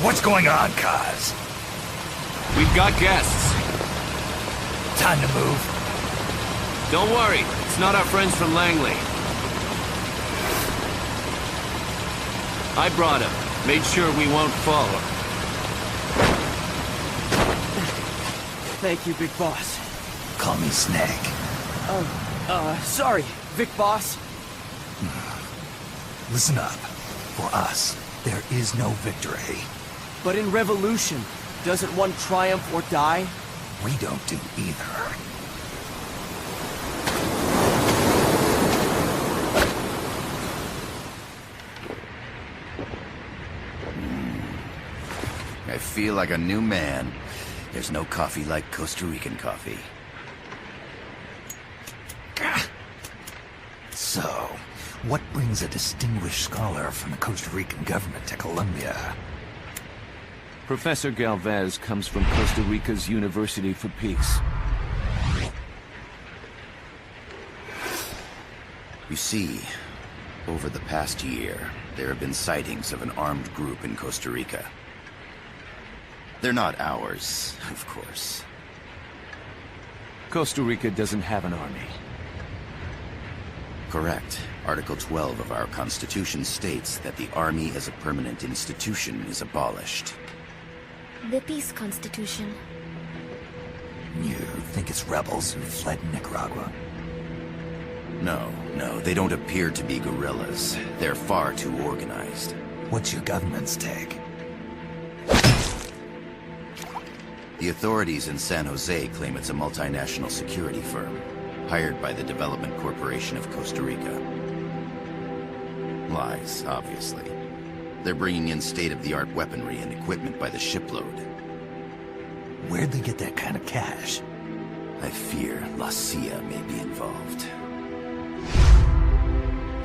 What's going on, Kaz? We've got guests. Time to move. Don't worry, it's not our friends from Langley. I brought him. Made sure we won't fall. Thank you, Big Boss. Call me Snake. Sorry, Vic Boss. Listen up. For us, there is no victory. But in Revolution, doesn't one triumph or die? We don't do either. I feel like a new man. There's no coffee like Costa Rican coffee. So, what brings a distinguished scholar from the Costa Rican government to Colombia? Professor Galvez comes from Costa Rica's University for Peace. You see, over the past year, there have been sightings of an armed group in Costa Rica. They're not ours, of course. Costa Rica doesn't have an army. Correct. Article 12 of our Constitution states that the Army as a permanent institution is abolished. The Peace Constitution. You think it's rebels who fled Nicaragua? No, they don't appear to be guerrillas. They're far too organized. What's your government's take? The authorities in San Jose claim it's a multinational security firm, hired by the Development Corporation of Costa Rica. Lies, obviously. They're bringing in state-of-the-art weaponry and equipment by the shipload. Where'd they get that kind of cash? I fear La CIA may be involved.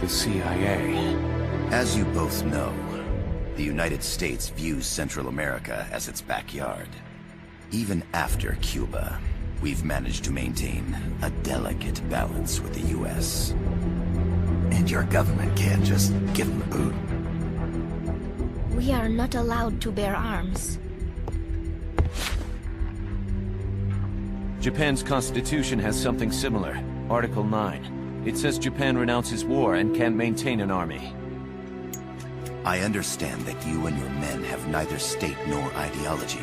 The CIA. As you both know, the United States views Central America as its backyard. Even after Cuba, we've managed to maintain a delicate balance with the U.S. And your government can't just give them the boot? We are not allowed to bear arms. Japan's constitution has something similar. Article 9. It says Japan renounces war and can't maintain an army. I understand that you and your men have neither state nor ideology.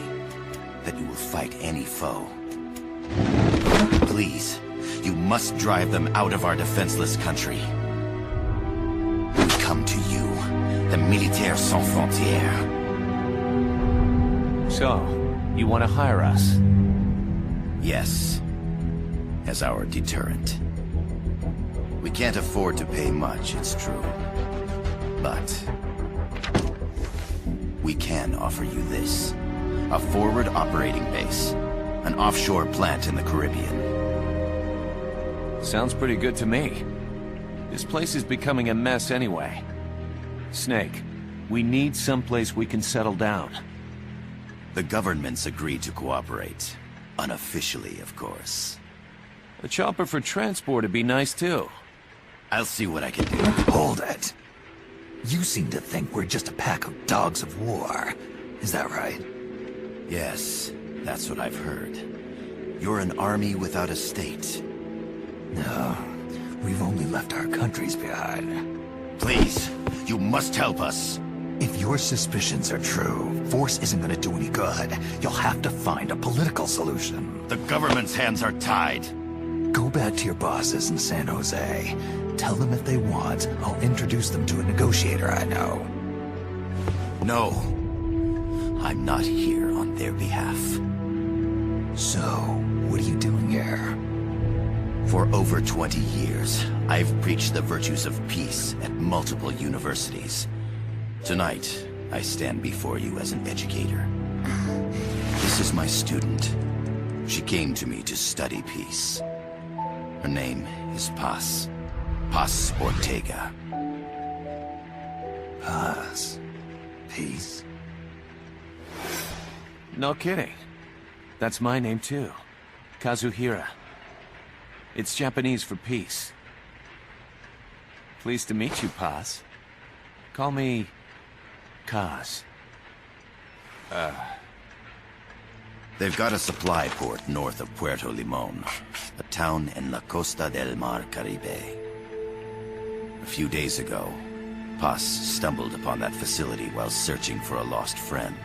That you will fight any foe. Please, you must drive them out of our defenseless country. We come to you, the Militaires Sans Frontières. So, you want to hire us? Yes, as our deterrent. We can't afford to pay much, it's true. But we can offer you this. A forward operating base. An offshore plant in the Caribbean. Sounds pretty good to me. This place is becoming a mess anyway. Snake, we need someplace we can settle down. The government's agreed to cooperate. Unofficially, of course. A chopper for transport would be nice too. I'll see what I can do. Hold it. You seem to think we're just a pack of dogs of war. Is that right? Yes, that's what I've heard. You're an army without a state. No, we've only left our countries behind. Please, you must help us. If your suspicions are true, force isn't going to do any good. You'll have to find a political solution. The government's hands are tied. Go back to your bosses in San Jose. Tell them if they want, I'll introduce them to a negotiator I know. No. I'm not here on their behalf. So, what are you doing here? For over 20 years, I've preached the virtues of peace at multiple universities. Tonight, I stand before you as an educator. This is my student. She came to me to study peace. Her name is Paz. Paz Ortega. Paz. Peace. No kidding. That's my name too. Kazuhira. It's Japanese for peace. Pleased to meet you, Paz. Call me Kaz. They've got a supply port north of Puerto Limon, a town in la Costa del Mar Caribe. A few days ago, Paz stumbled upon that facility while searching for a lost friend.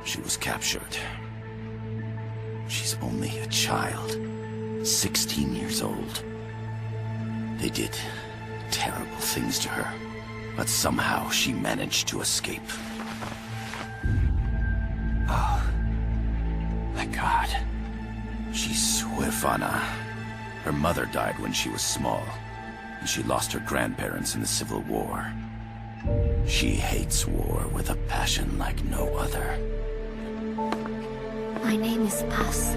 She was captured. She's only a child, 16 years old. They did terrible things to her, but somehow she managed to escape. Oh, my God. She's huérfana. Her mother died when she was small, and she lost her grandparents in the Civil War. She hates war with a passion like no other. My name is Paz,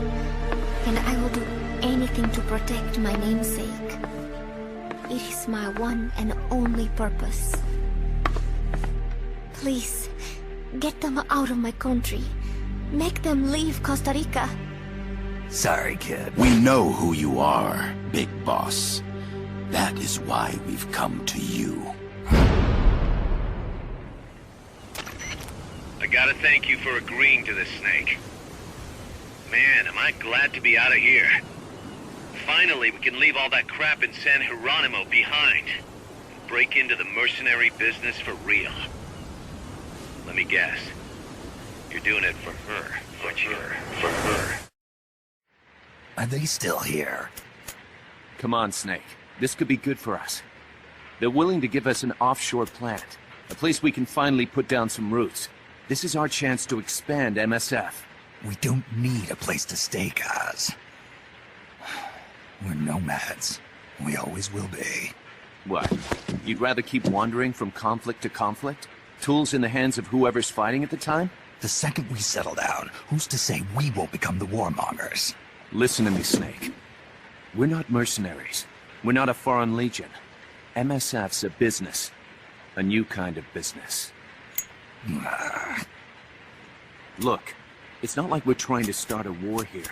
and I will do anything to protect my namesake. It is my one and only purpose. Please, get them out of my country. Make them leave Costa Rica. Sorry, kid. We know who you are, Big Boss. That is why we've come to you. I gotta thank you for agreeing to this, Snake. Man, am I glad to be out of here. Finally, we can leave all that crap in San Geronimo behind. And break into the mercenary business for real. Let me guess. You're doing it for her, aren't you? For her. Are they still here? Come on, Snake. This could be good for us. They're willing to give us an offshore plant. A place we can finally put down some roots. This is our chance to expand MSF. We don't need a place to stay, Kaz. We're nomads. We always will be. What? You'd rather keep wandering from conflict to conflict? Tools in the hands of whoever's fighting at the time? The second we settle down, who's to say we won't become the warmongers? Listen to me, Snake. We're not mercenaries. We're not a foreign legion. MSF's a business. A new kind of business. Look, it's not like we're trying to start a war here.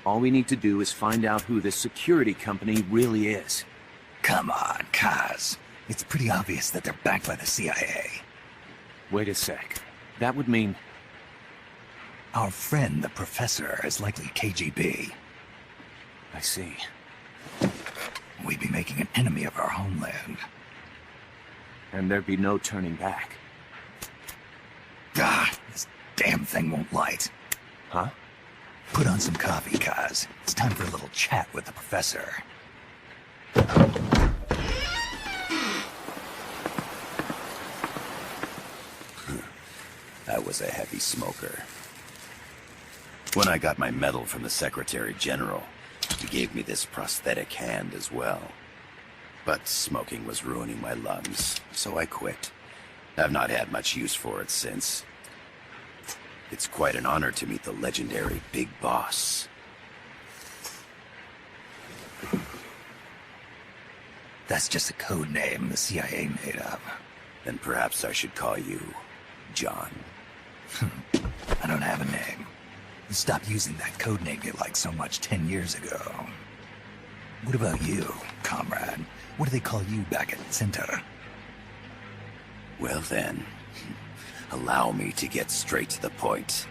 All we need to do is find out who this security company really is. Come on, Kaz. It's pretty obvious that they're backed by the CIA. Wait a sec. That would mean... Our friend, the professor, is likely KGB. I see. We'd be making an enemy of our homeland. And there'd be no turning back. Ah, this damn thing won't light. Huh? Put on some coffee, Kaz. It's time for a little chat with the professor. I was a heavy smoker. When I got my medal from the Secretary General, he gave me this prosthetic hand as well. But smoking was ruining my lungs, so I quit. I've not had much use for it since. It's quite an honor to meet the legendary Big Boss. That's just a code name the CIA made up. Then perhaps I should call you John. I don't have a name. You stopped using that code name you liked so much 10 years ago. What about you, comrade? What do they call you back at Center? Well then, allow me to get straight to the point.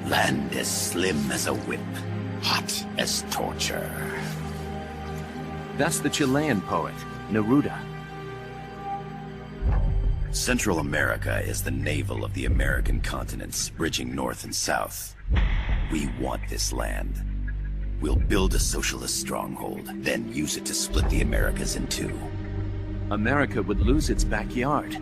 Land as slim as a whip, hot as torture. That's the Chilean poet, Neruda. Central America is the navel of the American continents, bridging north and south. We want this land. We'll build a socialist stronghold, then use it to split the Americas in two. America would lose its backyard.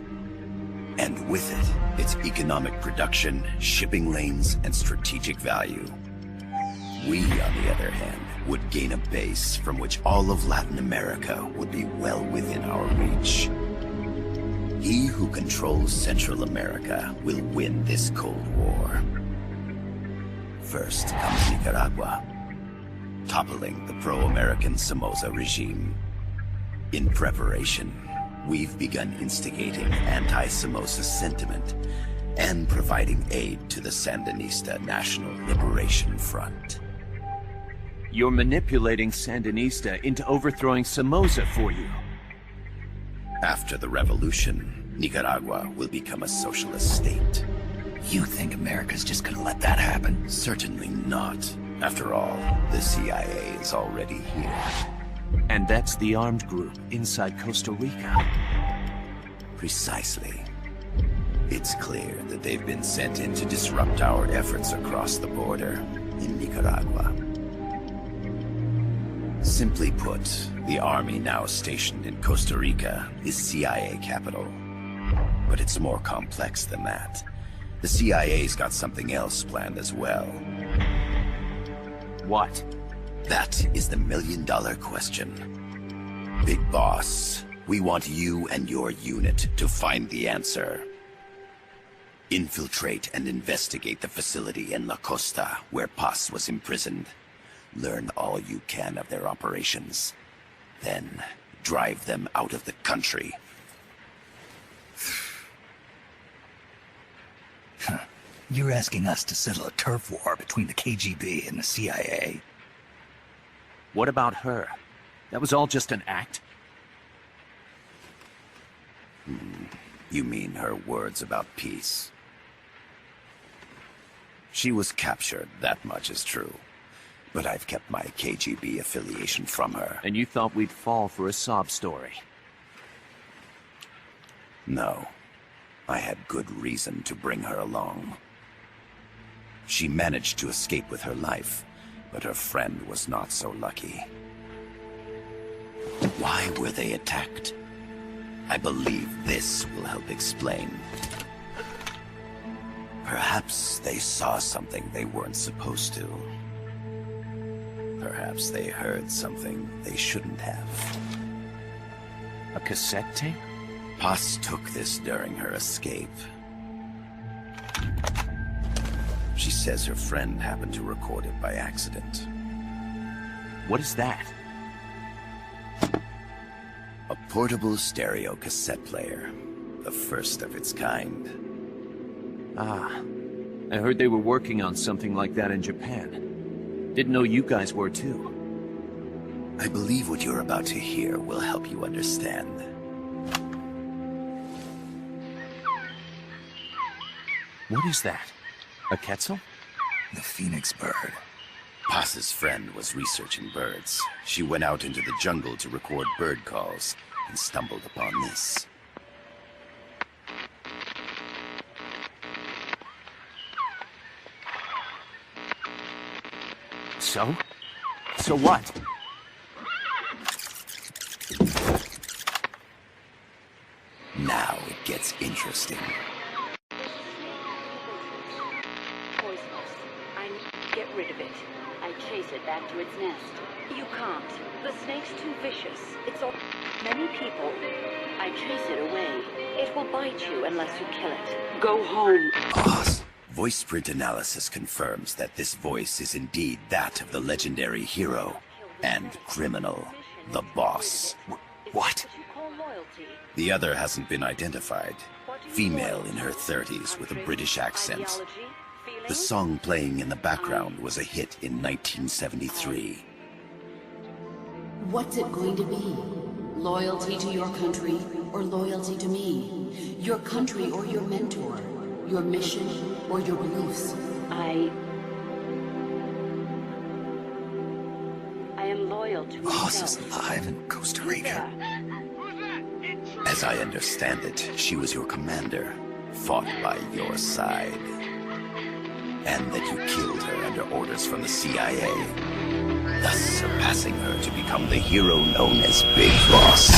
And with it, its economic production, shipping lanes, and strategic value. We, on the other hand, would gain a base from which all of Latin America would be well within our reach. He who controls Central America will win this Cold War. First comes Nicaragua, toppling the pro-American Somoza regime. In preparation, we've begun instigating anti-Somoza sentiment and providing aid to the Sandinista National Liberation Front. You're manipulating Sandinista into overthrowing Somoza for you. After the revolution, Nicaragua will become a socialist state. You think America's just gonna let that happen? Certainly not. After all, the CIA is already here. And that's the armed group inside Costa Rica. Precisely. It's clear that they've been sent in to disrupt our efforts across the border in Nicaragua. Simply put, the army now stationed in Costa Rica is CIA capital. But it's more complex than that. The CIA's got something else planned as well. What? That is the million-dollar question. Big Boss, we want you and your unit to find the answer. Infiltrate and investigate the facility in La Costa, where Paz was imprisoned. Learn all you can of their operations. Then, drive them out of the country. You're asking us to settle a turf war between the KGB and the CIA? What about her? That was all just an act? You mean her words about peace? She was captured, that much is true. But I've kept my KGB affiliation from her. And you thought we'd fall for a sob story? No. I had good reason to bring her along. She managed to escape with her life, but her friend was not so lucky. Why were they attacked? I believe this will help explain. Perhaps they saw something they weren't supposed to. Perhaps they heard something they shouldn't have. A cassette tape? Paz took this during her escape. She says her friend happened to record it by accident. What is that? A portable stereo cassette player. The first of its kind. Ah. I heard they were working on something like that in Japan. Didn't know you guys were too. I believe what you're about to hear will help you understand. What is that? A Quetzal? The phoenix bird. Paz's friend was researching birds. She went out into the jungle to record bird calls and stumbled upon this. So? So what? Now it gets interesting. Get rid of it. I chase it back to its nest. You can't. The snake's too vicious. It's all... Many people. I chase it away. It will bite you unless you kill it. Go home. Paz. Voice print analysis confirms that this voice is indeed that of the legendary hero and criminal, the boss. What? The other hasn't been identified. Female in her 30s with a British accent. The song playing in the background was a hit in 1973. What's it going to be? Loyalty to your country or loyalty to me? Your country or your mentor? Your mission or your beliefs? I am loyal to Boss myself. is alive in Costa Rica. As I understand it, she was your commander, fought by your side. And that you killed her under orders from the CIA, thus surpassing her to become the hero known as Big Boss.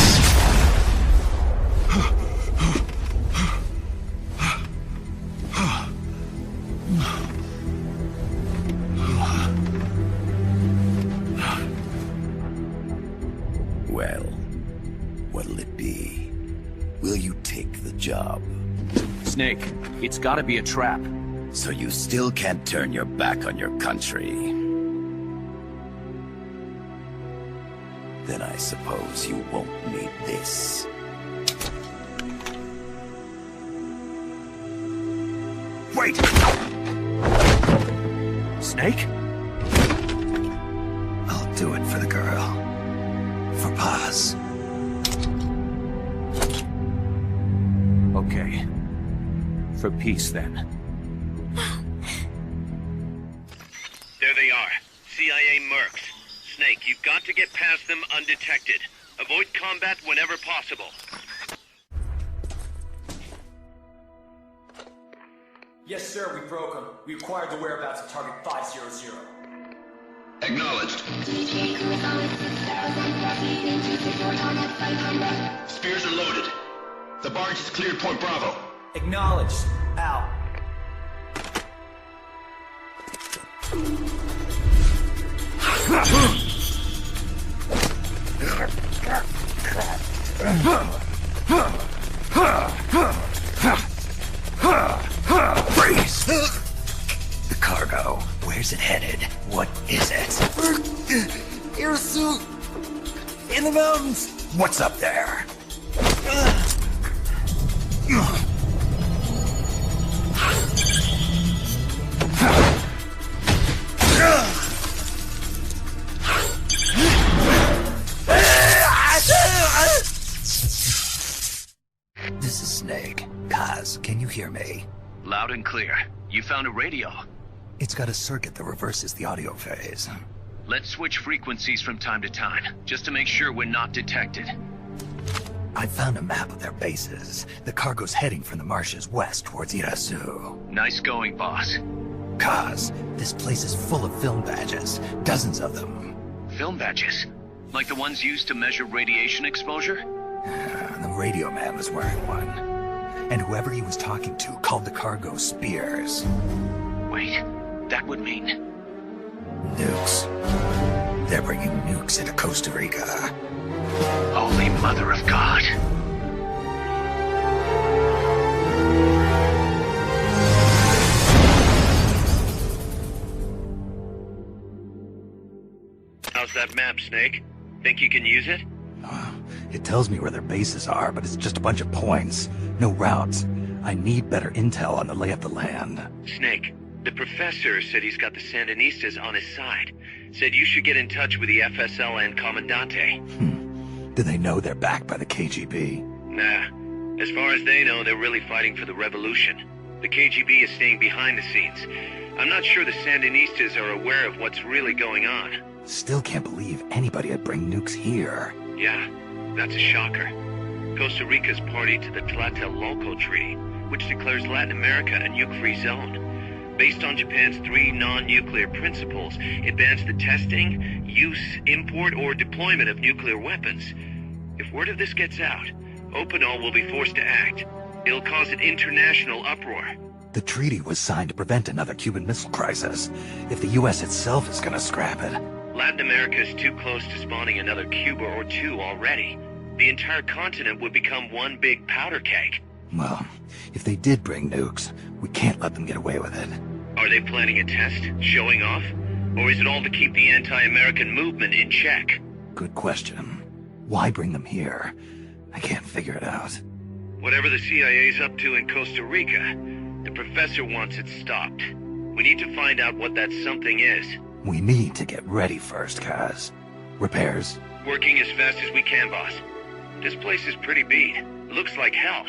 Well, what'll it be? Will you take the job? Snake, it's gotta be a trap. So you still can't turn your back on your country? Then I suppose you won't need this. Wait! Snake? do it for the girl. For Paz. Okay. For peace, then. There they are. CIA mercs. Snake, you've got to get past them undetected. Avoid combat whenever possible. Yes, sir, we broke them. We acquired the whereabouts of target 500. Acknowledged. Spears are loaded. The barge has cleared Point Bravo. Acknowledged. Out. Freeze! The cargo. Where's it headed? What is it? Air suit! In the mountains! What's up there? This is Snake. Kaz, can you hear me? Loud and clear. You found a radio. It's got a circuit that reverses the audio phase. Let's switch frequencies from time to time, just to make sure we're not detected. I found a map of their bases. The cargo's heading from the marshes west towards Irasu. Nice going, boss. Kaz, this place is full of film badges. Dozens of them. Film badges? Like the ones used to measure radiation exposure? The radio man was wearing one. And whoever he was talking to called the cargo Spears. Wait, that would mean... Nukes. They're bringing nukes into Costa Rica. Holy Mother of God. How's that map, Snake? Think you can use it? It tells me where their bases are, but it's just a bunch of points. No routes. I need better intel on the lay of the land. Snake, the professor said he's got the Sandinistas on his side. Said you should get in touch with the FSL and Comandante. Do they know they're backed by the KGB? Nah. As far as they know, they're really fighting for the revolution. The KGB is staying behind the scenes. I'm not sure the Sandinistas are aware of what's really going on. Still can't believe anybody would bring nukes here. Yeah, that's a shocker. Costa Rica's party to the Tlatelolco Treaty, which declares Latin America a nuke-free zone. Based on Japan's 3 non-nuclear principles, it bans the testing, use, import, or deployment of nuclear weapons. If word of this gets out, Opinol will be forced to act. It'll cause an international uproar. The treaty was signed to prevent another Cuban Missile Crisis. If the U.S. itself is gonna scrap it... Latin America is too close to spawning another Cuba or two already. The entire continent would become one big powder keg. Well, if they did bring nukes, we can't let them get away with it. Are they planning a test? Showing off? Or is it all to keep the anti-American movement in check? Good question. Why bring them here? I can't figure it out. Whatever the CIA's up to in Costa Rica, the professor wants it stopped. We need to find out what that something is. We need to get ready first, Kaz. Repairs? Working as fast as we can, boss. This place is pretty beat. It looks like hell.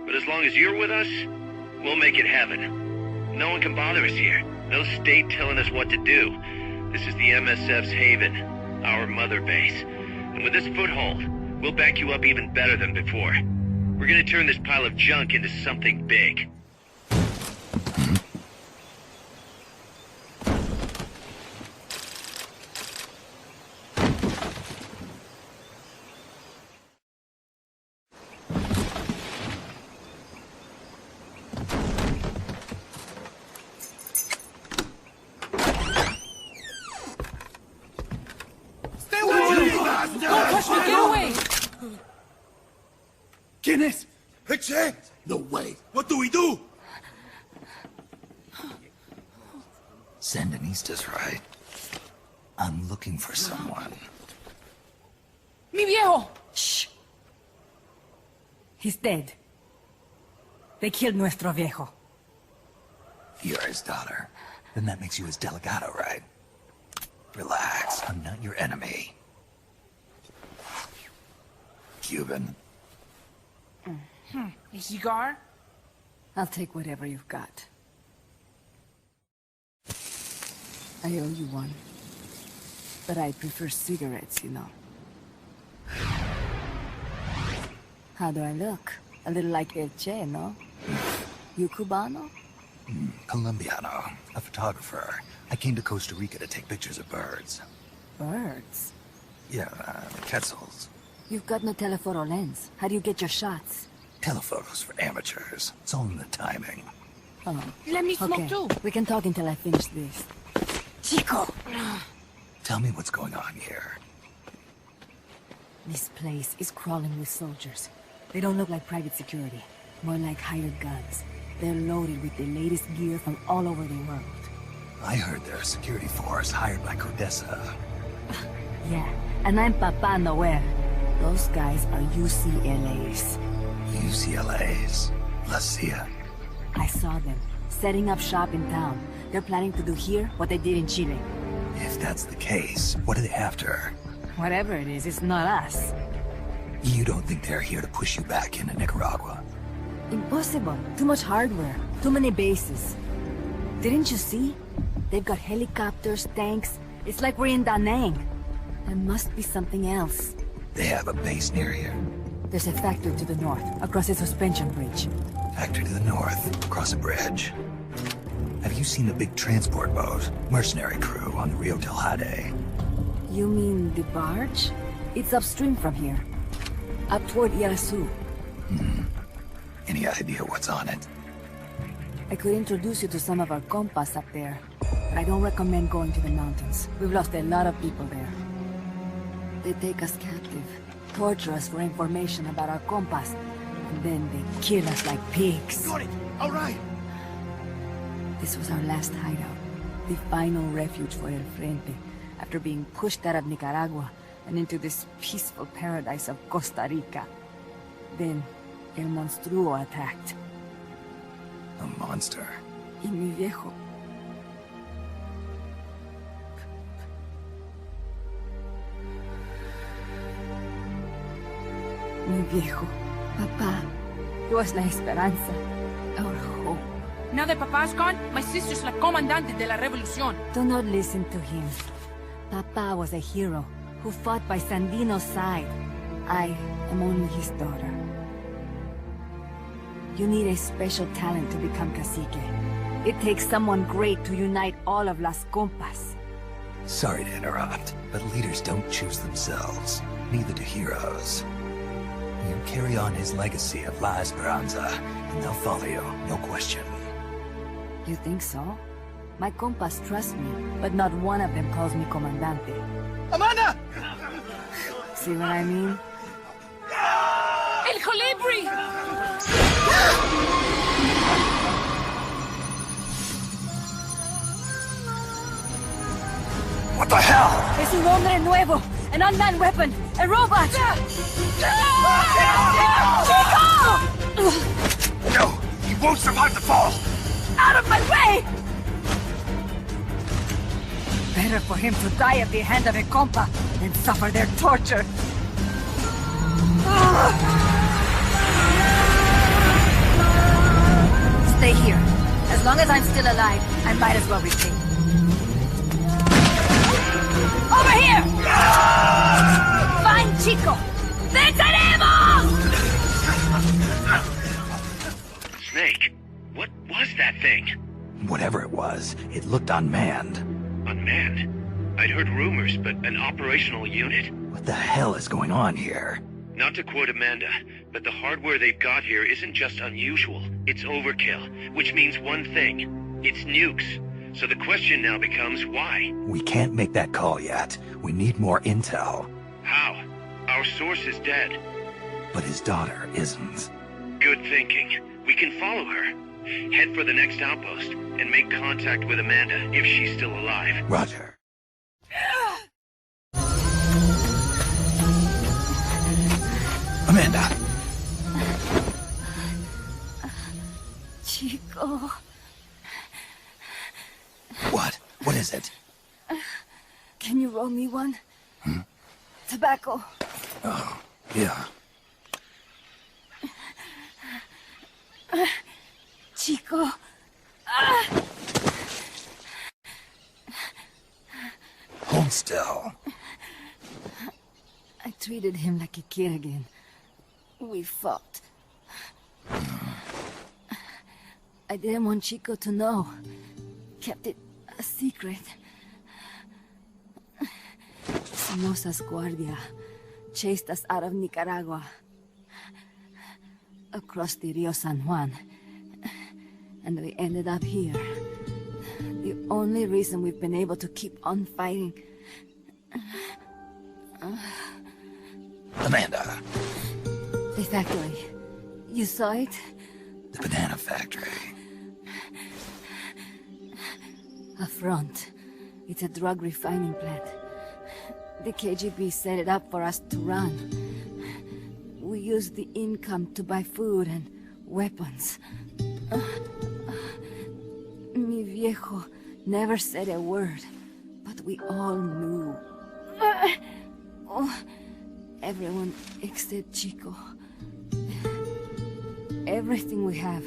But as long as you're with us, we'll make it heaven. No one can bother us here. No state telling us what to do. This is the MSF's haven, our mother base. And with this foothold, we'll back you up even better than before. We're gonna turn this pile of junk into something big. ¿Quién es? Che! No way. What do we do? Sandinistas, right? I'm looking for someone. ¡Mi viejo! Shh. He's dead. They killed nuestro viejo. You're his daughter. Then that makes you his delegado, right? Relax. I'm not your enemy. Cuban. A cigar? I'll take whatever you've got. I owe you one. But I prefer cigarettes, you know. How do I look? A little like El Che, no? You Cubano? Colombiano. A photographer. I came to Costa Rica to take pictures of birds. Birds? Yeah, quetzals. You've got no telephoto lens. How do you get your shots? Telephotos for amateurs. It's all in the timing. Oh. Let me smoke Okay, too. we can talk until I finish this. Chico! Tell me what's going on here. This place is crawling with soldiers. They don't look like private security. More like hired guns. They're loaded with the latest gear from all over the world. I heard they're a security force hired by Codesa. Yeah, and I'm Papa Noel. Those guys are UCLA's. UCLA's. La CIA. I saw them, setting up shop in town. They're planning to do here what they did in Chile. If that's the case, what are they after? Whatever it is, it's not us. You don't think they're here to push you back into Nicaragua? Impossible. Too much hardware. Too many bases. Didn't you see? They've got helicopters, tanks. It's like we're in Da Nang. There must be something else. They have a base near here. There's a factory to the north, across a suspension bridge. Factory to the north, across a bridge. Have you seen the big transport boat? Mercenary crew on the Rio del Jade. You mean the barge? It's upstream from here. Up toward Irasu. Any idea what's on it? I could introduce you to some of our compas up there. But I don't recommend going to the mountains. We've lost a lot of people there. They take us captive, torture us for information about our compas, and then they kill us like pigs. Got it. All right. This was our last hideout, the final refuge for El Frente, after being pushed out of Nicaragua and into this peaceful paradise of Costa Rica. Then, El Monstruo attacked. A monster. Y mi viejo. Mi viejo. Papá. He was la esperanza. Our hope. Now that Papa's gone, my sister's la comandante de la revolución. Do not listen to him. Papa was a hero who fought by Sandino's side. I am only his daughter. You need a special talent to become cacique. It takes someone great to unite all of Las Compas. Sorry to interrupt, but leaders don't choose themselves. Neither do heroes. You carry on his legacy of La Esperanza, and they'll follow you, no question. You think so? My compas trust me, but not one of them calls me Comandante. Amanda! See what I mean? El Colibri! What the hell? Es un hombre nuevo! An unmanned weapon! A robot! Chico! No! He won't survive the fall! Out of my way! Better for him to die at the hand of a compa than suffer their torture. Stay here. As long as I'm still alive, I might as well repay. Over here! Find Chico! ¡Venceremos! Snake, what was that thing? Whatever it was, it looked unmanned. Unmanned? I'd heard rumors, but an operational unit? What the hell is going on here? Not to quote Amanda, but the hardware they've got here isn't just unusual, it's overkill, which means one thing. It's nukes. So the question now becomes why? We can't make that call yet. We need more intel. How? Our source is dead. But his daughter isn't. Good thinking. We can follow her. Head for the next outpost, and make contact with Amanda if she's still alive. Roger. Amanda! Chico... What? What is it? Can you roll me one? Tobacco. Oh, yeah. Chico. Hold still. I treated him like a kid again. We fought. I didn't want Chico to know. Kept it a secret. Somoza's Guardia chased us out of Nicaragua. Across the Rio San Juan. And we ended up here. The only reason we've been able to keep on fighting. Amanda. The factory. You saw it? The banana factory. A front. It's a drug refining plant. The KGB set it up for us to run. We used the income to buy food and weapons. Mi viejo never said a word, but we all knew. Everyone except Chico. Everything we have,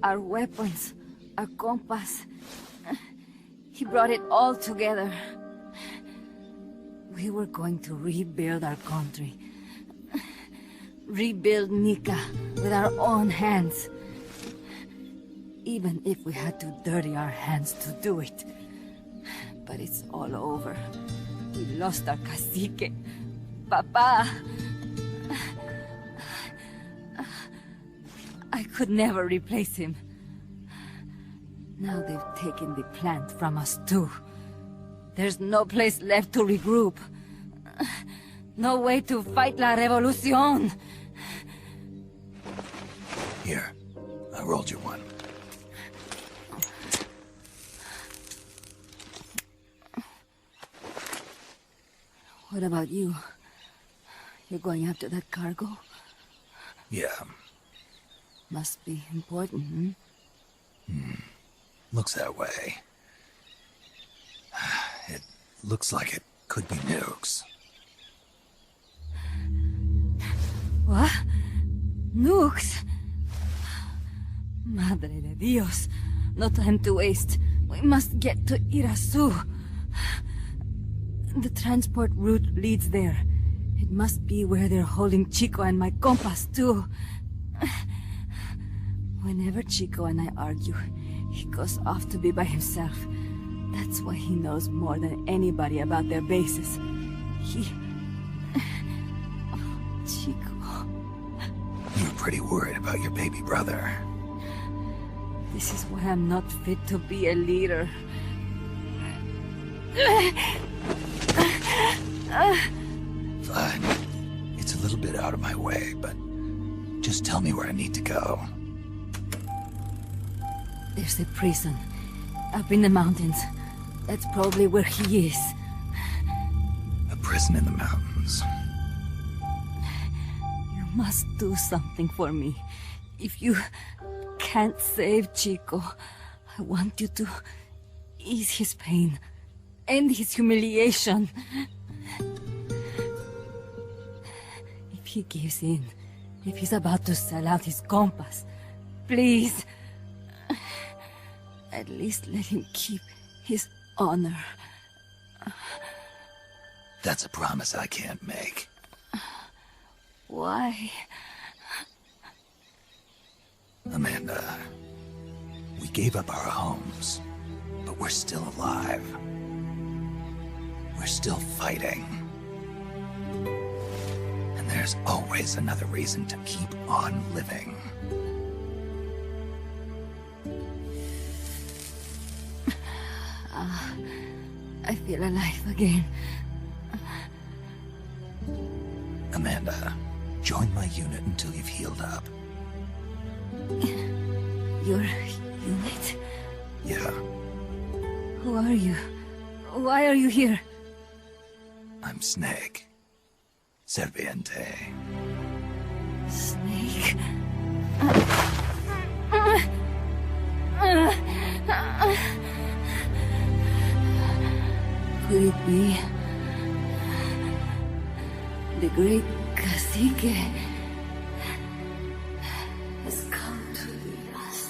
our weapons, our compass. He brought it all together. We were going to rebuild our country. Rebuild Nika with our own hands. Even if we had to dirty our hands to do it. But it's all over. We lost our cacique. Papa. I could never replace him. Now they've taken the plant from us too. There's no place left to regroup. No way to fight la revolución. Here, I rolled you one. What about you? You're going after that cargo? Yeah. Must be important, Looks that way. It looks like it could be nukes. What? Nukes? Madre de Dios. No time to waste. We must get to Irasu. The transport route leads there. It must be where they're holding Chico and my compass, too. Whenever Chico and I argue, he goes off to be by himself. That's why he knows more than anybody about their bases. Chico. You're pretty worried about your baby brother. This is why I'm not fit to be a leader. Fine. It's a little bit out of my way, but just tell me where I need to go. There's a prison up in the mountains. That's probably where he is. A prison in the mountains. You must do something for me. If you can't save Chico, I want you to ease his pain, end his humiliation. If he gives in, if he's about to sell out his compass, please, at least let him keep his honor. That's a promise I can't make. Why? Amanda, we gave up our homes, but we're still alive. We're still fighting. And there's always another reason to keep on living. I feel alive again. Amanda, join my unit until you've healed up. Your unit? Yeah, Who are you? Why are you here? I'm Snake. Serviente. Snake? Could it be the great cacique has come to lead us?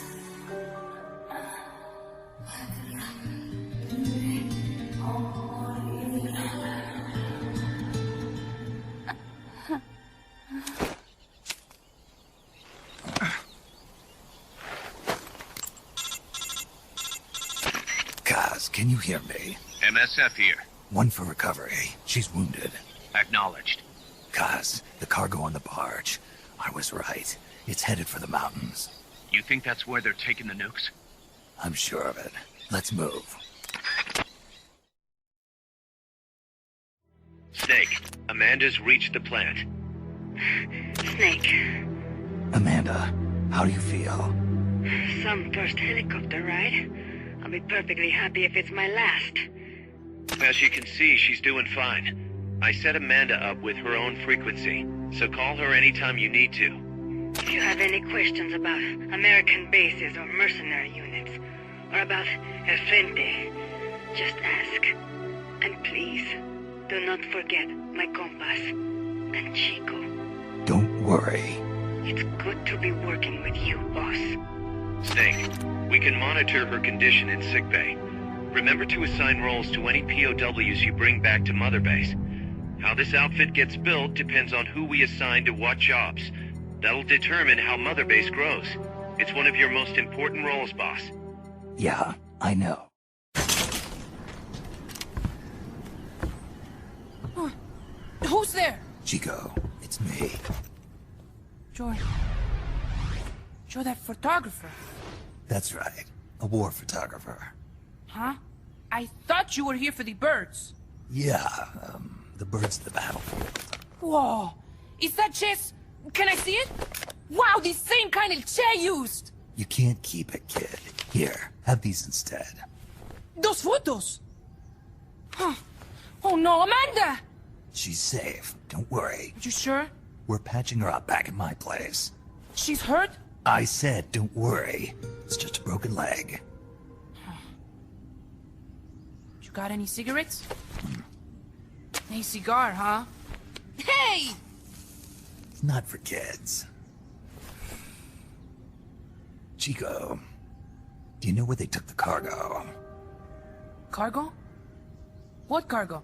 Kaz, can you hear me? MSF here. One for recovery. She's wounded. Acknowledged. Kaz, the cargo on the barge. I was right. It's headed for the mountains. You think that's where they're taking the nukes? I'm sure of it. Let's move. Snake, Amanda's reached the plant. Snake. Amanda, how do you feel? Some first helicopter ride. I'll be perfectly happy if it's my last. As you can see, she's doing fine. I set Amanda up with her own frequency, so call her anytime you need to. If you have any questions about American bases or mercenary units, or about El Frente, just ask. And please, do not forget my compas and Chico. Don't worry. It's good to be working with you, boss. Snake, we can monitor her condition in sickbay. Remember to assign roles to any POWs you bring back to Mother Base. How this outfit gets built depends on who we assign to what jobs. That'll determine how Mother Base grows. It's one of your most important roles, boss. Yeah, I know. Who's there? Chico, it's me. You're that photographer. That's right. A war photographer. Huh? I thought you were here for the birds. Yeah, the birds of the battlefield. Whoa! Is that chess? Can I see it? Wow, the same kind of chair used! You can't keep it, kid. Here, have these instead. Those photos! Huh. Oh no, Amanda! She's safe. Don't worry. You sure? We're patching her up back at my place. She's hurt? I said don't worry. It's just a broken leg. You got any cigarettes? A cigar, huh? Hey! It's not for kids. Chico, do you know where they took the cargo? Cargo? What cargo?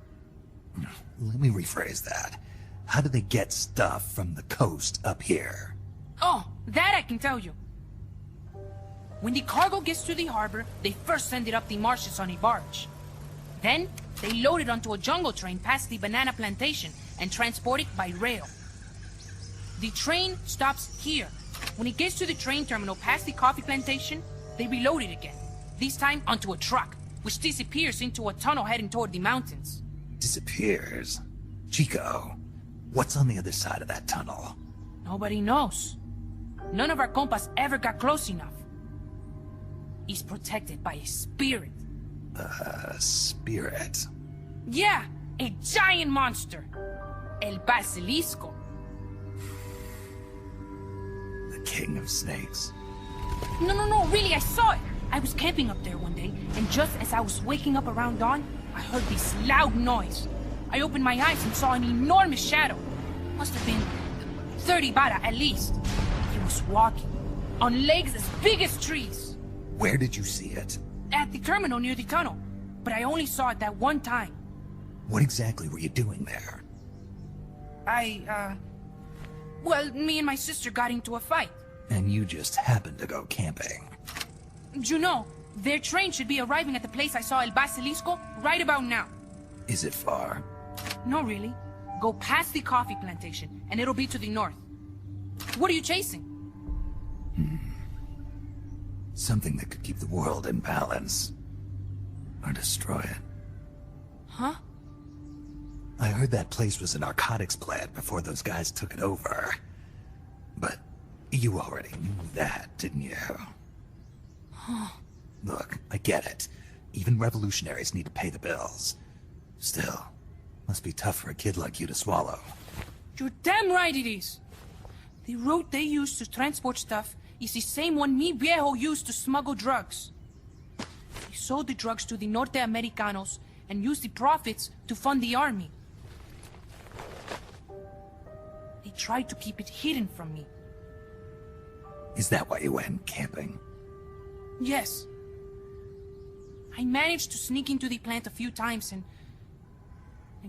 Let me rephrase that. How do they get stuff from the coast up here? Oh, that I can tell you. When the cargo gets to the harbor, they first send it up the marshes on a barge. Then, they load it onto a jungle train past the banana plantation and transport it by rail. The train stops here. When it gets to the train terminal past the coffee plantation, they reload it again. This time onto a truck, which disappears into a tunnel heading toward the mountains. Disappears? Chico, what's on the other side of that tunnel? Nobody knows. None of our compas ever got close enough. He's protected by a spirit. A spirit? Yeah, a giant monster. El Basilisco. The king of snakes. No, really, I saw it. I was camping up there one day, and just as I was waking up around dawn, I heard this loud noise. I opened my eyes and saw an enormous shadow. Must have been 30 bara at least. He was walking, on legs as big as trees. Where did you see it? At the terminal near the tunnel, but I only saw it that one time. What exactly were you doing there? Well, me and my sister got into a fight. And you just happened to go camping. You know, their train should be arriving at the place I saw El Basilisco right about now. Is it far? No, really. Go past the coffee plantation, and it'll be to the north. What are you chasing? Something that could keep the world in balance. Or destroy it. Huh? I heard that place was a narcotics plant before those guys took it over. But you already knew that, didn't you? Look, I get it. Even revolutionaries need to pay the bills. Still, must be tough for a kid like you to swallow. You're damn right it is. The route they use to transport stuff is the same one mi viejo used to smuggle drugs. He sold the drugs to the Norte Americanos, and use the profits to fund the army. They tried to keep it hidden from me. Is that why you went camping? Yes. I managed to sneak into the plant a few times and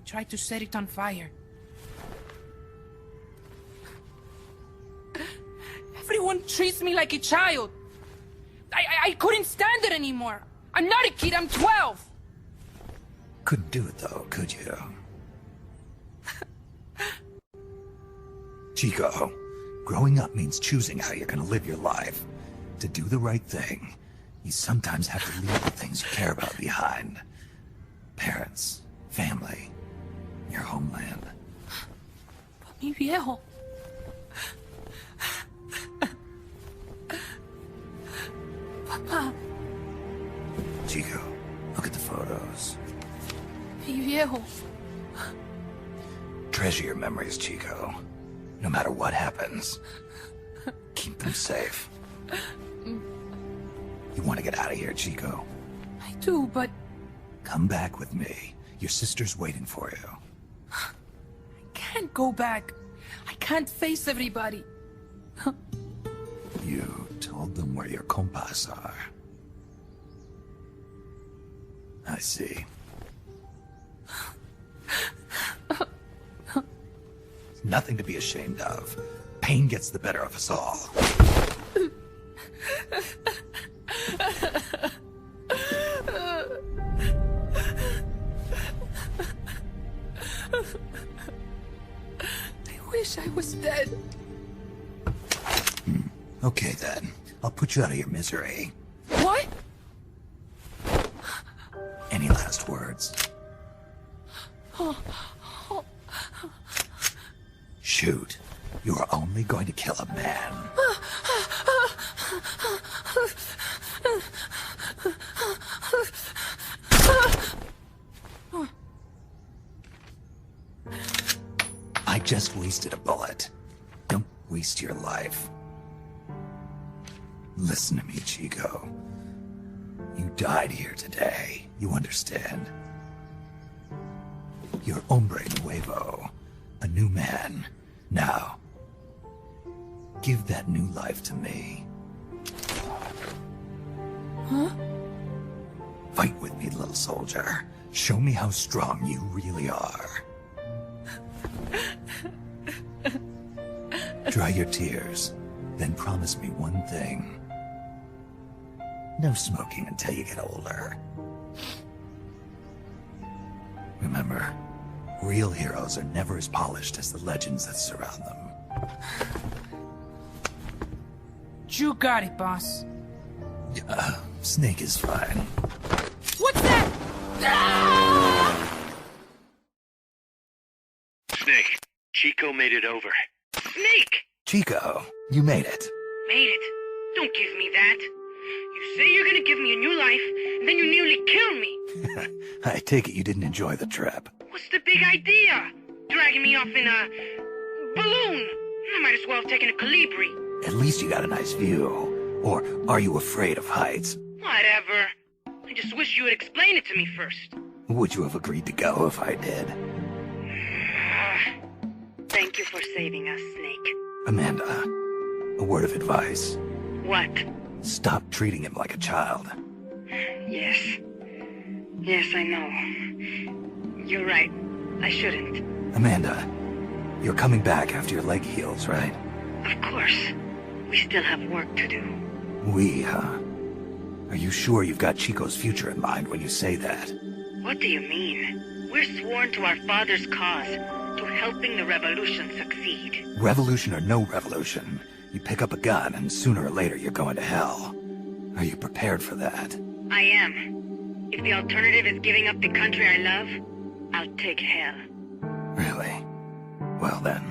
tried to set it on fire. Everyone treats me like a child. I couldn't stand it anymore. I'm not a kid, I'm 12. Couldn't do it though, could you? Chico, growing up means choosing how you're gonna live your life. To do the right thing, you sometimes have to leave the things you care about behind. Parents, family, your homeland. But mi viejo... Papa... Chico, look at the photos. Mi viejo... Treasure your memories, Chico. No matter what happens, keep them safe. You want to get out of here, Chico? I do, but... Come back with me. Your sister's waiting for you. I can't go back. I can't face everybody. You told them where your compas are. I see. Nothing to be ashamed of. Pain gets the better of us all. I wish I was dead. Okay then. I'll put you out of your misery. What? Any last words? Shoot. You are only going to kill a man. I just wasted a bullet. Don't waste your life. Listen to me, Chico. You died here today. You understand? You're hombre nuevo. A new man. Now, give that new life to me. Huh? Fight with me, little soldier. Show me how strong you really are. Dry your tears, then promise me one thing. No smoking until you get older. Remember, real heroes are never as polished as the legends that surround them. You got it, boss. Snake is fine. What's that? Ah! Snake, Chico made it over. Snake! Chico, you made it. Made it. Don't give me that. You say you're gonna give me a new life, and then you nearly kill me. I take it you didn't enjoy the trip. What's the big idea? Dragging me off in a balloon. I might as well have taken a Calibri. At least you got a nice view. Or are you afraid of heights? Whatever. I just wish you would explain it to me first. Would you have agreed to go if I did? Thank you for saving us, Snake. Amanda, a word of advice. What? Stop treating him like a child. Yes. Yes, I know. You're right. I shouldn't. Amanda, you're coming back after your leg heals, right? Of course. We still have work to do. We, huh? Are you sure you've got Chico's future in mind when you say that? What do you mean? We're sworn to our father's cause, to helping the revolution succeed. Revolution or no revolution, you pick up a gun and sooner or later you're going to hell. Are you prepared for that? I am. If the alternative is giving up the country I love, I'll take hell. Really? Well then,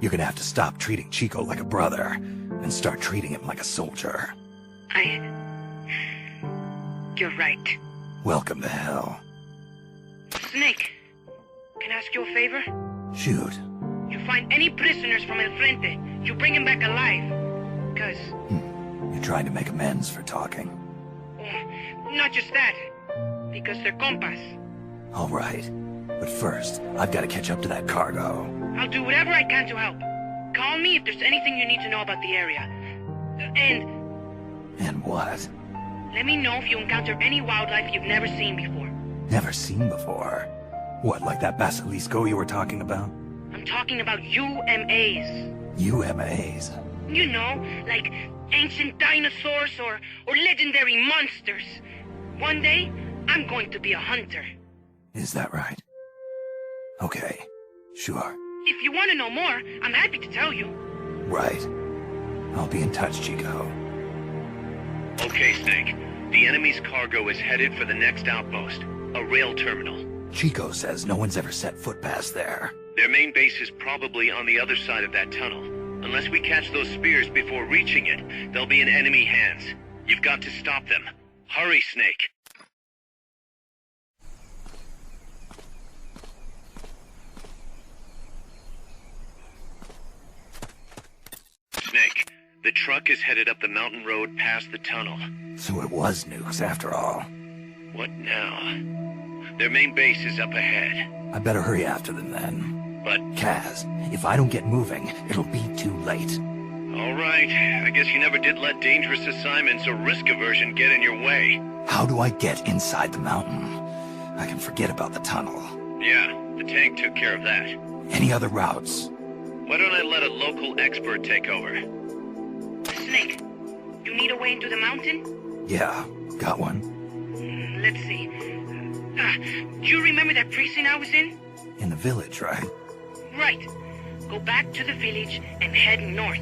you're gonna have to stop treating Chico like a brother and start treating him like a soldier. You're right. Welcome to hell. Snake, can I ask you a favor? Shoot. You find any prisoners from El Frente, you bring them back alive. Because... You're trying to make amends for talking. Not just that. Because they're compas. All right. But first, I've got to catch up to that cargo. I'll do whatever I can to help. Call me if there's anything you need to know about the area. And what? Let me know if you encounter any wildlife you've never seen before. Never seen before? What, like that basilisco you were talking about? I'm talking about UMAs. UMAs? You know, like ancient dinosaurs or legendary monsters. One day, I'm going to be a hunter. Is that right? Okay, sure. If you want to know more, I'm happy to tell you. Right. I'll be in touch, Chico. Okay, Snake. The enemy's cargo is headed for the next outpost, a rail terminal. Chico says no one's ever set foot past there. Their main base is probably on the other side of that tunnel. Unless we catch those spears before reaching it, they'll be in enemy hands. You've got to stop them. Hurry, Snake. Snake, the truck is headed up the mountain road past the tunnel. So it was nukes after all. What now? Their main base is up ahead. I better hurry after them then. But... Kaz, if I don't get moving, it'll be too late. All right. I guess you never did let dangerous assignments or risk aversion get in your way. How do I get inside the mountain? I can forget about the tunnel. Yeah, the tank took care of that. Any other routes? Why don't I let a local expert take over? Snake, you need a way into the mountain? Yeah, got one. Let's see. Do you remember that precinct I was in? In the village, right? Right. Go back to the village and head north.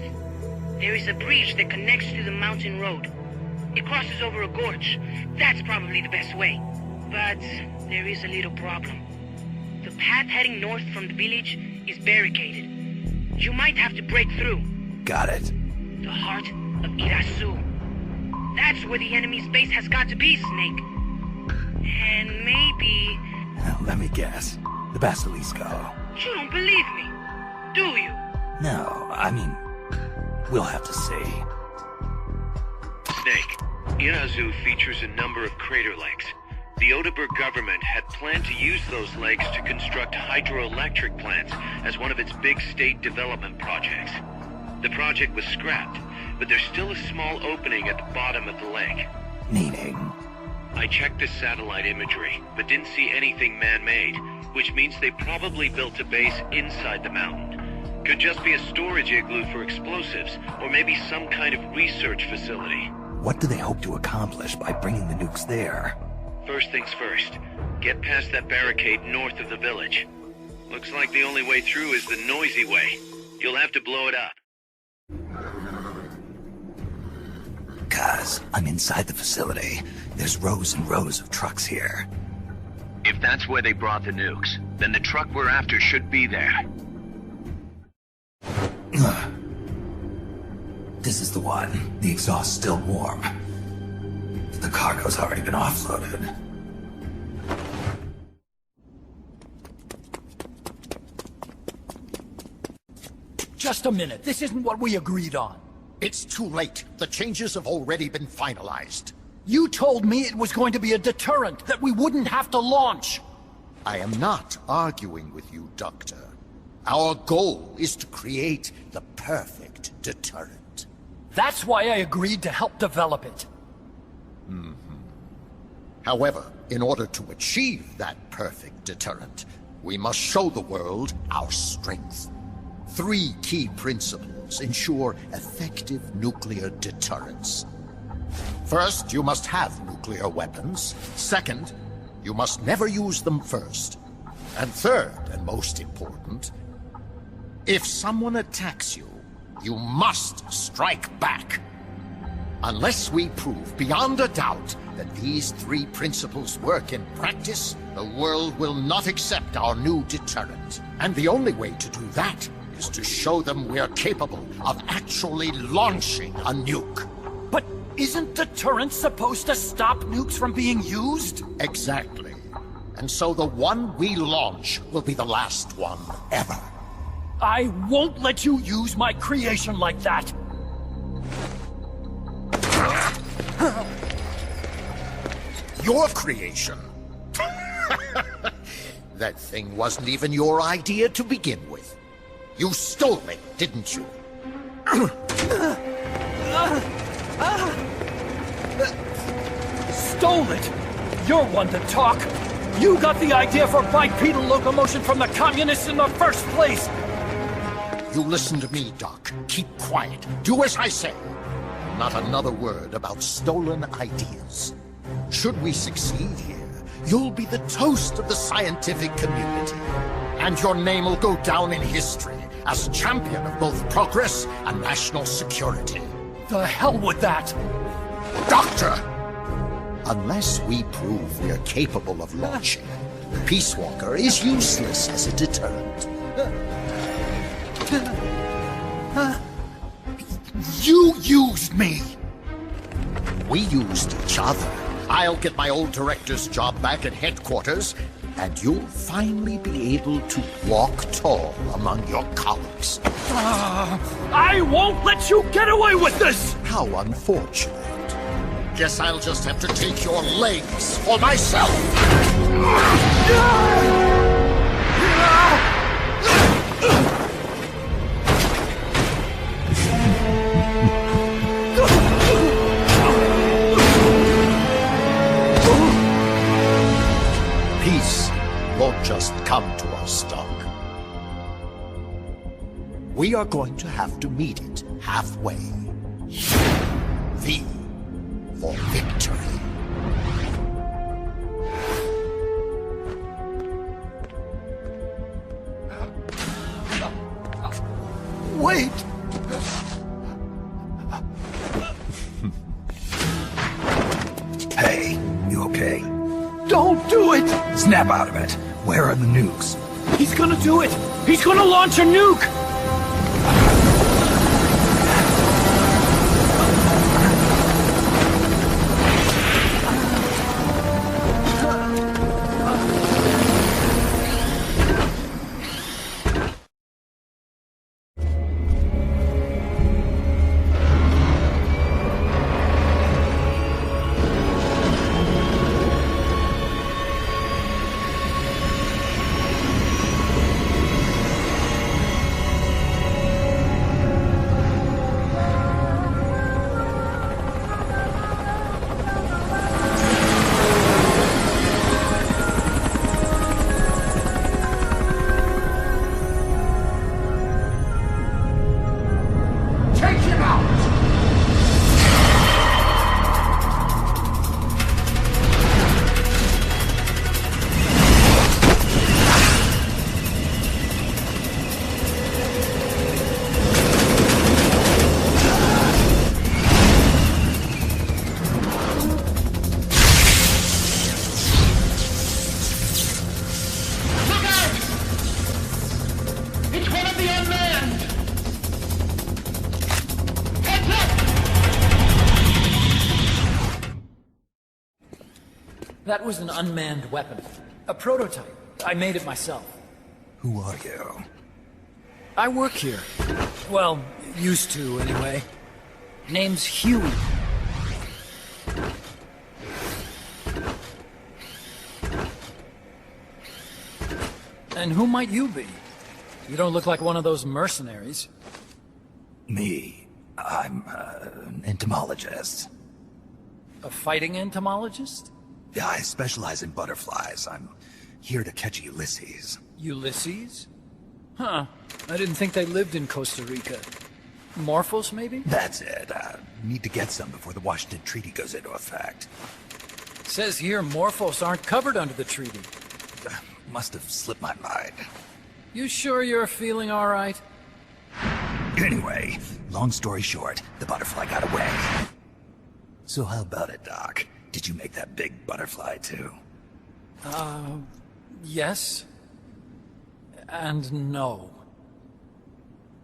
There is a bridge that connects to the mountain road. It crosses over a gorge. That's probably the best way. But there is a little problem. The path heading north from the village is barricaded. You might have to break through. Got it. The heart of Irasu. That's where the enemy's base has got to be, Snake. And maybe... Let me guess. The basilisco. You don't believe me, do you? No, I mean... We'll have to see. Snake, Irazu features a number of crater lakes. The Odeberg government had planned to use those lakes to construct hydroelectric plants as one of its big state development projects. The project was scrapped, but there's still a small opening at the bottom of the lake. Meaning? I checked the satellite imagery, but didn't see anything man-made, which means they probably built a base inside the mountain. Could just be a storage igloo for explosives, or maybe some kind of research facility. What do they hope to accomplish by bringing the nukes there? First things first, get past that barricade north of the village. Looks like the only way through is the noisy way. You'll have to blow it up. Kaz, I'm inside the facility. There's rows and rows of trucks here. If that's where they brought the nukes, then the truck we're after should be there. This is the one. The exhaust's still warm. The cargo's already been offloaded. Just a minute. This isn't what we agreed on. It's too late. The changes have already been finalized. You told me it was going to be a deterrent, that we wouldn't have to launch. I am not arguing with you, Doctor. Our goal is to create the perfect deterrent. That's why I agreed to help develop it. However, in order to achieve that perfect deterrent, we must show the world our strength. 3 key principles ensure effective nuclear deterrence. First, you must have nuclear weapons. Second, you must never use them first. And third, and most important, if someone attacks you, you must strike back. Unless we prove beyond a doubt that these 3 principles work in practice, the world will not accept our new deterrent. And the only way to do that is to show them we're capable of actually launching a nuke. But isn't deterrence supposed to stop nukes from being used? Exactly. And so the one we launch will be the last one ever. I won't let you use my creation like that! Your creation? That thing wasn't even your idea to begin with. You stole it, didn't you? Stole it? You're one to talk. You got the idea for bipedal locomotion from the communists in the first place. You listen to me, Doc. Keep quiet. Do as I say. Not another word about stolen ideas. Should we succeed here, you'll be the toast of the scientific community. And your name will go down in history as champion of both progress and national security. The hell with that! Doctor! Unless we prove we're capable of launching, Peace Walker is useless as a deterrent. You used me! We used each other. I'll get my old director's job back at headquarters, and you'll finally be able to walk tall among your colleagues. I won't let you get away with this! How unfortunate. Guess I'll just have to take your legs for myself. Peace won't just come to us, Doc. We are going to have to meet it halfway. V for victory. Wait! Hey, you okay? Don't do it! Snap out of it. Where are the nukes? He's gonna do it! He's gonna launch a nuke! That was an unmanned weapon. A prototype. I made it myself. Who are you? I work here. Well, used to, anyway. Name's Huey. And who might you be? You don't look like one of those mercenaries. Me? I'm an entomologist. A fighting entomologist? Yeah, I specialize in butterflies. I'm here to catch Ulysses. Ulysses? Huh. I didn't think they lived in Costa Rica. Morphos, maybe? That's it. Need to get some before the Washington Treaty goes into effect. Says here Morphos aren't covered under the treaty. Must have slipped my mind. You sure you're feeling all right? Anyway, long story short, the butterfly got away. So how about it, Doc? Did you make that big butterfly, too? Yes. And no.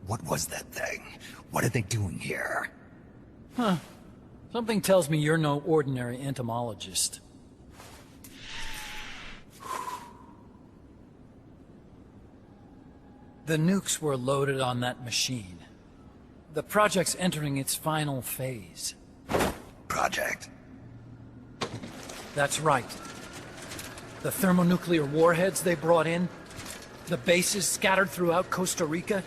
What was that thing? What are they doing here? Huh. Something tells me you're no ordinary entomologist. The nukes were loaded on that machine. The project's entering its final phase. Project? That's right. The thermonuclear warheads they brought in, the bases scattered throughout Costa Rica,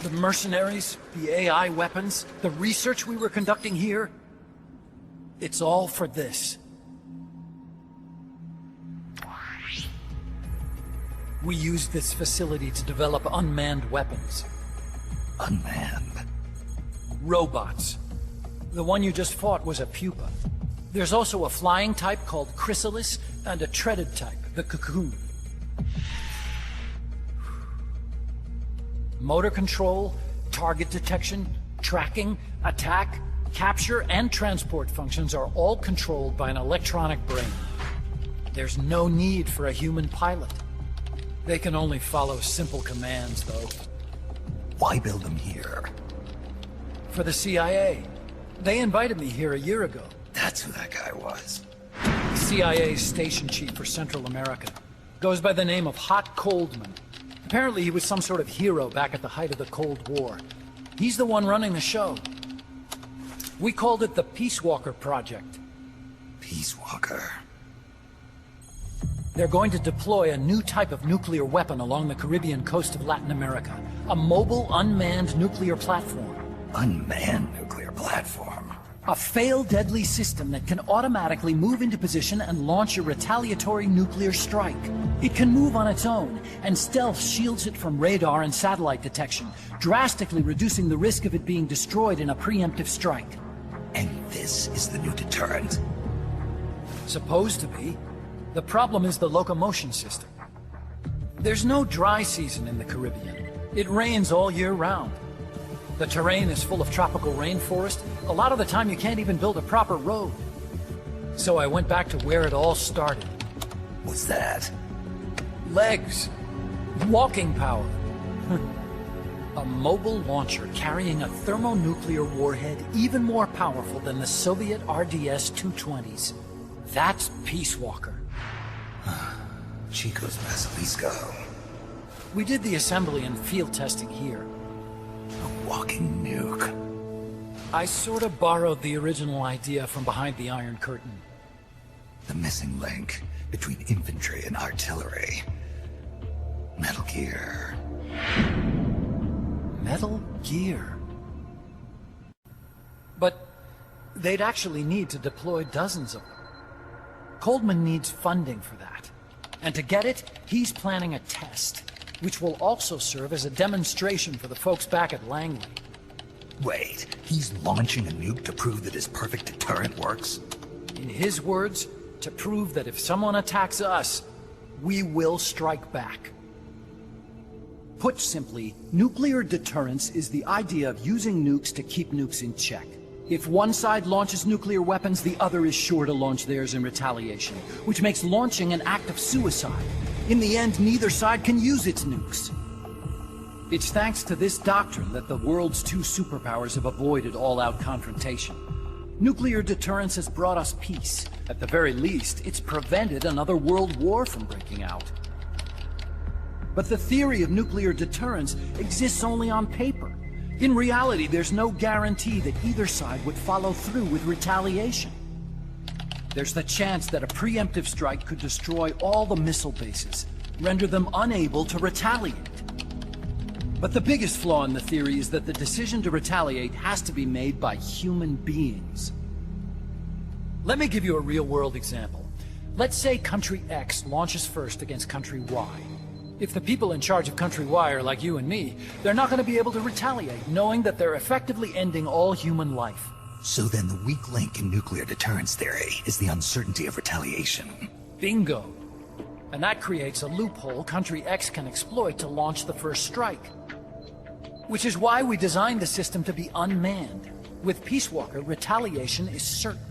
the mercenaries, the AI weapons, the research we were conducting here. It's all for this. We used this facility to develop unmanned weapons. Unmanned? Robots. The one you just fought was a pupa. There's also a flying type called Chrysalis, and a treaded type, the Cocoon. Motor control, target detection, tracking, attack, capture, and transport functions are all controlled by an electronic brain. There's no need for a human pilot. They can only follow simple commands, though. Why build them here? For the CIA. They invited me here a year ago. That's who that guy was. CIA's station chief for Central America. Goes by the name of Hot Coldman. Apparently he was some sort of hero back at the height of the Cold War. He's the one running the show. We called it the Peace Walker Project. Peace Walker? They're going to deploy a new type of nuclear weapon along the Caribbean coast of Latin America. A mobile, unmanned nuclear platform. Unmanned nuclear platform? A fail-deadly system that can automatically move into position and launch a retaliatory nuclear strike. It can move on its own, and stealth shields it from radar and satellite detection, drastically reducing the risk of it being destroyed in a preemptive strike. And this is the new deterrent? Supposed to be. The problem is the locomotion system. There's no dry season in the Caribbean. It rains all year round. The terrain is full of tropical rainforest. A lot of the time you can't even build a proper road. So I went back to where it all started. What's that? Legs. Walking power. A mobile launcher carrying a thermonuclear warhead even more powerful than the Soviet RDS-220s. That's Peace Walker. Chico's Basilisco. We did the assembly and field testing here. A walking nuke. I sort of borrowed the original idea from behind the Iron Curtain. The missing link between infantry and artillery. Metal Gear. Metal Gear. But they'd actually need to deploy dozens of them. Coldman needs funding for that. And to get it, he's planning a test, which will also serve as a demonstration for the folks back at Langley. Wait, he's launching a nuke to prove that his perfect deterrent works? In his words, to prove that if someone attacks us, we will strike back. Put simply, nuclear deterrence is the idea of using nukes to keep nukes in check. If one side launches nuclear weapons, the other is sure to launch theirs in retaliation, which makes launching an act of suicide. In the end, neither side can use its nukes. It's thanks to this doctrine that the world's two superpowers have avoided all-out confrontation. Nuclear deterrence has brought us peace. At the very least, it's prevented another world war from breaking out. But the theory of nuclear deterrence exists only on paper. In reality, there's no guarantee that either side would follow through with retaliation. There's the chance that a preemptive strike could destroy all the missile bases, render them unable to retaliate. But the biggest flaw in the theory is that the decision to retaliate has to be made by human beings. Let me give you a real-world example. Let's say Country X launches first against Country Y. If the people in charge of Country Y are like you and me, they're not going to be able to retaliate, knowing that they're effectively ending all human life. So then the weak link in nuclear deterrence theory is the uncertainty of retaliation. Bingo. And that creates a loophole Country X can exploit to launch the first strike. Which is why we designed the system to be unmanned. With Peace Walker, retaliation is certain.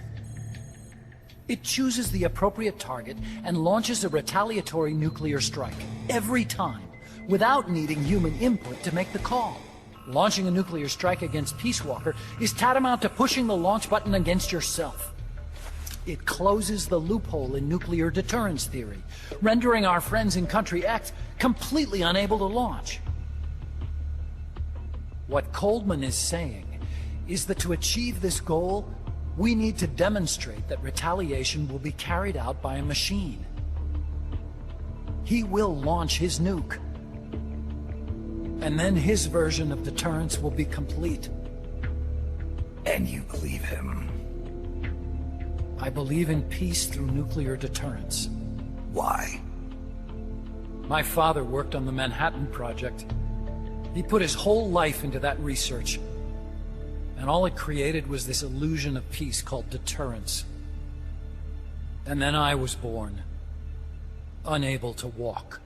It chooses the appropriate target and launches a retaliatory nuclear strike, every time, without needing human input to make the call. Launching a nuclear strike against Peace Walker is tantamount to pushing the launch button against yourself. It closes the loophole in nuclear deterrence theory, rendering our friends in Country X completely unable to launch. What Coldman is saying is that to achieve this goal, we need to demonstrate that retaliation will be carried out by a machine. he will launch his nuke. And then his version of deterrence will be complete. And you believe him? I believe in peace through nuclear deterrence. Why? My father worked on the Manhattan Project. He put his whole life into that research. And all it created was this illusion of peace called deterrence. And then I was born, unable to walk.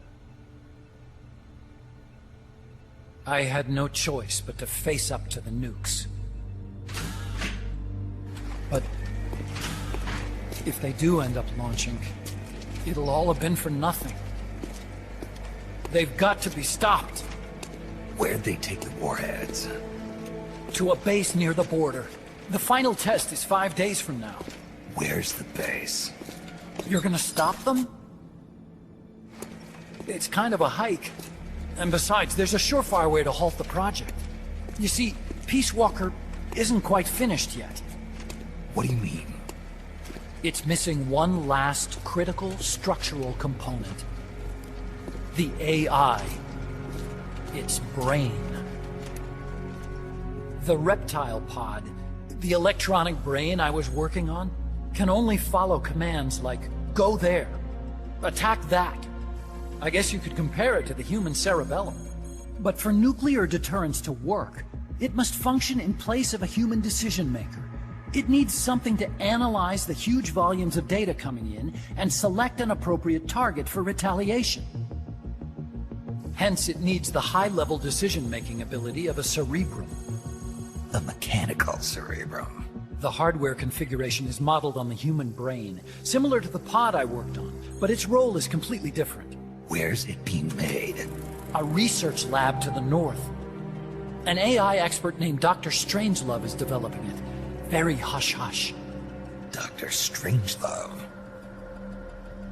I had no choice but to face up to the nukes. But if they do end up launching, it'll all have been for nothing. They've got to be stopped. Where'd they take the warheads? To a base near the border. The final test is 5 days from now. Where's the base? You're gonna stop them? It's kind of a hike. And besides, there's a surefire way to halt the project. You see, Peace Walker isn't quite finished yet. What do you mean? It's missing one last critical structural component. The AI. Its brain. The reptile pod, the electronic brain I was working on, can only follow commands like, go there, attack that. I guess you could compare it to the human cerebellum. But for nuclear deterrence to work, it must function in place of a human decision maker. It needs something to analyze the huge volumes of data coming in and select an appropriate target for retaliation. Hence, it needs the high-level decision-making ability of a cerebrum. A mechanical cerebrum. The hardware configuration is modeled on the human brain, similar to the pod I worked on, but its role is completely different. Where's it being made? A research lab to the north. An AI expert named Dr. Strangelove is developing it. Very hush-hush. Dr. Strangelove?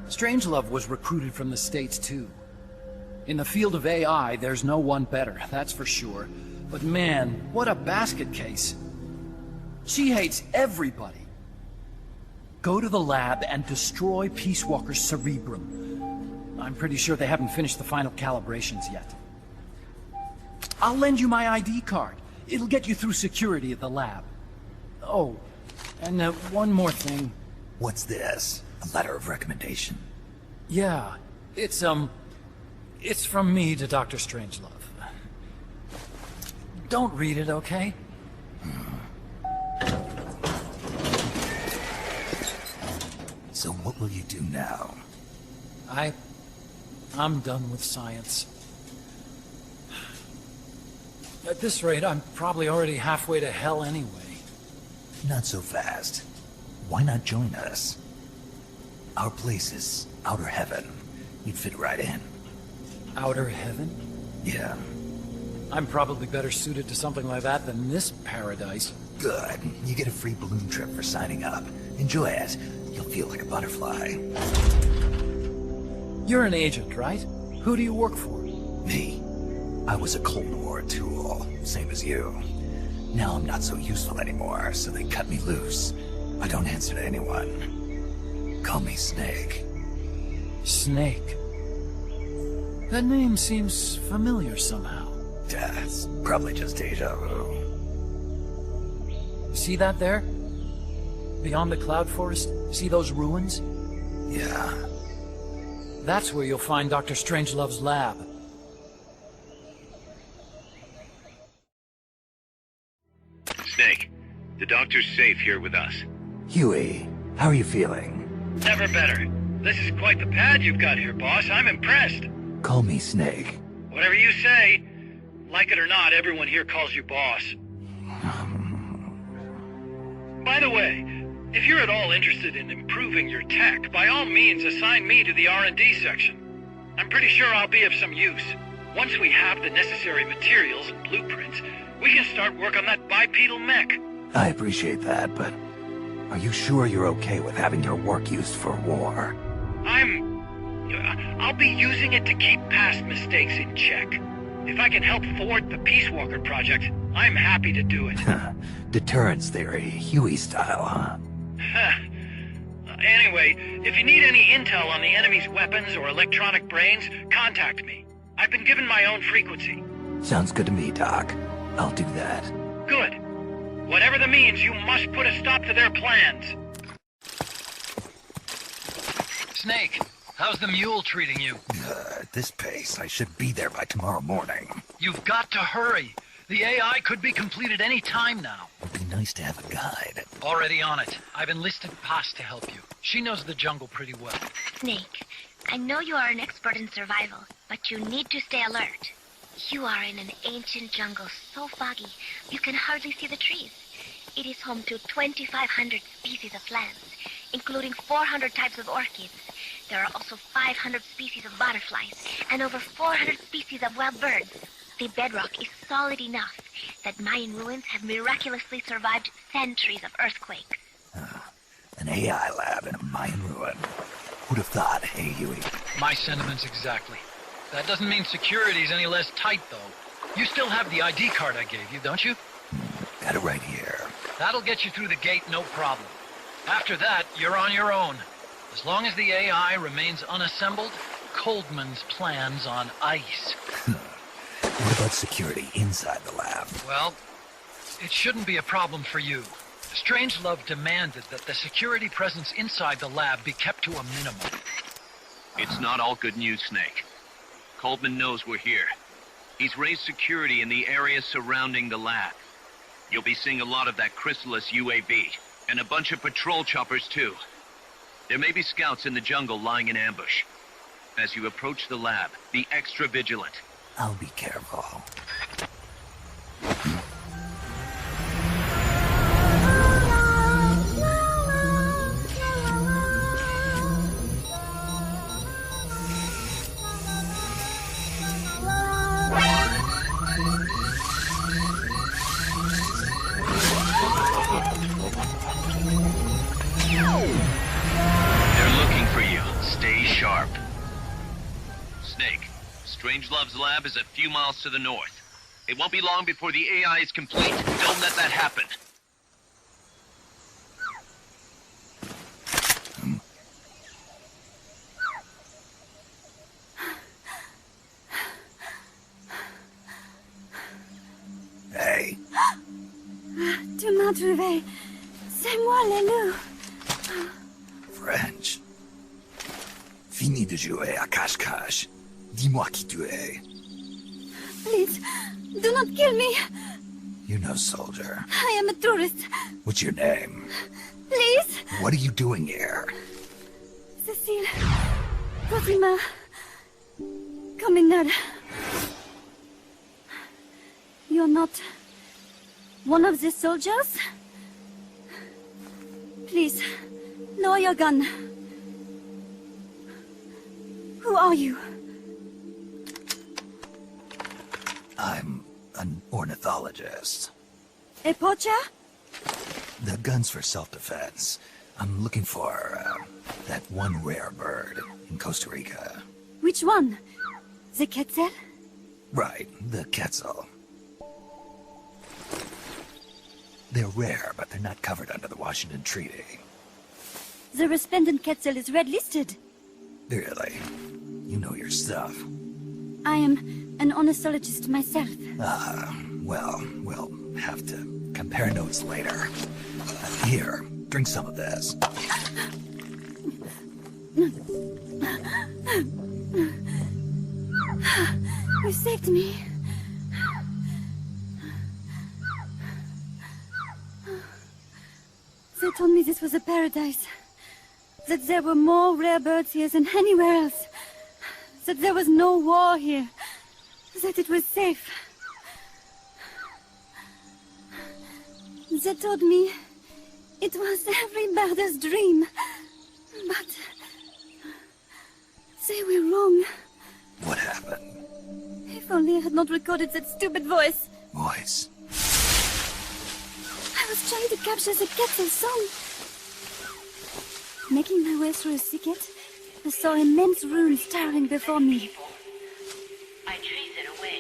Strangelove was recruited from the States, too. In the field of AI, there's no one better, that's for sure. But man, what a basket case. She hates everybody. Go to the lab and destroy Peace Walker's cerebrum. I'm pretty sure they haven't finished the final calibrations yet. I'll lend you my ID card. It'll get you through security at the lab. Oh, and one more thing. What's this? A letter of recommendation? Yeah, it's from me to Dr. Strangelove. Don't read it, okay? So what will you do now? I'm done with science. At this rate, I'm probably already halfway to hell anyway. Not so fast. Why not join us? Our place is outer heaven. You'd fit right in. Outer heaven? Yeah. I'm probably better suited to something like that than this paradise. Good. You get a free balloon trip for signing up. Enjoy it. You'll feel like a butterfly. You're an agent, right? Who do you work for? Me. I was a Cold War tool, same as you. Now I'm not so useful anymore, so they cut me loose. I don't answer to anyone. Call me Snake. Snake? That name seems familiar somehow. Yeah, it's probably just deja vu. See that there? Beyond the cloud forest? See those ruins? Yeah. That's where you'll find Dr. Strangelove's lab. Snake, the doctor's safe here with us. Huey, how are you feeling? Never better. This is quite the pad you've got here, boss. I'm impressed. Call me Snake. Whatever you say. Like it or not, everyone here calls you boss. By the way, if you're at all interested in improving your tech, by all means assign me to the R&D section. I'm pretty sure I'll be of some use. Once we have the necessary materials and blueprints, we can start work on that bipedal mech. I appreciate that, but are you sure you're okay with having your work used for war? I'll be using it to keep past mistakes in check. If I can help thwart the Peace Walker project, I'm happy to do it. Deterrence theory, Huey style, huh? Anyway, if you need any intel on the enemy's weapons or electronic brains, contact me. I've been given my own frequency. Sounds good to me, Doc. I'll do that. Good. Whatever the means, you must put a stop to their plans. Snake, how's the mule treating you? At this pace, I should be there by tomorrow morning. You've got to hurry. The AI could be completed any time now. It'd be nice to have a guide. Already on it. I've enlisted Paz to help you. She knows the jungle pretty well. Snake, I know you are an expert in survival, but you need to stay alert. You are in an ancient jungle so foggy, you can hardly see the trees. It is home to 2,500 species of plants, including 400 types of orchids. There are also 500 species of butterflies, and over 400 species of wild birds. The bedrock is solid enough that Mayan ruins have miraculously survived centuries of earthquakes. An AI lab in a Mayan ruin. Who'd have thought, hey, Huey? My sentiments exactly. That doesn't mean security's any less tight, though. You still have the ID card I gave you, don't you? Got it right here. That'll get you through the gate, no problem. After that, you're on your own. As long as the AI remains unassembled, Coldman's plan's on ice. What about security inside the lab? Well, it shouldn't be a problem for you. Strangelove demanded that the security presence inside the lab be kept to a minimum. It's not all good news, Snake. Coldman knows we're here. He's raised security in the area surrounding the lab. You'll be seeing a lot of that Chrysalis UAV, and a bunch of patrol choppers too. There may be scouts in the jungle lying in ambush. As you approach the lab, be extra vigilant. I'll be careful. Strangelove's lab is a few miles to the north. It won't be long before the AI is complete. Don't let that happen. Hey. Tu m'as trouvé. C'est moi, le loup. French. Fini de jouer à cache-cache. Dis-moi qui tu es. Please, do not kill me. You're no soldier. I am a tourist. What's your name? Please. What are you doing here? Cecile. Cosima. Coming. You're not one of the soldiers? Please, lower your gun. Who are you? I'm an ornithologist. A poacher? The gun's for self-defense. I'm looking for that one rare bird in Costa Rica. Which one? The quetzal? Right, the quetzal. They're rare, but they're not covered under the Washington Treaty. The resplendent quetzal is red-listed. Really? You know your stuff. I am an ornithologist myself. Well, we'll have to compare notes later. Here, drink some of this. You saved me. They told me this was a paradise. That there were more rare birds here than anywhere else. That there was no war here. That it was safe. They told me it was every birder's dream. But they were wrong. What happened? If only I had not recorded that stupid voice. Voice? I was trying to capture the quetzal song. Making my way through a thicket, I saw immense ruins towering before me. I chase it away.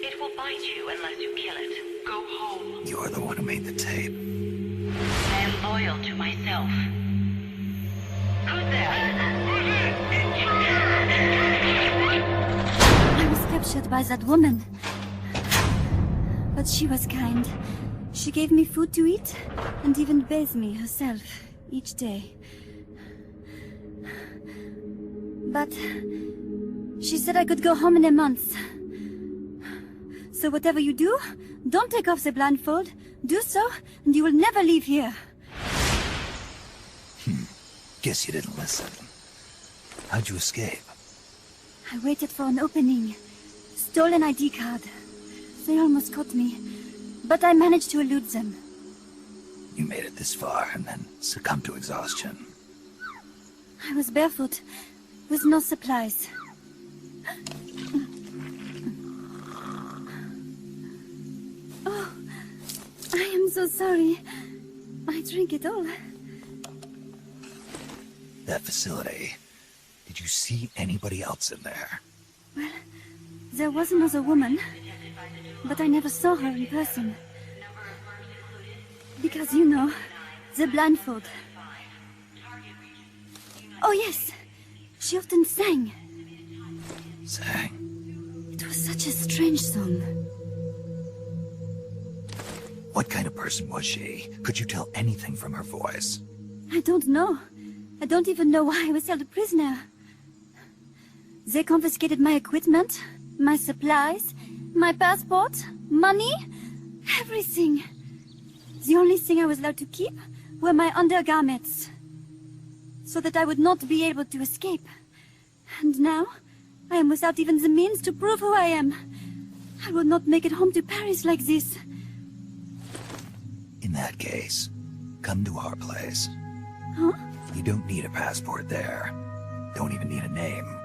It will bite you unless you kill it. Go home. You're the one who made the tape. I am loyal to myself. captured by that woman. But she was kind. She gave me food to eat, and even bathed me herself each day. But she said I could go home in a month. So whatever you do, don't take off the blindfold. Do so, and you will never leave here. Guess you didn't listen. How'd you escape? I waited for an opening. Stole an ID card. They almost caught me, but I managed to elude them. You made it this far and then succumbed to exhaustion. I was barefoot, with no supplies. Oh, I am so sorry. I drank it all. That facility. Did you see anybody else in there? Well, there was another woman, but I never saw her in person. Because, you know, the blindfold. Oh, yes. She often sang. Sang? It was such a strange song. What kind of person was she? Could you tell anything from her voice? I don't know. I don't even know why I was held a prisoner. They confiscated my equipment, my supplies, my passport, money, everything. The only thing I was allowed to keep were my undergarments, so that I would not be able to escape. And now, I am without even the means to prove who I am. I will not make it home to Paris like this. In that case, come to our place. Huh? You don't need a passport there. Don't even need a name.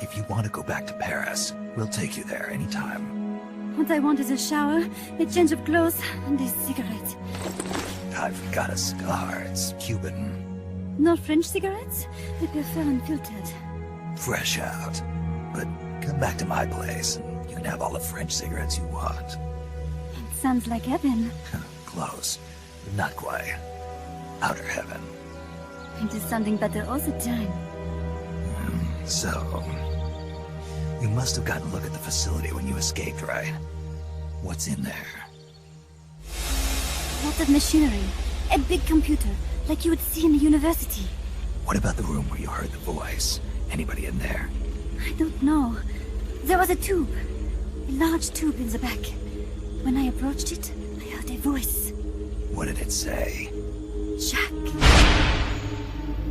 If you want to go back to Paris, we'll take you there anytime. What I want is a shower, a change of clothes, and a cigarette. I've got a cigar. It's Cuban. No French cigarettes? I prefer unfiltered. Fresh out. But come back to my place, and you can have all the French cigarettes you want. It sounds like heaven. Close. But not quite. Outer heaven. It is sounding better all the time. So, you must have gotten a look at the facility when you escaped, right? What's in there? Lots of machinery. A big computer, like you would see in a university. What about the room where you heard the voice? Anybody in there? I don't know. There was a tube. A large tube in the back. When I approached it, I heard a voice. What did it say? Jack.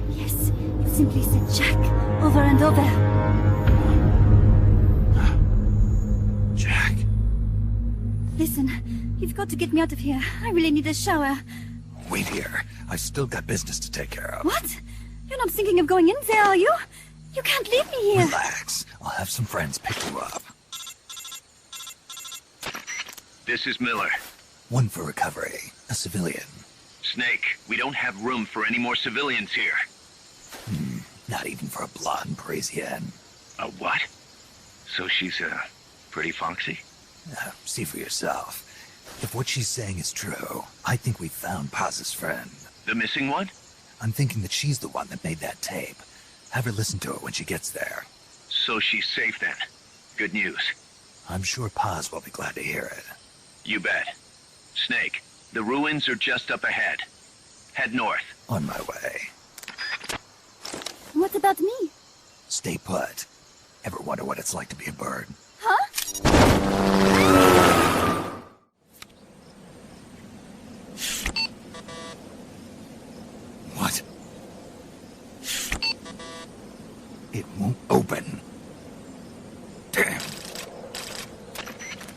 Yes, it simply said Jack, over and over. Jack. Listen, you've got to get me out of here. I really need a shower. Wait here. I've still got business to take care of. What? You're not thinking of going in there, are you? You can't leave me here. Relax. I'll have some friends pick you up. This is Miller. One for recovery. A civilian. Snake, we don't have room for any more civilians here. Not even for a blonde Parisienne. A what? So she's, pretty foxy? See for yourself. If what she's saying is true, I think we found Paz's friend. The missing one? I'm thinking that she's the one that made that tape. Have her listen to it when she gets there. So she's safe then. Good news. I'm sure Paz will be glad to hear it. You bet. Snake, the ruins are just up ahead. Head north. On my way. What about me? Stay put. Ever wonder what it's like to be a bird? Huh? What? It won't open. Damn.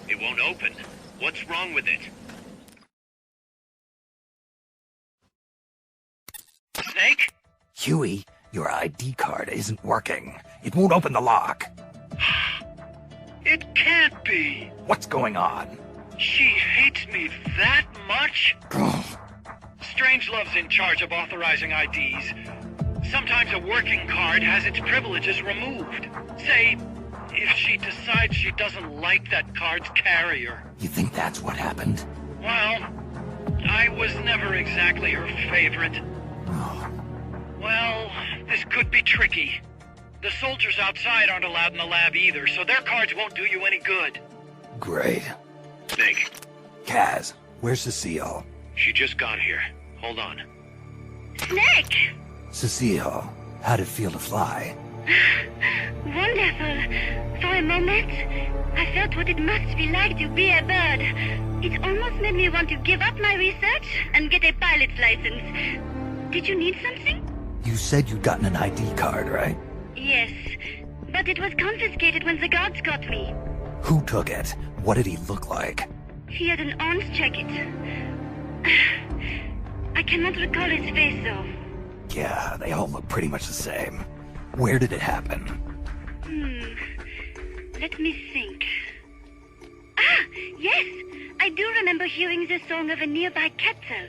It won't open. What's wrong with it? Snake? Huey, your ID card isn't working. It won't open the lock. It can't be. What's going on? She hates me that much? Strangelove's in charge of authorizing IDs. Sometimes a working card has its privileges removed. Say, if she decides she doesn't like that card's carrier. You think that's what happened? Well, I was never exactly her favorite. Well, this could be tricky. The soldiers outside aren't allowed in the lab either, so their cards won't do you any good. Great. Snake, Kaz, where's Cecile? she just got here. Hold on. Snake! Cecile, how'd it feel to fly? Wonderful. For a moment, I felt what it must be like to be a bird. It almost made me want to give up my research and get a pilot's license. Did you need something? You said you'd gotten an ID card, right? Yes, but it was confiscated when the guards got me. Who took it? What did he look like? He had an orange jacket. I cannot recall his face, though. Yeah, they all look pretty much the same. Where did it happen? Let me think. Ah, yes! I do remember hearing the song of a nearby kettle.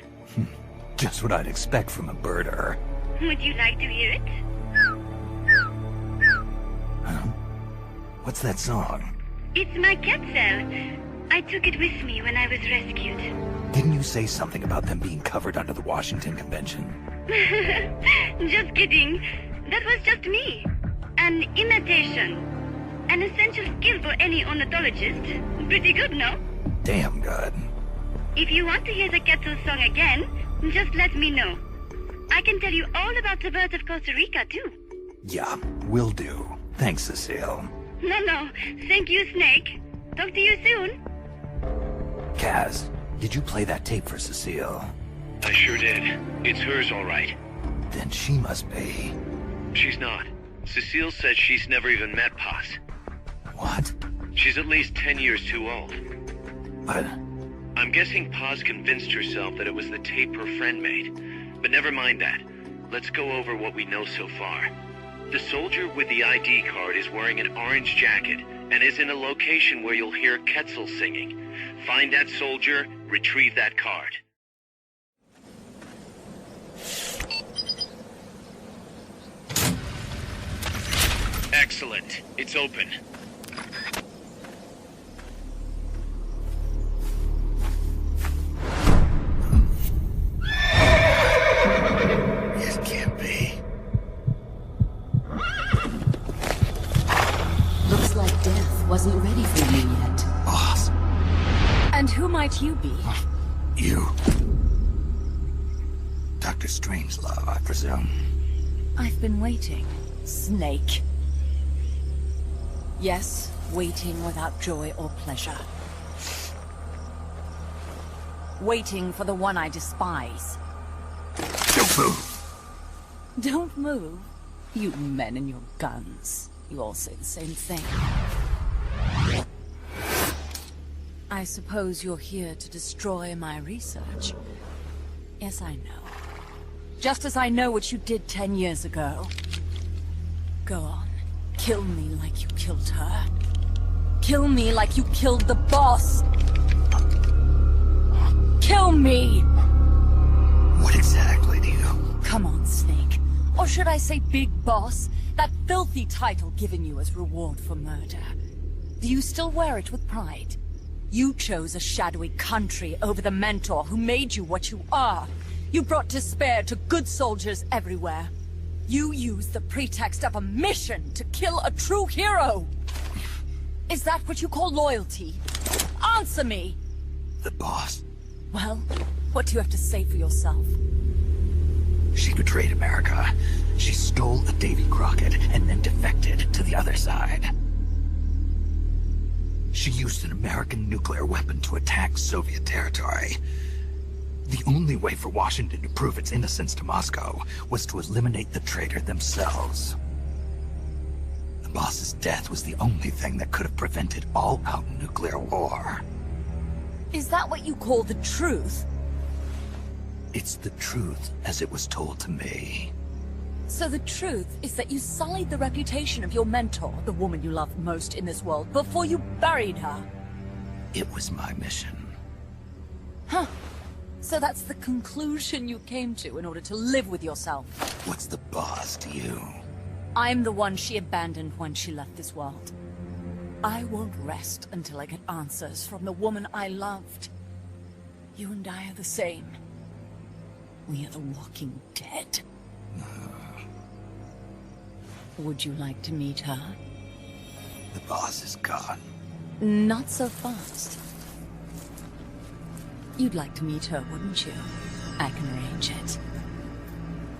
Just what I'd expect from a birder. Would you like to hear it? Huh? What's that song? It's my kettle. I took it with me when I was rescued. Didn't you say something about them being covered under the Washington Convention? Just kidding. That was just me. An imitation. An essential skill for any ornithologist. Pretty good, no? Damn good. If you want to hear the kettle song again, just let me know. I can tell you all about the birds of Costa Rica, too. Yeah, will do. Thanks, Cecile. No. Thank you, Snake. Talk to you soon. Kaz, did you play that tape for Cecile? I sure did. It's hers, all right. Then she must be... She's not. Cecile says she's never even met Paz. What? She's at least 10 years too old. But... I'm guessing Paz convinced herself that it was the tape her friend made. But never mind that. Let's go over what we know so far. The soldier with the ID card is wearing an orange jacket and is in a location where you'll hear Quetzal singing. Find that soldier, retrieve that card. Excellent. It's open. It can't be. Looks like death wasn't ready for you yet. Boss. And who might you be? You. Dr. Strangelove, I presume. I've been waiting, Snake. Yes, waiting without joy or pleasure. Waiting for the one I despise. Don't move! Don't move? You men and your guns. You all say the same thing. I suppose you're here to destroy my research. Yes, I know. Just as I know what you did 10 years ago. Go on. Kill me like you killed her. Kill me like you killed the boss. Kill me! What exactly do you... Come on, Snake. Or should I say Big Boss? That filthy title given you as reward for murder. Do you still wear it with pride? You chose a shadowy country over the mentor who made you what you are. You brought despair to good soldiers everywhere. You used the pretext of a mission to kill a true hero. Is that what you call loyalty? Answer me! The boss. Well, what do you have to say for yourself? She betrayed America. She stole a Davy Crockett and then defected to the other side. She used an American nuclear weapon to attack Soviet territory. The only way for Washington to prove its innocence to Moscow was to eliminate the traitor themselves. The boss's death was the only thing that could have prevented all-out nuclear war. Is that what you call the truth? It's the truth as it was told to me. So the truth is that you sullied the reputation of your mentor, the woman you loved most in this world, before you buried her. It was my mission. Huh. So that's the conclusion you came to in order to live with yourself. What's the boss to you? I'm the one she abandoned when she left this world. I won't rest until I get answers from the woman I loved. You and I are the same. We are the walking dead. Would you like to meet her? The boss is gone. Not so fast. You'd like to meet her, wouldn't you? I can arrange it.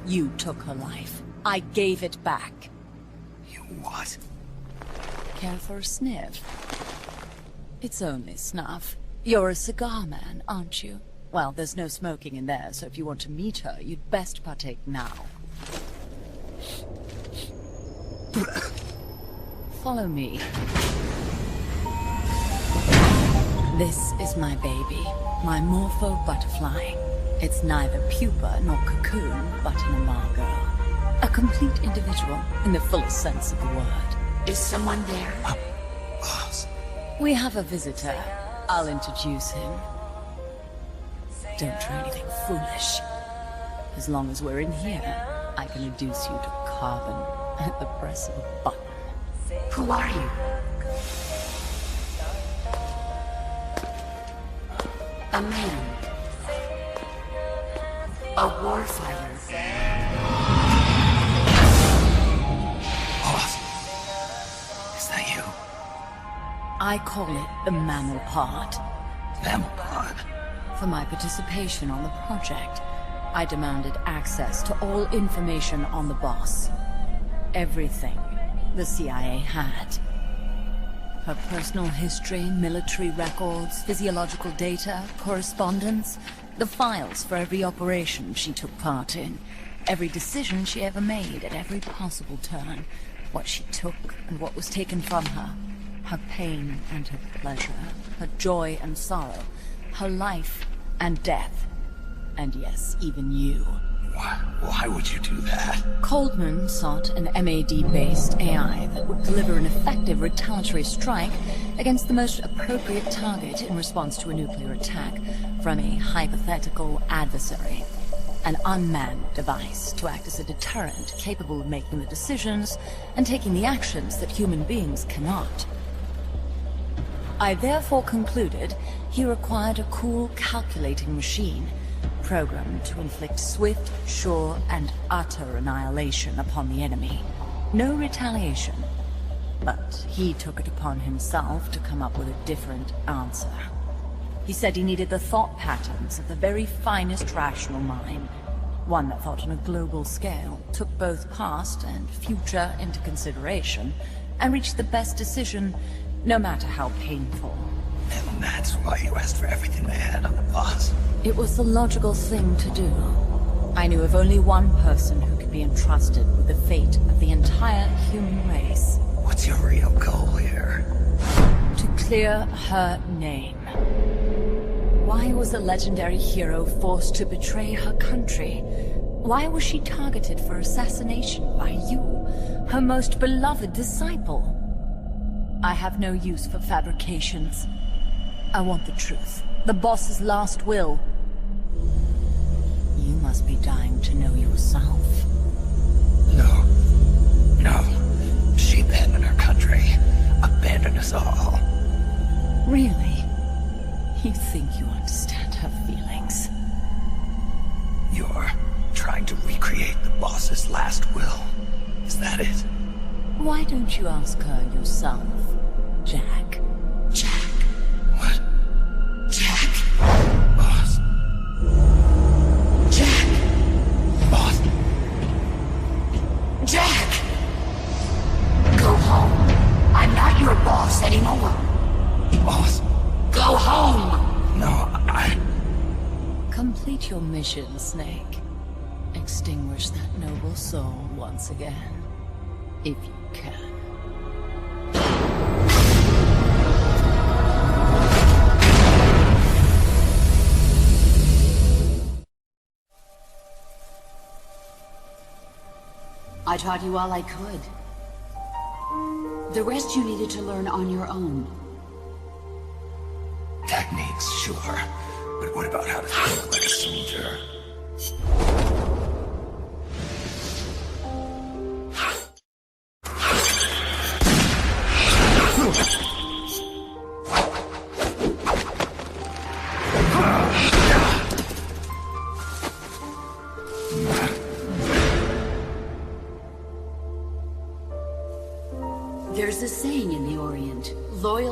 You took her life. I gave it back. You what? Care for a sniff? It's only snuff. You're a cigar man, aren't you? Well, there's no smoking in there, so if you want to meet her, you'd best partake now. Follow me. This is my baby, my morpho butterfly. It's neither pupa nor cocoon, but an imago. A complete individual, in the fullest sense of the word. Is someone there? Boss. We have a visitor. I'll introduce him. Don't try anything foolish. As long as we're in here, I can reduce you to carbon at the press of a button. Who are you? A man. A warfighter. Boss. Is that you? I call it the mammal pod. Mammal pod? For my participation on the project, I demanded access to all information on the boss. Everything the CIA had. Her personal history, military records, physiological data, correspondence, the files for every operation she took part in, every decision she ever made at every possible turn, what she took and what was taken from her, her pain and her pleasure, her joy and sorrow, her life and death, and yes, even you. Why would you do that? Coldman sought an MAD-based AI that would deliver an effective retaliatory strike against the most appropriate target in response to a nuclear attack from a hypothetical adversary. An unmanned device to act as a deterrent capable of making the decisions and taking the actions that human beings cannot. I therefore concluded he required a cool, calculating machine programmed to inflict swift, sure, and utter annihilation upon the enemy. No retaliation. But he took it upon himself to come up with a different answer. He said he needed the thought patterns of the very finest rational mind. One that thought on a global scale, took both past and future into consideration, and reached the best decision, no matter how painful. And that's why you asked for everything they had on the boss. It was the logical thing to do. I knew of only one person who could be entrusted with the fate of the entire human race. What's your real goal here? To clear her name. Why was a legendary hero forced to betray her country? Why was she targeted for assassination by you, her most beloved disciple? I have no use for fabrications. I want the truth. The boss's last will. You must be dying to know yourself. No. She abandoned her country. Abandoned us all. Really? You think you understand her feelings? You're trying to recreate the boss's last will. Is that it? Why don't you ask her yourself, Jack? Jack? What? Jack? Boss. Jack! Boss. Jack! Go home. I'm not your boss anymore. Boss. Go home! No, Complete your mission, Snake. Extinguish that noble soul once again. If you can. I taught you all I could. The rest you needed to learn on your own. Techniques, sure. But what about how to think like a soldier?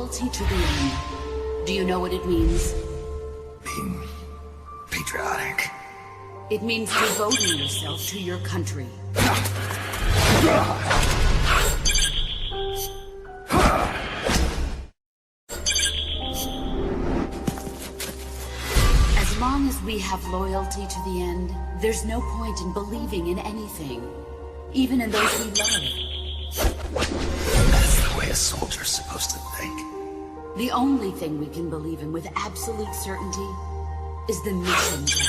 Loyalty to the end. Do you know what it means? Being patriotic. It means devoting yourself to your country. As long as we have loyalty to the end, there's no point in believing in anything. Even in those we love. That's the way a soldier's supposed to think. The only thing we can believe in with absolute certainty is the mission, Jack.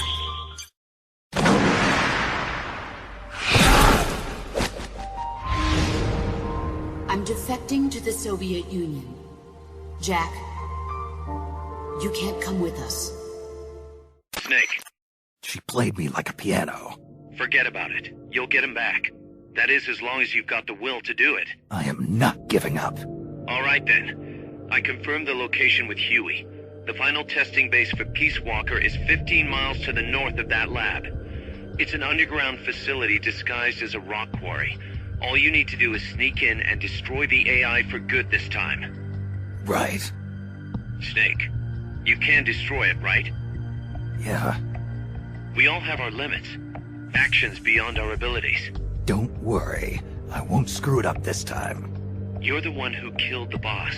I'm defecting to the Soviet Union. Jack, you can't come with us. Snake. She played me like a piano. Forget about it. You'll get him back. That is, as long as you've got the will to do it. I am not giving up. All right, then. I confirmed the location with Huey. The final testing base for Peace Walker is 15 miles to the north of that lab. It's an underground facility disguised as a rock quarry. All you need to do is sneak in and destroy the AI for good this time. Right. Snake, you can destroy it, right? Yeah. We all have our limits. Actions beyond our abilities. Don't worry. I won't screw it up this time. You're the one who killed the boss.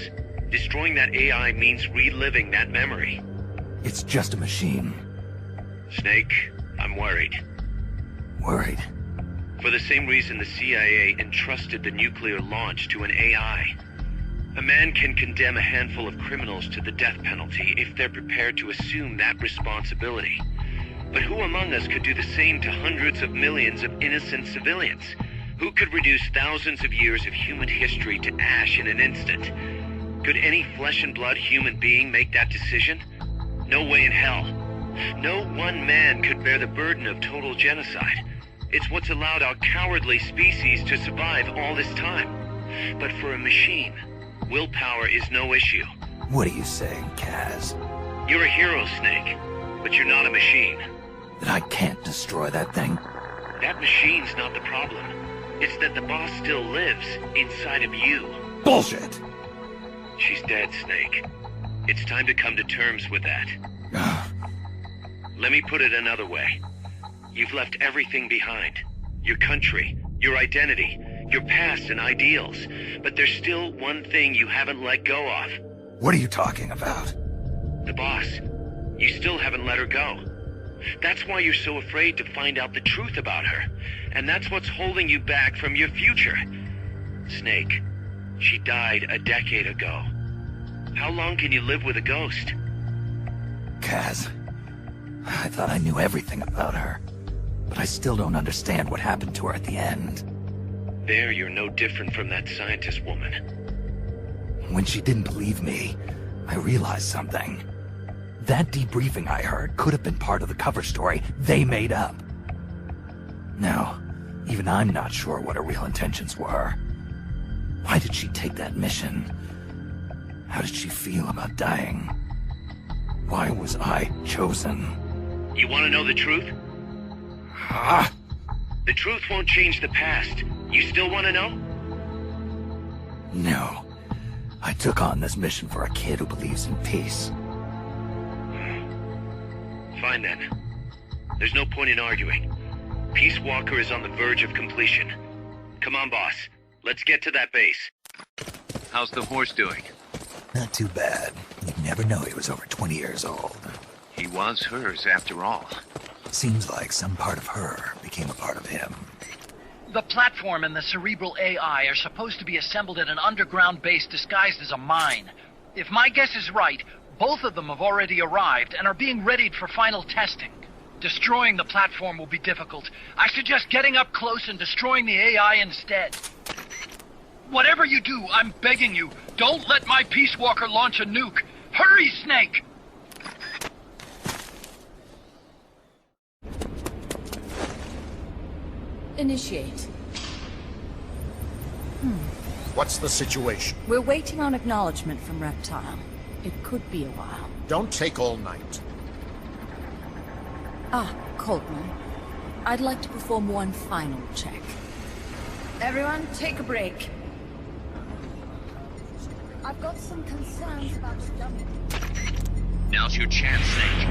Destroying that AI means reliving that memory. It's just a machine. Snake, I'm worried. Worried? For the same reason the CIA entrusted the nuclear launch to an AI. A man can condemn a handful of criminals to the death penalty if they're prepared to assume that responsibility. But who among us could do the same to hundreds of millions of innocent civilians? Who could reduce thousands of years of human history to ash in an instant? Could any flesh and blood human being make that decision? No way in hell. No one man could bear the burden of total genocide. It's what's allowed our cowardly species to survive all this time. But for a machine, willpower is no issue. What are you saying, Kaz? You're a hero, Snake, but you're not a machine. That I can't destroy that thing? That machine's not the problem. It's that the boss still lives inside of you. Bullshit! She's dead, Snake. It's time to come to terms with that. Let me put it another way. You've left everything behind. Your country, your identity, your past and ideals. But there's still one thing you haven't let go of. What are you talking about? The boss. You still haven't let her go. That's why you're so afraid to find out the truth about her. And that's what's holding you back from your future. Snake, she died a decade ago. How long can you live with a ghost? Kaz, I thought I knew everything about her. But I still don't understand what happened to her at the end. There, you're no different from that scientist woman. When she didn't believe me, I realized something. That debriefing I heard could have been part of the cover story they made up. Now, even I'm not sure what her real intentions were. Why did she take that mission? How did she feel about dying? Why was I chosen? You want to know the truth? The truth won't change the past. You still want to know? No. I took on this mission for a kid who believes in peace. Fine then. There's no point in arguing. Peace Walker is on the verge of completion. Come on, boss. Let's get to that base. How's the horse doing? Not too bad. You'd never know he was over 20 years old. He was hers, after all. Seems like some part of her became a part of him. The platform and the cerebral AI are supposed to be assembled at an underground base disguised as a mine. If my guess is right, both of them have already arrived and are being readied for final testing. Destroying the platform will be difficult. I suggest getting up close and destroying the AI instead. Whatever you do, I'm begging you, don't let my Peace Walker launch a nuke. Hurry, Snake! Initiate. What's the situation? We're waiting on acknowledgement from Reptile. It could be a while. Don't take all night. Coltman. I'd like to perform one final check. Everyone, take a break. I've got some concerns about the dummy. Now's your chance, Snake.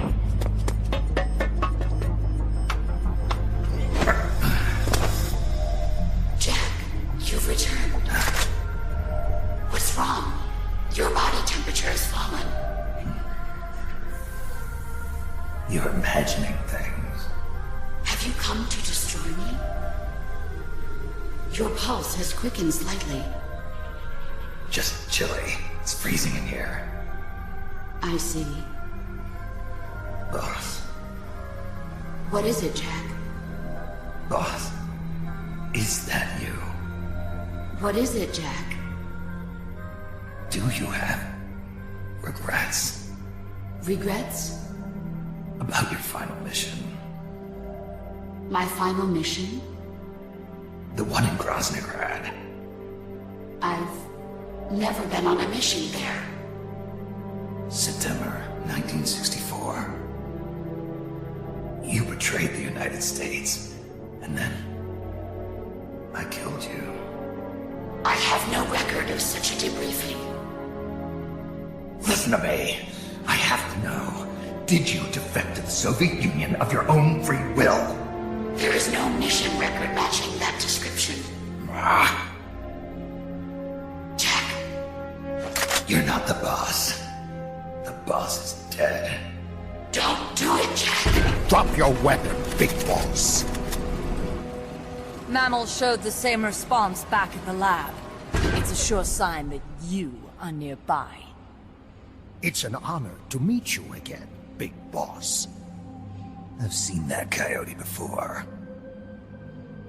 Jack, you've returned. What's wrong? Your body temperature has fallen. You're imagining things. Have you come to destroy me? Your pulse has quickened slightly. Just chilly. It's freezing in here. I see. Boss. What is it, Jack? Boss. Is that you? What is it, Jack? Do you have regrets? Regrets? About your final mission? My final mission? The one in Groznygrad. I've never been on a mission there. September 1964. You betrayed the United States, and then I killed you. I have no record of such a debriefing. Listen to me. I have to know. Did you defect to the Soviet Union of your own free will? There is no mission record matching that description. Ah. Jack. You're not the boss. The boss is dead. Don't do it, Jack. Drop your weapon, big boss. Mammals showed the same response back at the lab. It's a sure sign that you are nearby. It's an honor to meet you again, big boss. I've seen that coyote before.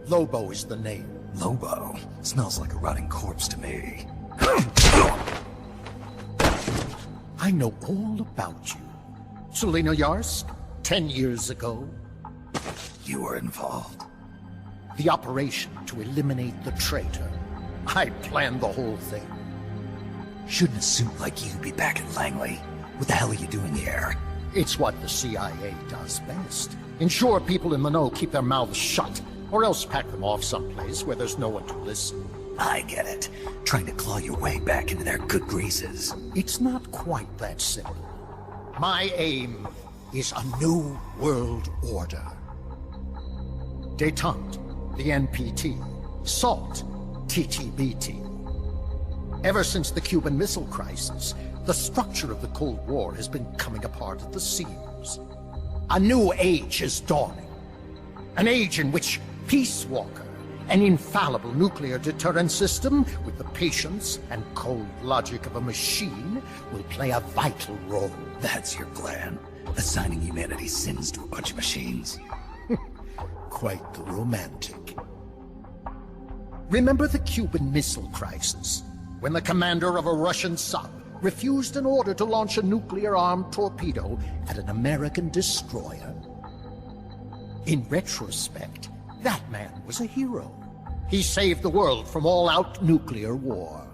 Lobo is the name. Lobo? Smells like a rotting corpse to me. I know all about you. Selina Yarsk, 10 years ago. You were involved. The operation to eliminate the traitor. I planned the whole thing. Shouldn't a suit like you be back at Langley? What the hell are you doing here? It's what the CIA does best. Ensure people in the know keep their mouths shut, or else pack them off someplace where there's no one to listen. I get it. Trying to claw your way back into their good graces. It's not quite that simple. My aim is a new world order. Détente, the NPT. SALT, TTBT. Ever since the Cuban Missile Crisis, the structure of the Cold War has been coming apart at the seams. A new age is dawning. An age in which Peace Walker, an infallible nuclear deterrent system with the patience and cold logic of a machine, will play a vital role. That's your plan? Assigning humanity's sins to a bunch of machines? Quite the romantic. Remember the Cuban Missile Crisis, when the commander of a Russian sub refused an order to launch a nuclear-armed torpedo at an American destroyer? In retrospect, that man was a hero. He saved the world from all-out nuclear war.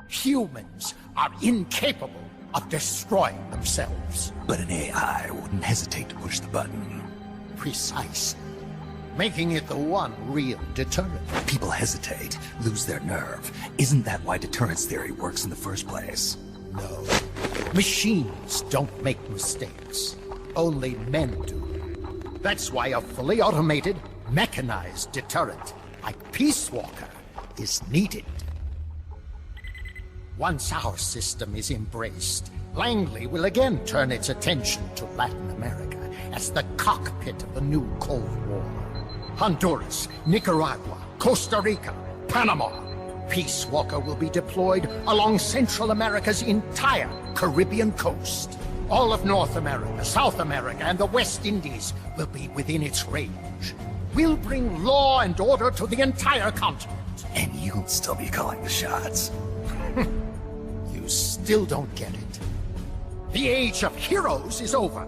Humans are incapable of destroying themselves. But an AI wouldn't hesitate to push the button. Precisely. Making it the one real deterrent. People hesitate, lose their nerve. Isn't that why deterrence theory works in the first place? No. Machines don't make mistakes. Only men do. That's why a fully automated, mechanized deterrent like Peace Walker is needed. Once our system is embraced, Langley will again turn its attention to Latin America as the cockpit of the new Cold War. Honduras, Nicaragua, Costa Rica, Panama. Peace Walker will be deployed along Central America's entire Caribbean coast. All of North America, South America, and the West Indies will be within its range. We'll bring law and order to the entire continent. And you'll still be calling the shots. You still don't get it. The age of heroes is over,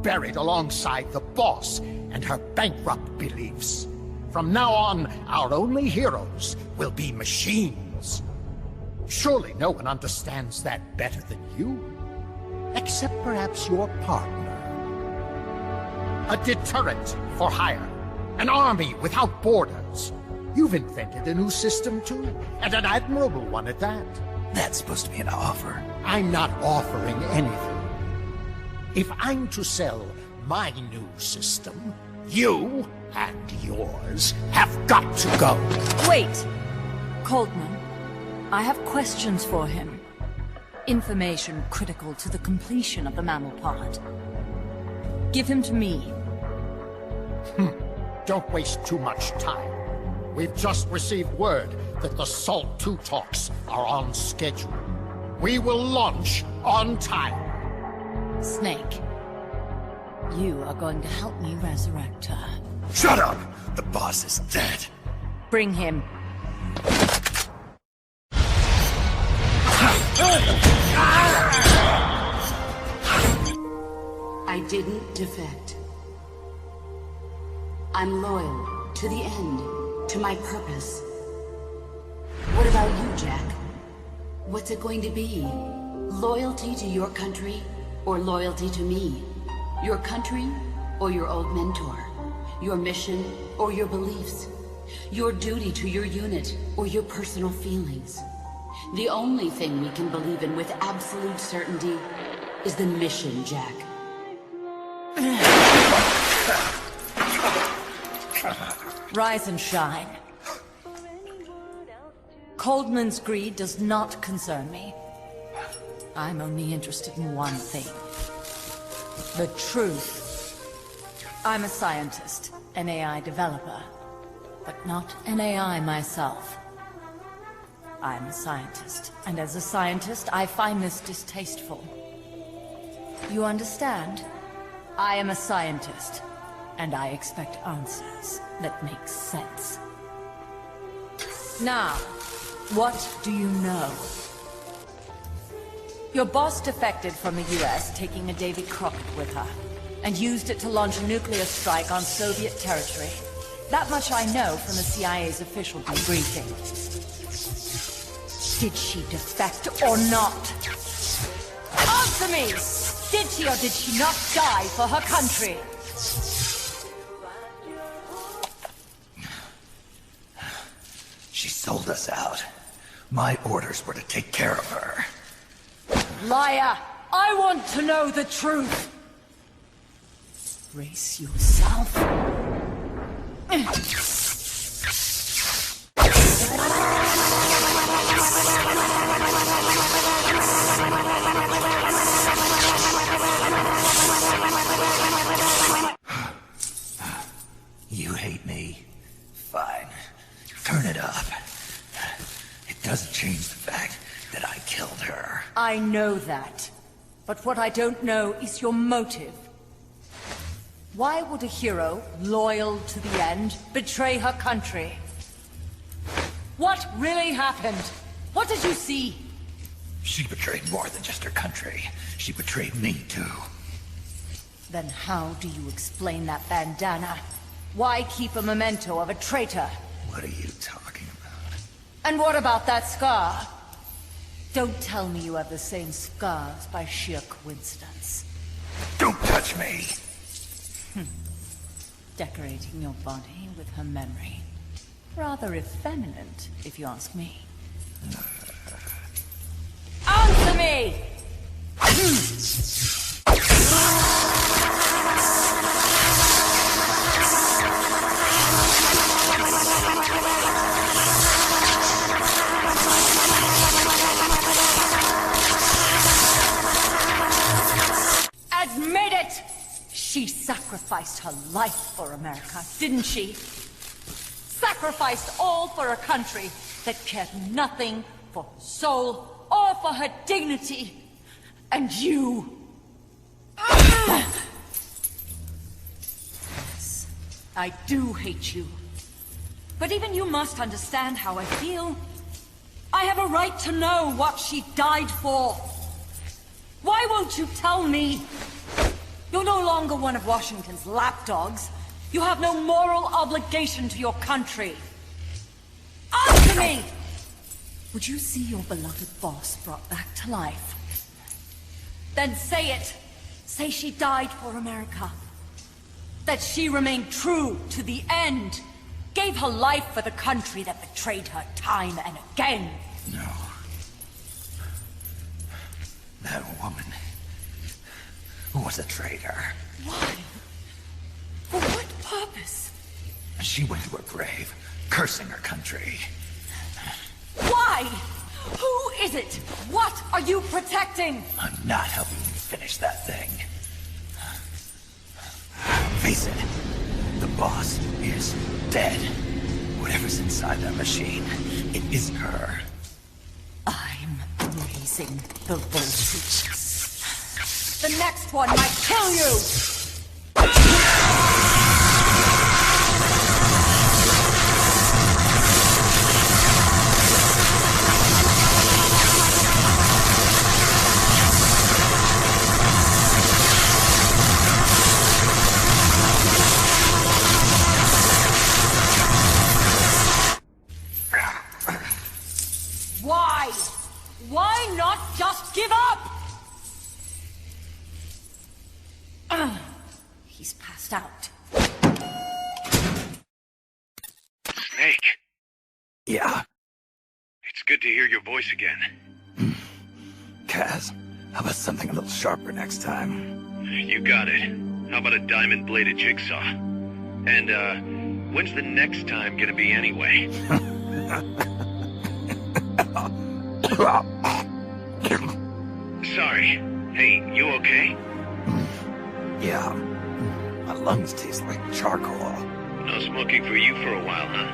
buried alongside the boss and her bankrupt beliefs. From now on, our only heroes will be machines. Surely no one understands that better than you. Except perhaps your partner. A deterrent for hire. An army without borders. You've invented a new system too, and an admirable one at that. That's supposed to be an offer. I'm not offering anything. If I'm to sell my new system, you and yours have got to go. Wait! Coldman, I have questions for him. Information critical to the completion of the mammal pod. Give him to me. Don't waste too much time. We've just received word that the Salt 2 talks are on schedule. We will launch on time. Snake, you are going to help me resurrect her. Shut up! The boss is dead. Bring him. I didn't defect. I'm loyal to the end, to my purpose. What about you, Jack? What's it going to be? Loyalty to your country or loyalty to me? Your country or your old mentor? Your mission or your beliefs? Your duty to your unit or your personal feelings? The only thing we can believe in with absolute certainty is the mission, Jack. Rise and shine. Coldman's greed does not concern me. I'm only interested in one thing. The truth. I'm a scientist, an AI developer, but not an AI myself. I'm a scientist, and as a scientist, I find this distasteful. You understand? I am a scientist, and I expect answers that make sense. Now, what do you know? Your boss defected from the US, taking a Davy Crockett with her, and used it to launch a nuclear strike on Soviet territory. That much I know from the CIA's official debriefing. Did she defect or not? Answer me! Did she or did she not die for her country? She sold us out. My orders were to take care of her. Liar! I want to know the truth! Brace yourself. You hate me? Fine. Turn it up. It doesn't change the fact that I killed her. I know that. But what I don't know is your motive. Why would a hero, loyal to the end, betray her country? What really happened? What did you see? She betrayed more than just her country. She betrayed me, too. Then how do you explain that bandana? Why keep a memento of a traitor? What are you talking about? And what about that scar? Don't tell me you have the same scars by sheer coincidence. Don't touch me! Decorating your body with her memory. Rather effeminate, if you ask me. Answer me! Admit it! She sacrificed her life for America, didn't she? Sacrificed all for a country that cared nothing for her soul or for her dignity. And you... Yes, I do hate you. But even you must understand how I feel. I have a right to know what she died for. Why won't you tell me? You're no longer one of Washington's lapdogs. You have no moral obligation to your country. Answer me! Would you see your beloved boss brought back to life? Then say it. Say she died for America. That she remained true to the end. Gave her life for the country that betrayed her time and again. No. That woman was a traitor. Why? For what purpose? She went to her grave, cursing her country. Why? Who is it? What are you protecting? I'm not helping you finish that thing. Face it, the boss is dead. Whatever's inside that machine, it isn't her. I'm raising the voltage. The next one might kill you! Why? Why not just give up? He's passed out. Snake. Yeah. It's good to hear your voice again. Kaz, how about something a little sharper next time? You got it. How about a diamond-bladed jigsaw? And, when's the next time gonna be anyway? Sorry. Hey, you okay? Yeah. My lungs taste like charcoal. No smoking for you for a while, huh?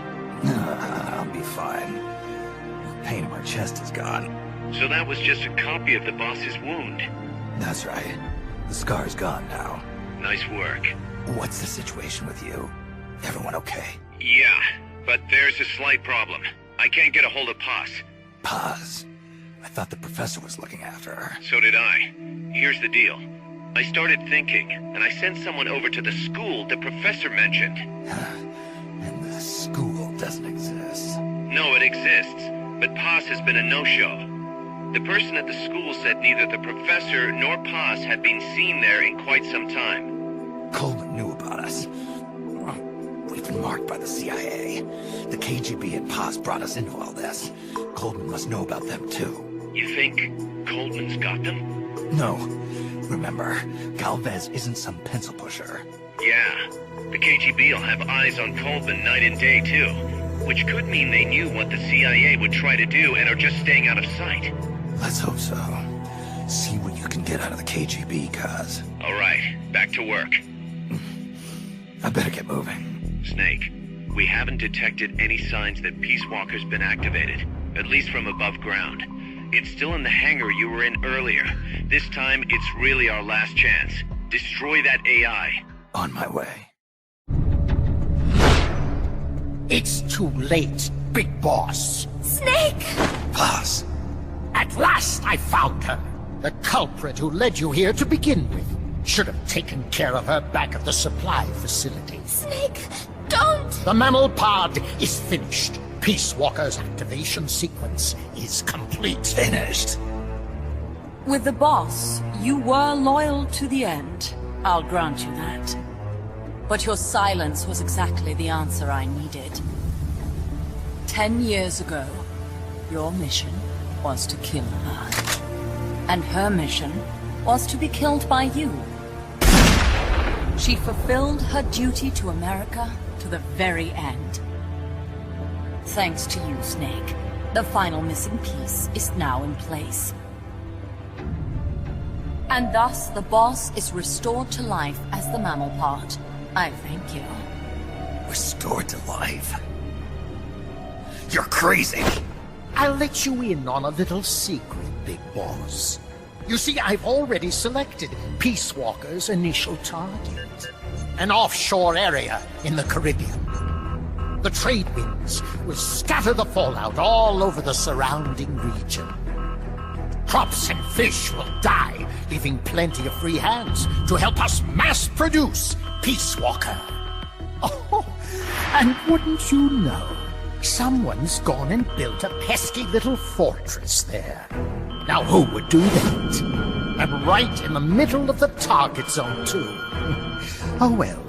I'll be fine. The pain in my chest is gone. So that was just a copy of the boss's wound. That's right. The scar's gone now. Nice work. What's the situation with you? Everyone okay? Yeah, but there's a slight problem. I can't get a hold of Paz. Paz? I thought the professor was looking after her. So did I. Here's the deal. I started thinking, and I sent someone over to the school the professor mentioned. And the school doesn't exist. No, it exists, but Paz has been a no-show. The person at the school said neither the professor nor Paz had been seen there in quite some time. Coleman knew about us. We've been marked by the CIA. The KGB and Paz brought us into all this. Coleman must know about them too. You think Coleman's got them? No. Remember, Galvez isn't some pencil pusher. Yeah. The KGB will have eyes on Coleman night and day too. Which could mean they knew what the CIA would try to do and are just staying out of sight. Let's hope so. See what you can get out of the KGB, Kaz. All right, back to work. I better get moving. Snake, we haven't detected any signs that Peace Walker's been activated, at least from above ground. It's still in the hangar you were in earlier. This time, it's really our last chance. Destroy that AI. On my way. It's too late, Big Boss. Snake! Paz! At last I found her. The culprit who led you here to begin with. Should have taken care of her back at the supply facility. Snake, don't! The mammal pod is finished. Peace Walker's activation sequence is complete. Finished? With the boss, you were loyal to the end. I'll grant you that. But your silence was exactly the answer I needed. 10 years ago, your mission was to kill her. And her mission was to be killed by you. She fulfilled her duty to America to the very end. Thanks to you, Snake, the final missing piece is now in place. And thus, the boss is restored to life as the mammal part. I thank you. Restored to life? You're crazy! I'll let you in on a little secret, Big Boss. You see, I've already selected Peace Walker's initial target. An offshore area in the Caribbean. The trade winds will scatter the fallout all over the surrounding region. Crops and fish will die, leaving plenty of free hands to help us mass-produce Peace Walker. Oh, and wouldn't you know, someone's gone and built a pesky little fortress there. Now who would do that? And right in the middle of the target zone, too. Oh well,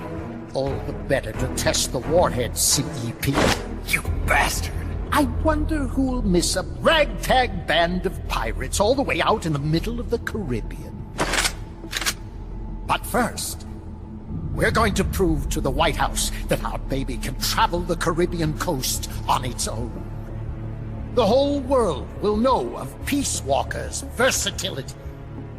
all the better to test the warhead, CEP. You bastard! I wonder who'll miss a ragtag band of pirates all the way out in the middle of the Caribbean. But first, we're going to prove to the White House that our baby can travel the Caribbean coast on its own. The whole world will know of Peace Walker's versatility.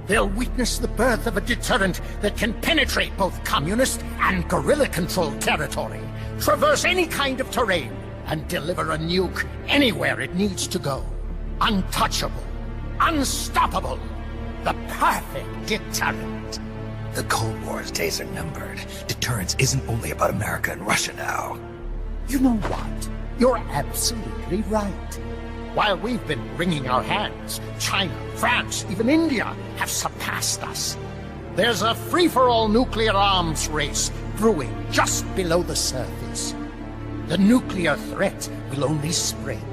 They'll witness the birth of a deterrent that can penetrate both communist and guerrilla-controlled territory, traverse any kind of terrain, and deliver a nuke anywhere it needs to go. Untouchable, unstoppable, the perfect deterrent. The Cold War's days are numbered. Deterrence isn't only about America and Russia now. You know what? You're absolutely right. While we've been wringing our hands, China, France, even India have surpassed us. There's a free-for-all nuclear arms race brewing just below the surface. The nuclear threat will only spread,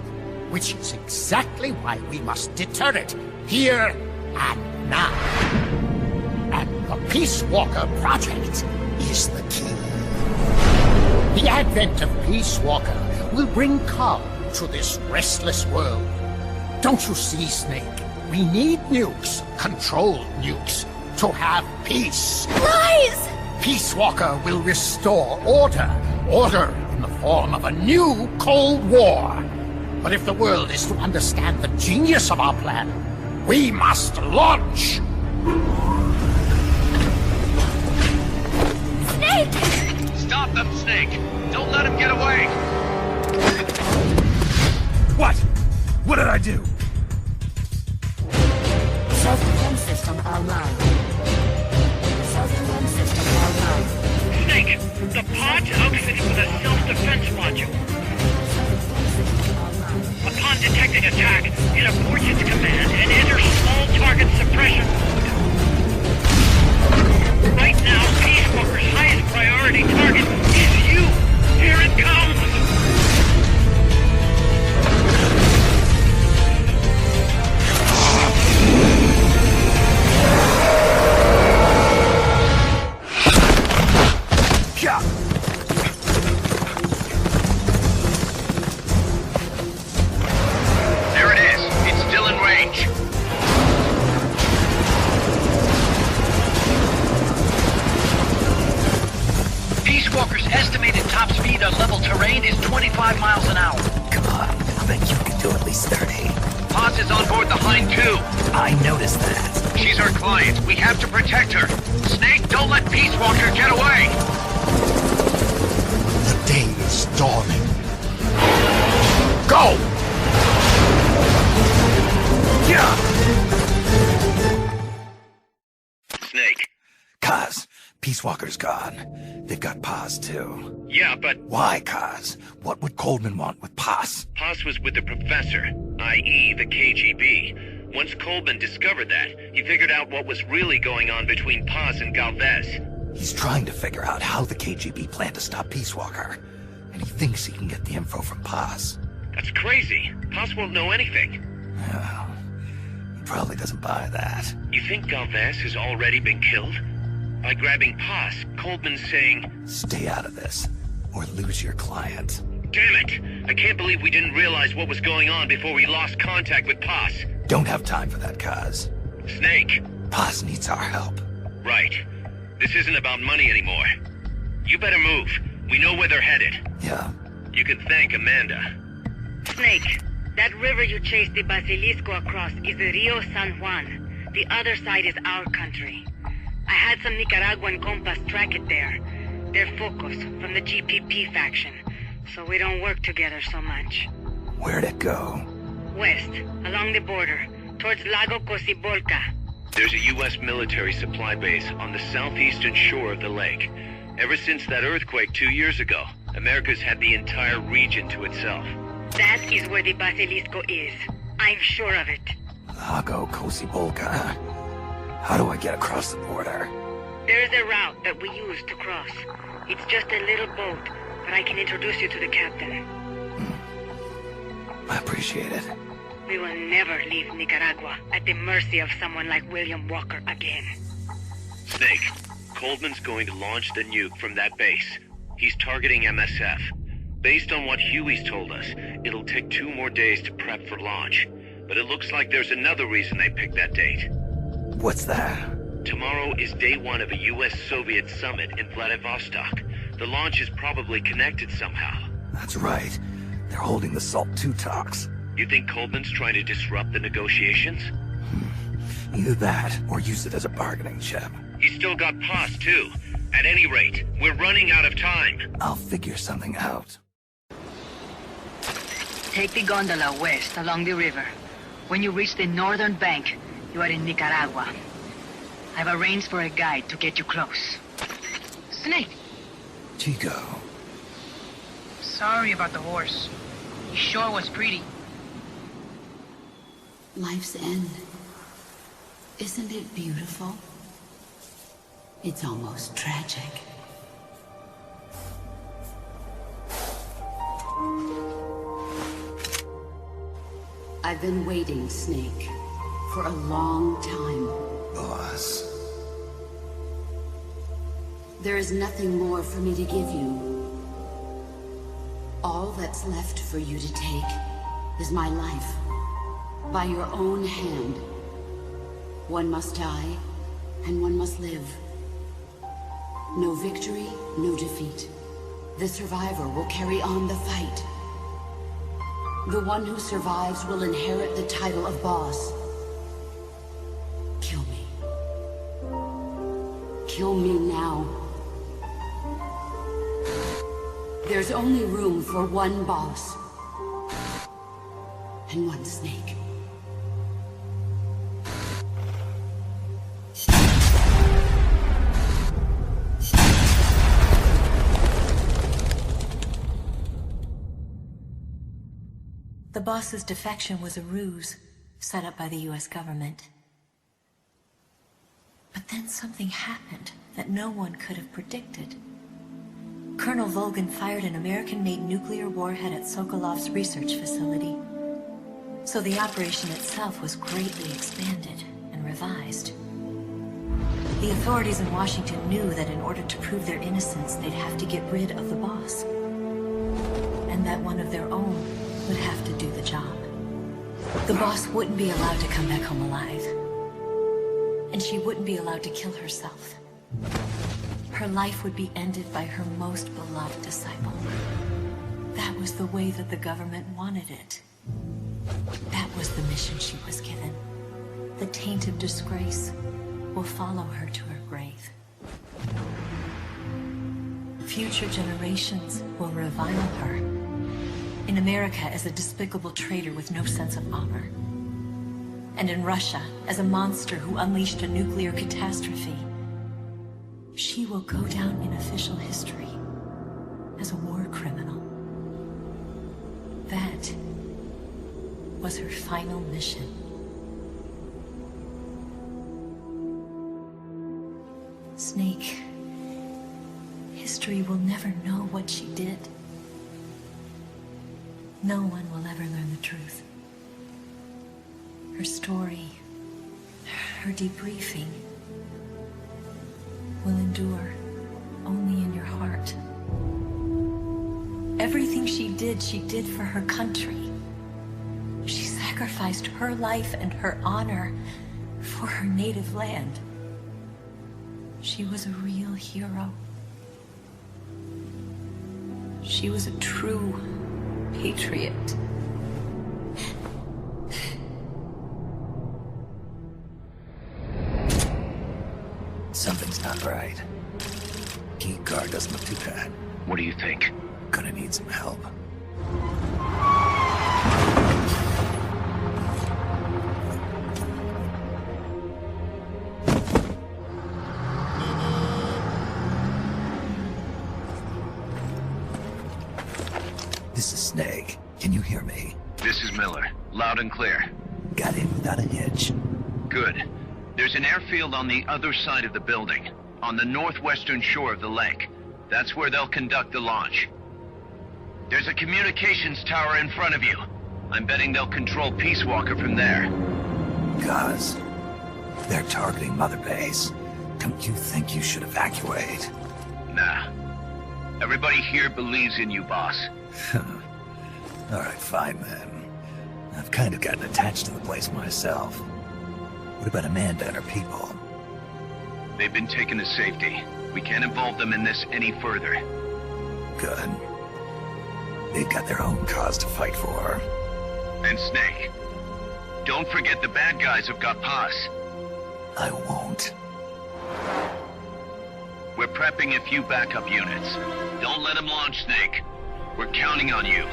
which is exactly why we must deter it, here and now. And the Peace Walker Project is the key. The advent of Peace Walker will bring calm to this restless world. Don't you see, Snake? We need nukes, controlled nukes, to have peace. Lies! Peace Walker will restore order. Order in the form of a new Cold War. But if the world is to understand the genius of our plan, we must launch! Snake! Stop them, Snake! Don't let him get away! What? What did I do? Self-defense system online. Self-defense system online. Snake, the pod's outfitted with a self-defense module. Upon detecting attack, it aborts its command and enters small target suppression mode. Right now, Peace Walker's highest priority target is you! Here it comes! There it is. It's still in range. Peace Walker's estimated top speed on level terrain is 25 miles an hour. Come on, I bet you can do at least 30. Paz is on board the Hind too. I noticed that. She's our client. We have to protect her. Snake, don't let Peace Walker get away! The day is dawning. Go! Yeah! Snake. Kaz, Peace Walker's gone. They've got Paz, too. Yeah, but... Why, Kaz? What would Coleman want with Paz? Paz was with the professor, i.e. the KGB. Once Coleman discovered that, he figured out what was really going on between Paz and Galvez. He's trying to figure out how the KGB planned to stop Peace Walker. And he thinks he can get the info from Paz. That's crazy. Paz won't know anything. Well, he probably doesn't buy that. You think Galvez has already been killed? By grabbing Paz, Coleman's saying... Stay out of this, or lose your client. Damn it! I can't believe we didn't realize what was going on before we lost contact with Paz. Don't have time for that, Kaz. Snake. Paz needs our help. Right. This isn't about money anymore. You better move. We know where they're headed. Yeah. You can thank Amanda. Snake, that river you chased the Basilisco across is the Rio San Juan. The other side is our country. I had some Nicaraguan compas track it there. They're focus from the GPP faction, so we don't work together so much. Where'd it go? West, along the border, towards Lago Cocibolca. There's a U.S. military supply base on the southeastern shore of the lake. Ever since that earthquake 2 years ago, America's had the entire region to itself. That is where the Basilisco is. I'm sure of it. Lago Cocibolca. How do I get across the border? There is a route that we use to cross. It's just a little boat, but I can introduce you to the captain. I appreciate it. We will never leave Nicaragua at the mercy of someone like William Walker again. Snake, Coleman's going to launch the nuke from that base. He's targeting MSF. Based on what Huey's told us, it'll take 2 more days to prep for launch. But it looks like there's another reason they picked that date. What's that? Tomorrow is day 1 of a US-Soviet summit in Vladivostok. The launch is probably connected somehow. That's right. They're holding the SALT II talks. You think Coleman's trying to disrupt the negotiations? Either that, or use it as a bargaining chip. He's still got POS, too. At any rate, we're running out of time. I'll figure something out. Take the gondola west along the river. When you reach the northern bank, you are in Nicaragua. I've arranged for a guide to get you close. Snake! Chico. Sorry about the horse. He sure was pretty. Life's end. Isn't it beautiful? It's almost tragic. I've been waiting, Snake, for a long time. Boss. There is nothing more for me to give you. All that's left for you to take is my life. By your own hand. One must die, and one must live. No victory, no defeat. The survivor will carry on the fight. The one who survives will inherit the title of boss. Kill me. Kill me now. There's only room for one boss. And one Snake. The boss's defection was a ruse set up by the US government. But then something happened that no one could have predicted. Colonel Volgin fired an American-made nuclear warhead at Sokolov's research facility. So the operation itself was greatly expanded and revised. The authorities in Washington knew that in order to prove their innocence, they'd have to get rid of the boss. And that one of their own would have to do the job. The boss wouldn't be allowed to come back home alive. And she wouldn't be allowed to kill herself. Her life would be ended by her most beloved disciple. That was the way that the government wanted it. That was the mission she was given. The taint of disgrace will follow her to her grave. Future generations will revile her. In America as a despicable traitor with no sense of honor. And in Russia as a monster who unleashed a nuclear catastrophe. She will go down in official history as a war criminal. That was her final mission. Snake, history will never know what she did. No one will ever learn the truth. Her story, her debriefing, will endure only in your heart. Everything she did for her country. She sacrificed her life and her honor for her native land. She was a real hero. She was a true patriot. Something's not right. Key card doesn't look too bad. What do you think? Gonna need some help. This is Snake. Can you hear me? This is Miller. Loud and clear. Got in without a hitch. Good. There's an airfield on the other side of the building, on the northwestern shore of the lake. That's where they'll conduct the launch. There's a communications tower in front of you. I'm betting they'll control Peace Walker from there. Guz, they're targeting Mother Base. Don't you think you should evacuate? Nah. Everybody here believes in you, boss. Alright, fine then. I've kind of gotten attached to the place myself. What about Amanda and her people? They've been taken to safety. We can't involve them in this any further. Good. They've got their own cause to fight for. And Snake. Don't forget the bad guys have got Paz. I won't. We're prepping a few backup units. Don't let them launch, Snake. We're counting on you.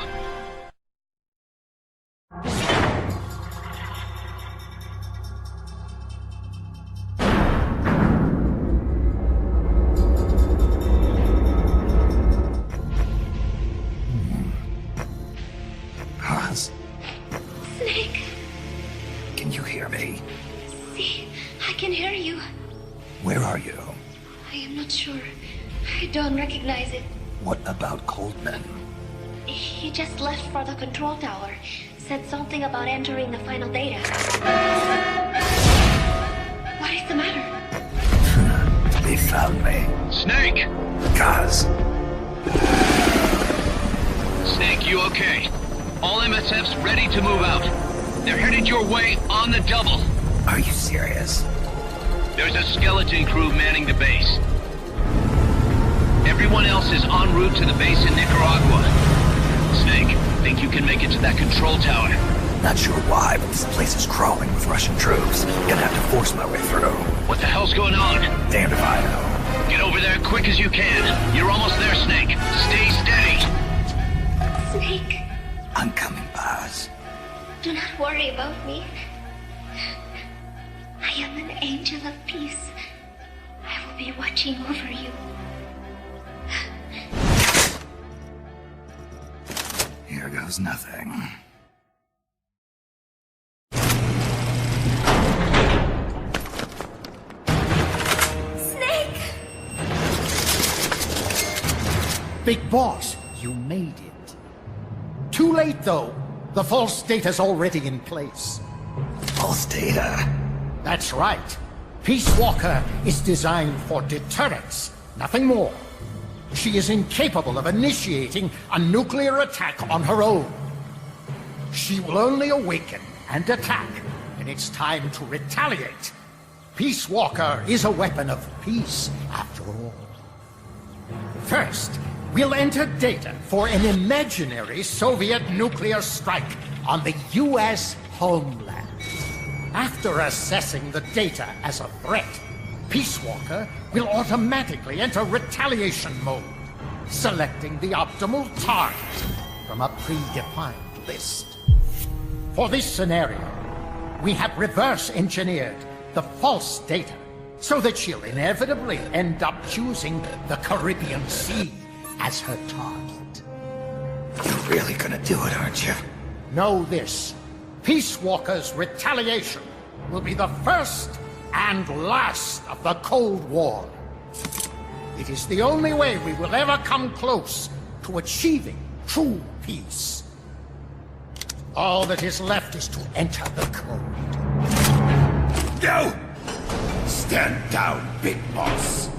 Paz, Snake, can you hear me? see, I can hear you. Where are you? I am not sure. I don't recognize it. What about Coldman? He just left for the control tower. Said something about entering the final data. What is the matter? They found me. Snake! Kaz. Snake, you okay? All MSFs ready to move out. They're headed your way on the double. Are you serious? There's a skeleton crew manning the base. Everyone else is en route to the base in Nicaragua. Snake, think you can make it to that control tower? Not sure why, but this place is crawling with Russian troops. Gonna have to force my way through. What the hell's going on? Damned if I know. Get over there quick as you can. You're almost there, Snake. Stay steady. Snake, I'm coming, Paz. do not worry about me. I am an angel of peace. I will be watching over you. Here goes nothing. Snake! Big Boss, you made it. Too late, though. The false data's already in place. False data? That's right. Peace Walker is designed for deterrence, nothing more. She is incapable of initiating a nuclear attack on her own. She will only awaken and attack when it's time to retaliate. Peace Walker is a weapon of peace, after all. First, we'll enter data for an imaginary Soviet nuclear strike on the U.S. homeland. After assessing the data as a threat, Peace Walker will automatically enter retaliation mode, selecting the optimal target from a predefined list. For this scenario, we have reverse engineered the false data so that she'll inevitably end up choosing the Caribbean Sea as her target. You're really gonna do it, aren't you? Know this. Peace Walker's retaliation will be the first and last of the Cold War. It is the only way we will ever come close to achieving true peace. All that is left is to enter the code. Go! Stand down, Big Boss.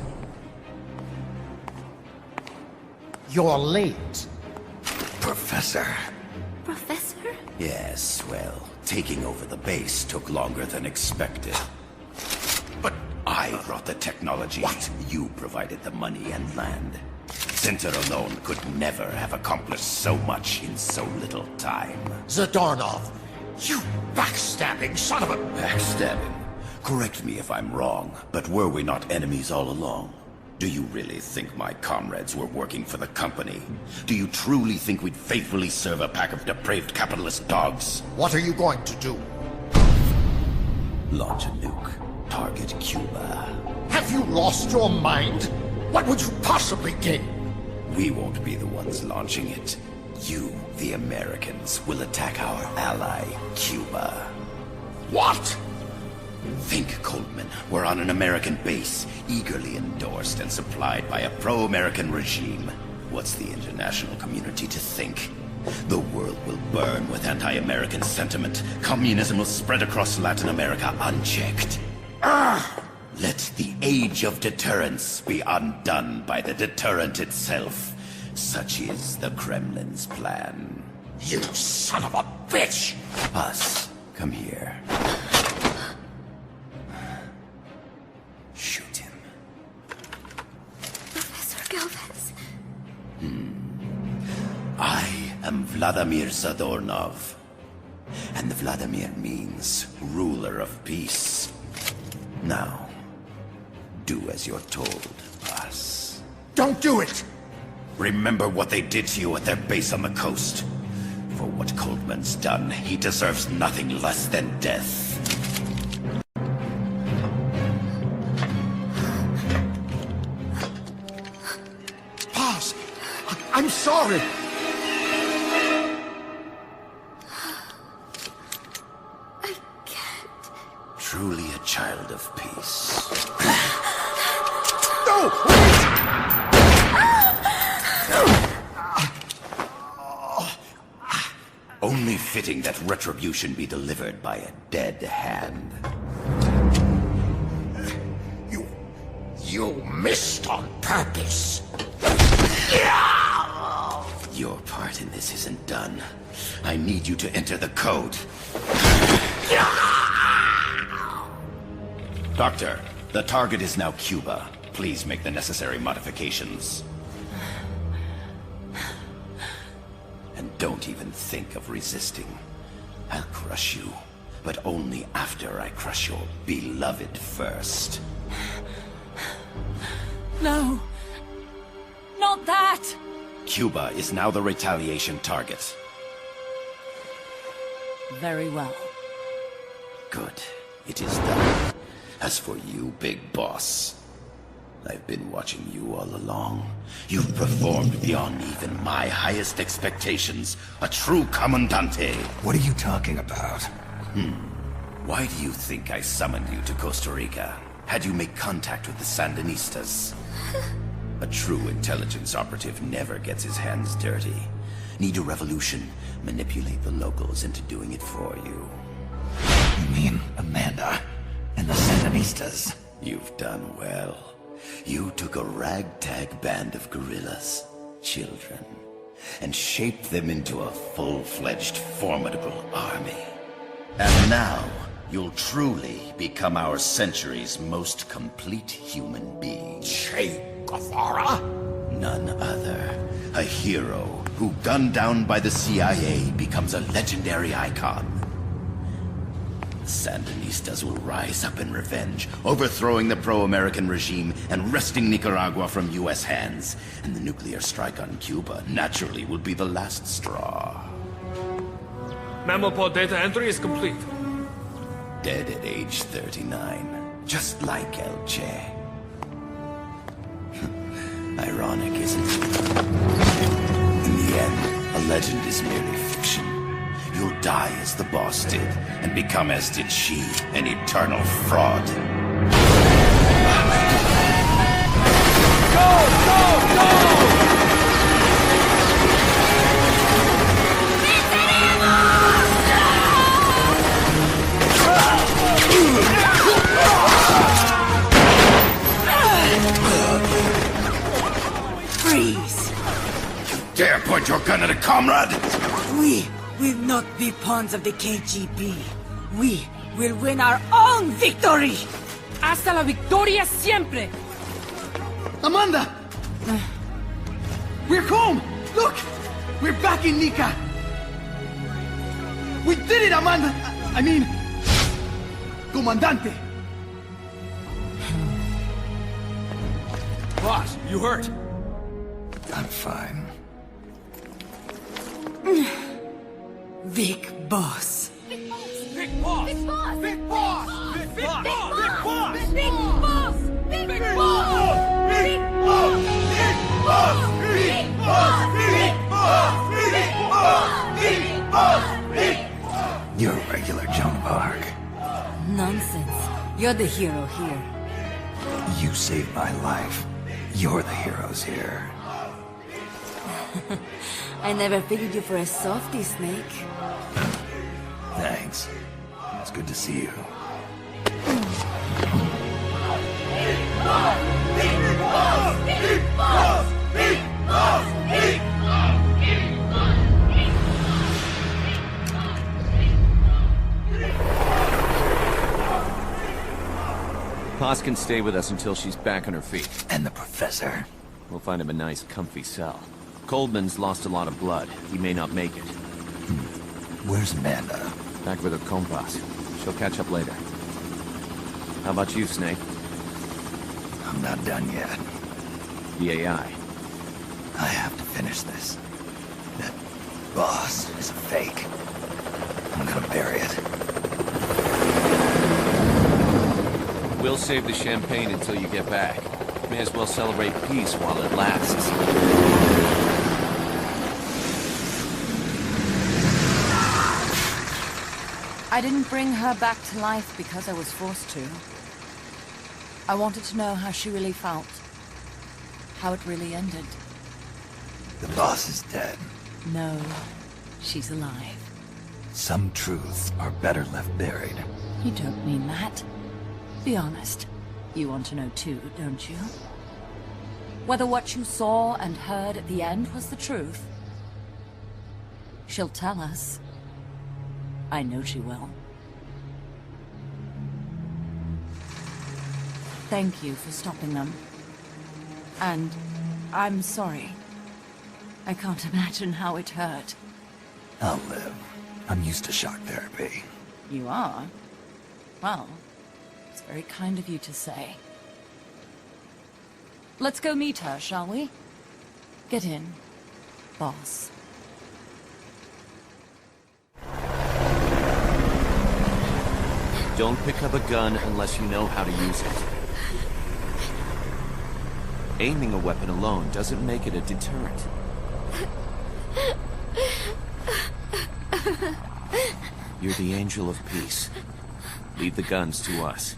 You're late. Professor. Professor? Yes, well, taking over the base took longer than expected. But I brought the technology. What? You provided the money and land. Center alone could never have accomplished so much in so little time. Zadarnov, you backstabbing son of a... Backstabbing? Correct me if I'm wrong, but were we not enemies all along? Do you really think my comrades were working for the company? Do you truly think we'd faithfully serve a pack of depraved capitalist dogs? What are you going to do? Launch a nuke. Target Cuba. Have you lost your mind? What would you possibly gain? We won't be the ones launching it. You, the Americans, will attack our ally, Cuba. What? Think, Coldman, we're on an American base, eagerly endorsed and supplied by a pro-American regime. What's the international community to think? The world will burn with anti-American sentiment. Communism will spread across Latin America unchecked. Let the age of deterrence be undone by the deterrent itself. Such is the Kremlin's plan. You son of a bitch! Us, come here. Shoot him. Professor Galvez. I am Vladimir Zadornov. And Vladimir means ruler of peace. Now, do as you're told, boss. Don't do it! Remember what they did to you at their base on the coast. For what Coldman's done, he deserves nothing less than death. Boss, I'm sorry. Truly a child of peace. No! Only fitting that retribution be delivered by a dead hand. You missed on purpose. Your part in this isn't done. I need you to enter the code. Doctor, the target is now Cuba. Please make the necessary modifications. And don't even think of resisting. I'll crush you, but only after I crush your beloved first. No. Not that! Cuba is now the retaliation target. Very well. Good. It is done. As for you, big boss, I've been watching you all along. You've performed beyond even my highest expectations. A true comandante. What are you talking about? Why do you think I summoned you to Costa Rica? Had you make contact with the Sandinistas? A true intelligence operative never gets his hands dirty. Need a revolution? Manipulate the locals into doing it for you. You mean Amanda and the Sandinistas? You've done well. You took a ragtag band of guerrillas, children, and shaped them into a full-fledged, formidable army. And now, you'll truly become our century's most complete human being. Che Guevara? None other. A hero who, gunned down by the CIA, becomes a legendary icon. The Sandinistas will rise up in revenge, overthrowing the pro-American regime and wresting Nicaragua from U.S. hands. And the nuclear strike on Cuba, naturally, will be the last straw. Mammal data entry is complete. Dead at age 39, just like El Che. Ironic, isn't it? In the end, a legend is merely fiction. You'll die as the boss did, and become as did she, an eternal fraud. Freeze! You dare point your gun at a comrade? We will not be pawns of the KGB. We will win our own victory! Hasta la victoria siempre! Amanda! We're home! Look! We're back in Nika! We did it, Amanda! I mean... Comandante! Boss, you hurt? I'm fine. Big boss. Big boss! Big boss! Big boss! Big Big boss! boss! Big boss! Big Big boss! boss! Big boss! Big boss! Big boss! Big boss! Big boss! Big boss! Big boss! You're a regular Joan of Arc. Nonsense. You're the hero here. You saved my life. You're the heroes here. I never figured you for a softie, Snake. Thanks. It's good to see you. Big boss! Big boss! Big boss! Big boss! Paz can stay with us until she's back on her feet. And the professor? We'll find him a nice, comfy cell. Coldman's lost a lot of blood. He may not make it. Where's Amanda? Back with her compas. She'll catch up later. How about you, Snake? I'm not done yet. The AI. I have to finish this. That boss is a fake. I'm gonna bury it. We'll save the champagne until you get back. May as well celebrate peace while it lasts. I didn't bring her back to life because I was forced to. I wanted to know how she really felt. How it really ended. The boss is dead. No, she's alive. Some truths are better left buried. You don't mean that. Be honest. You want to know too, don't you? Whether what you saw and heard at the end was the truth. She'll tell us. I know she will. Thank you for stopping them. And I'm sorry. I can't imagine how it hurt. I'll live. I'm used to shock therapy. You are? Well, it's very kind of you to say. Let's go meet her, shall we? Get in, boss. Don't pick up a gun unless you know how to use it. Aiming a weapon alone doesn't make it a deterrent. You're the angel of peace. Leave the guns to us.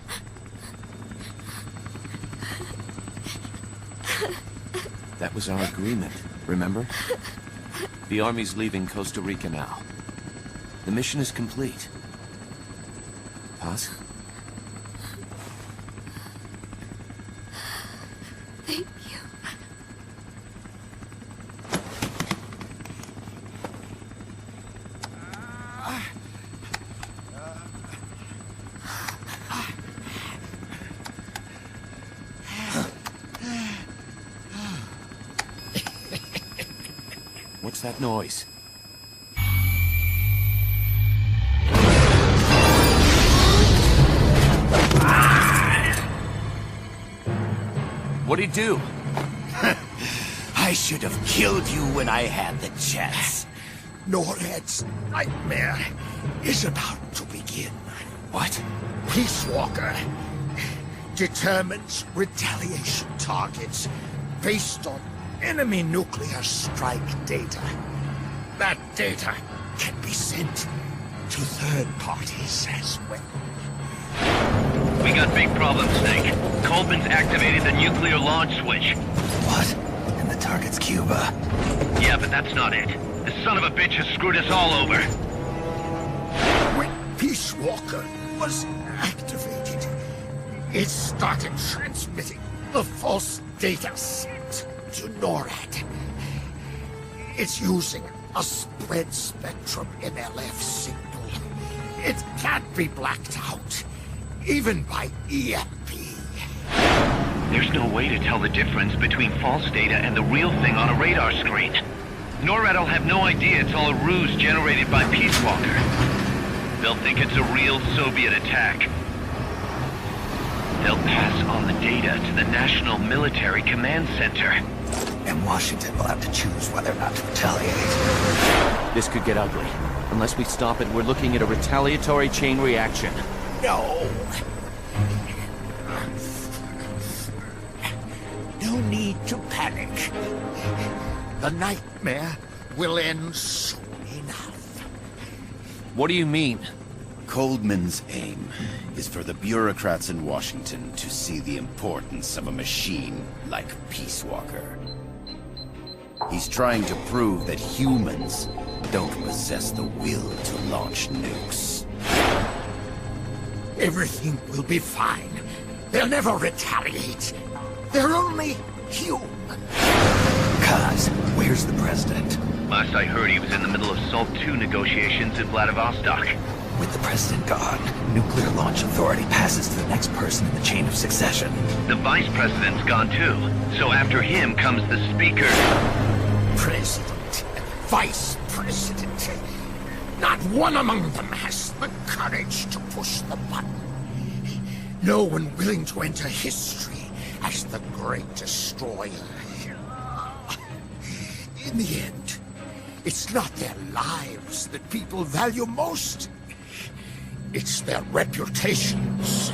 That was our agreement, remember? The army's leaving Costa Rica now. The mission is complete. Paz? Thank you. What's that noise? What'd he do? I should have killed you when I had the chance. Norad's nightmare is about to begin. What? Peace Walker determines retaliation targets based on enemy nuclear strike data. That data can be sent to third parties as well. We got big problems, Snake. Coldman's activated the nuclear launch switch. What? And the target's Cuba. Yeah, but that's not it. The son of a bitch has screwed us all over. When Peace Walker was activated, it started transmitting the false data set to NORAD. It's using a spread spectrum MLF signal. It can't be blacked out, even by EMP. There's no way to tell the difference between false data and the real thing on a radar screen. NORAD will have no idea it's all a ruse generated by Peace Walker. They'll think it's a real Soviet attack. They'll pass on the data to the National Military Command Center. And Washington will have to choose whether or not to retaliate. This could get ugly. Unless we stop it, we're looking at a retaliatory chain reaction. No. No need to panic. The nightmare will end soon enough. What do you mean? Coldman's aim is for the bureaucrats in Washington to see the importance of a machine like Peace Walker. He's trying to prove that humans don't possess the will to launch nukes. Everything will be fine. They'll never retaliate. They're only human. Kaz, where's the president? Last I heard, he was in the middle of SALT II negotiations in Vladivostok. With the president gone, nuclear launch authority passes to the next person in the chain of succession. The vice president's gone too, so after him comes the speaker. President, vice president. Not one among them has the courage to push the button. No one willing to enter history as the great destroyer. In the end, it's not their lives that people value most. It's their reputations.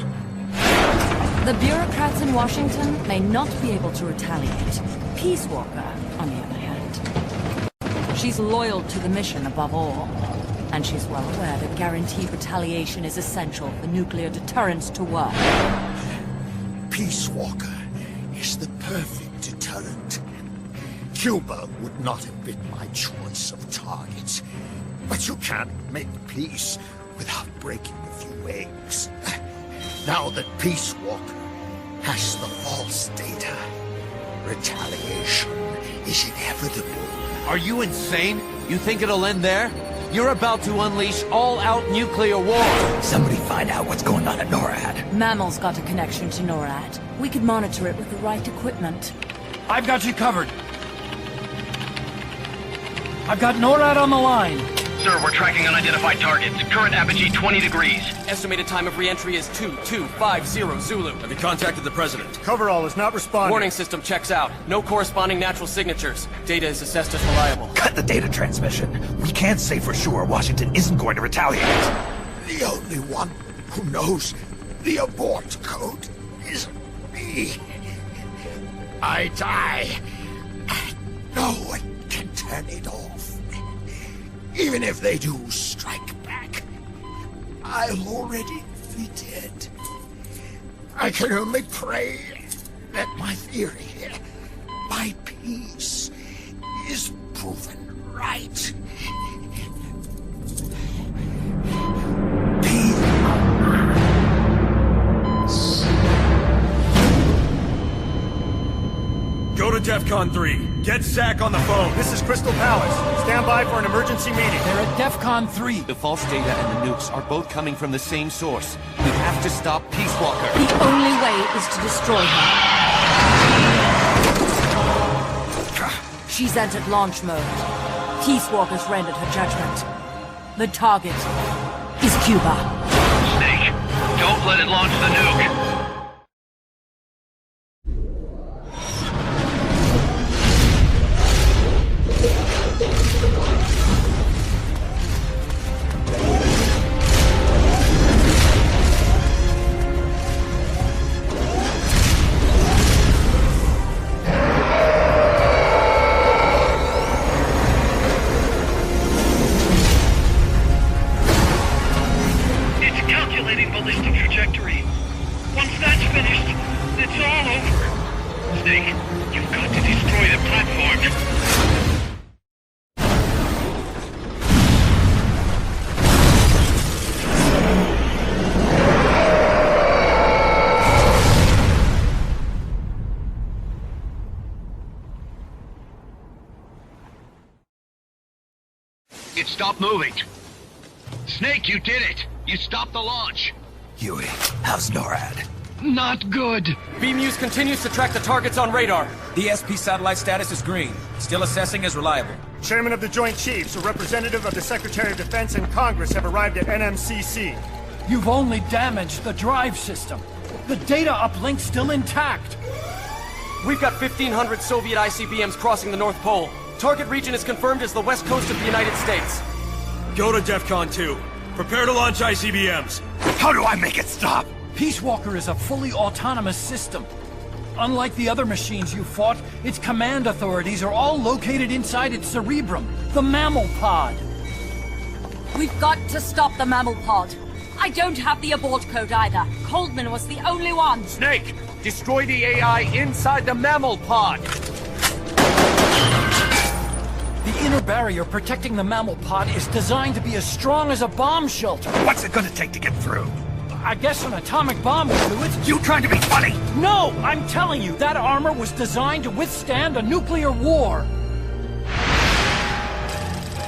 The bureaucrats in Washington may not be able to retaliate. Peace Walker, on the other hand. She's loyal to the mission above all. And she's well aware that guaranteed retaliation is essential for nuclear deterrence to work. Peace Walker is the perfect deterrent. Cuba would not have been my choice of targets. But you can't make peace without breaking a few eggs. Now that Peace Walker has the false data, retaliation is inevitable. Are you insane? You think it'll end there? You're about to unleash all-out nuclear war! Somebody find out what's going on at NORAD. Mammal's got a connection to NORAD. We could monitor it with the right equipment. I've got you covered. I've got NORAD on the line. Sir, we're tracking unidentified targets. Current apogee 20 degrees. Estimated time of re-entry is 2250 Zulu. Have you contacted the president? Coverall is not responding. Warning system checks out. No corresponding natural signatures. Data is assessed as reliable. Cut the data transmission. We can't say for sure Washington isn't going to retaliate. The only one who knows the abort code is me. I die. No one can turn it off. Even if they do strike back, I'll already be dead. I can only pray that my theory, my peace, is proven right. Go to DEFCON 3. Get Zach on the phone. This is Crystal Palace. Stand by for an emergency meeting. They're at DEFCON 3. The false data and the nukes are both coming from the same source. We have to stop Peace Walker. The only way is to destroy her. She's entered launch mode. Peace Walker's rendered her judgment. The target is Cuba. Snake, don't let it launch the nuke. It stopped moving. Snake, you did it! You stopped the launch! Huey, how's NORAD? Not good. BMUS continues to track the targets on radar. The SP satellite status is green. Still assessing as reliable. Chairman of the Joint Chiefs, a representative of the Secretary of Defense and Congress have arrived at NMCC. You've only damaged the drive system. The data uplink's still intact. We've got 1,500 Soviet ICBMs crossing the North Pole. Target region is confirmed as the west coast of the United States. Go to DEFCON 2. Prepare to launch ICBMs. How do I make it stop? Peace Walker is a fully autonomous system. Unlike the other machines you fought, its command authorities are all located inside its cerebrum, the mammal pod. We've got to stop the mammal pod. I don't have the abort code either. Coldman was the only one. Snake, destroy the AI inside the mammal pod. The inner barrier protecting the mammal pod is designed to be as strong as a bomb shelter. What's it gonna take to get through? I guess an atomic bomb will do it. You trying to be funny? No! I'm telling you, that armor was designed to withstand a nuclear war.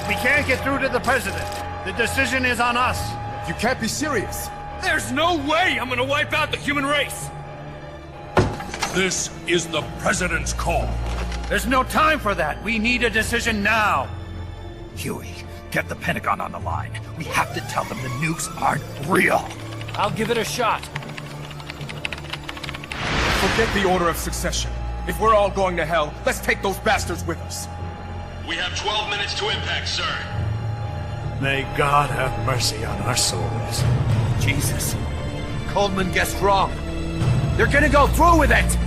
We can't get through to the president. The decision is on us. You can't be serious. There's no way I'm gonna wipe out the human race! This is the President's call. There's no time for that. We need a decision now. Huey, get the Pentagon on the line. We have to tell them the nukes aren't real. I'll give it a shot. Forget the order of succession. If we're all going to hell, let's take those bastards with us. We have 12 minutes to impact, sir. May God have mercy on our souls. Jesus. Coleman guessed wrong. They're gonna go through with it!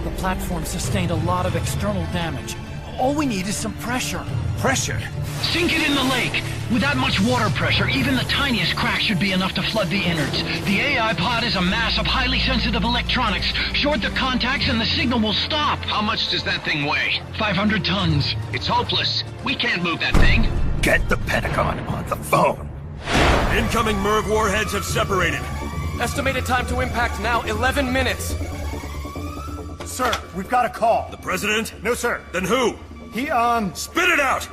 The platform sustained a lot of external damage. All we need is some pressure. Pressure? Sink it in the lake. With that much water pressure, even the tiniest crack should be enough to flood the innards. The AI pod is a mass of highly sensitive electronics. Short the contacts and the signal will stop. How much does that thing weigh? 500 tons. It's hopeless. We can't move that thing. Get the Pentagon on the phone. Incoming MIRV warheads have separated. Estimated time to impact now, 11 minutes. Sir, we've got a call. The President? No, sir. Then who? He, Spit it out!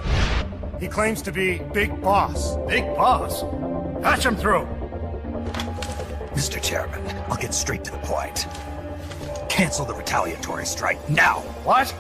He claims to be Big Boss. Big Boss? Patch him through. Mr. Chairman, I'll get straight to the point. Cancel the retaliatory strike now. What?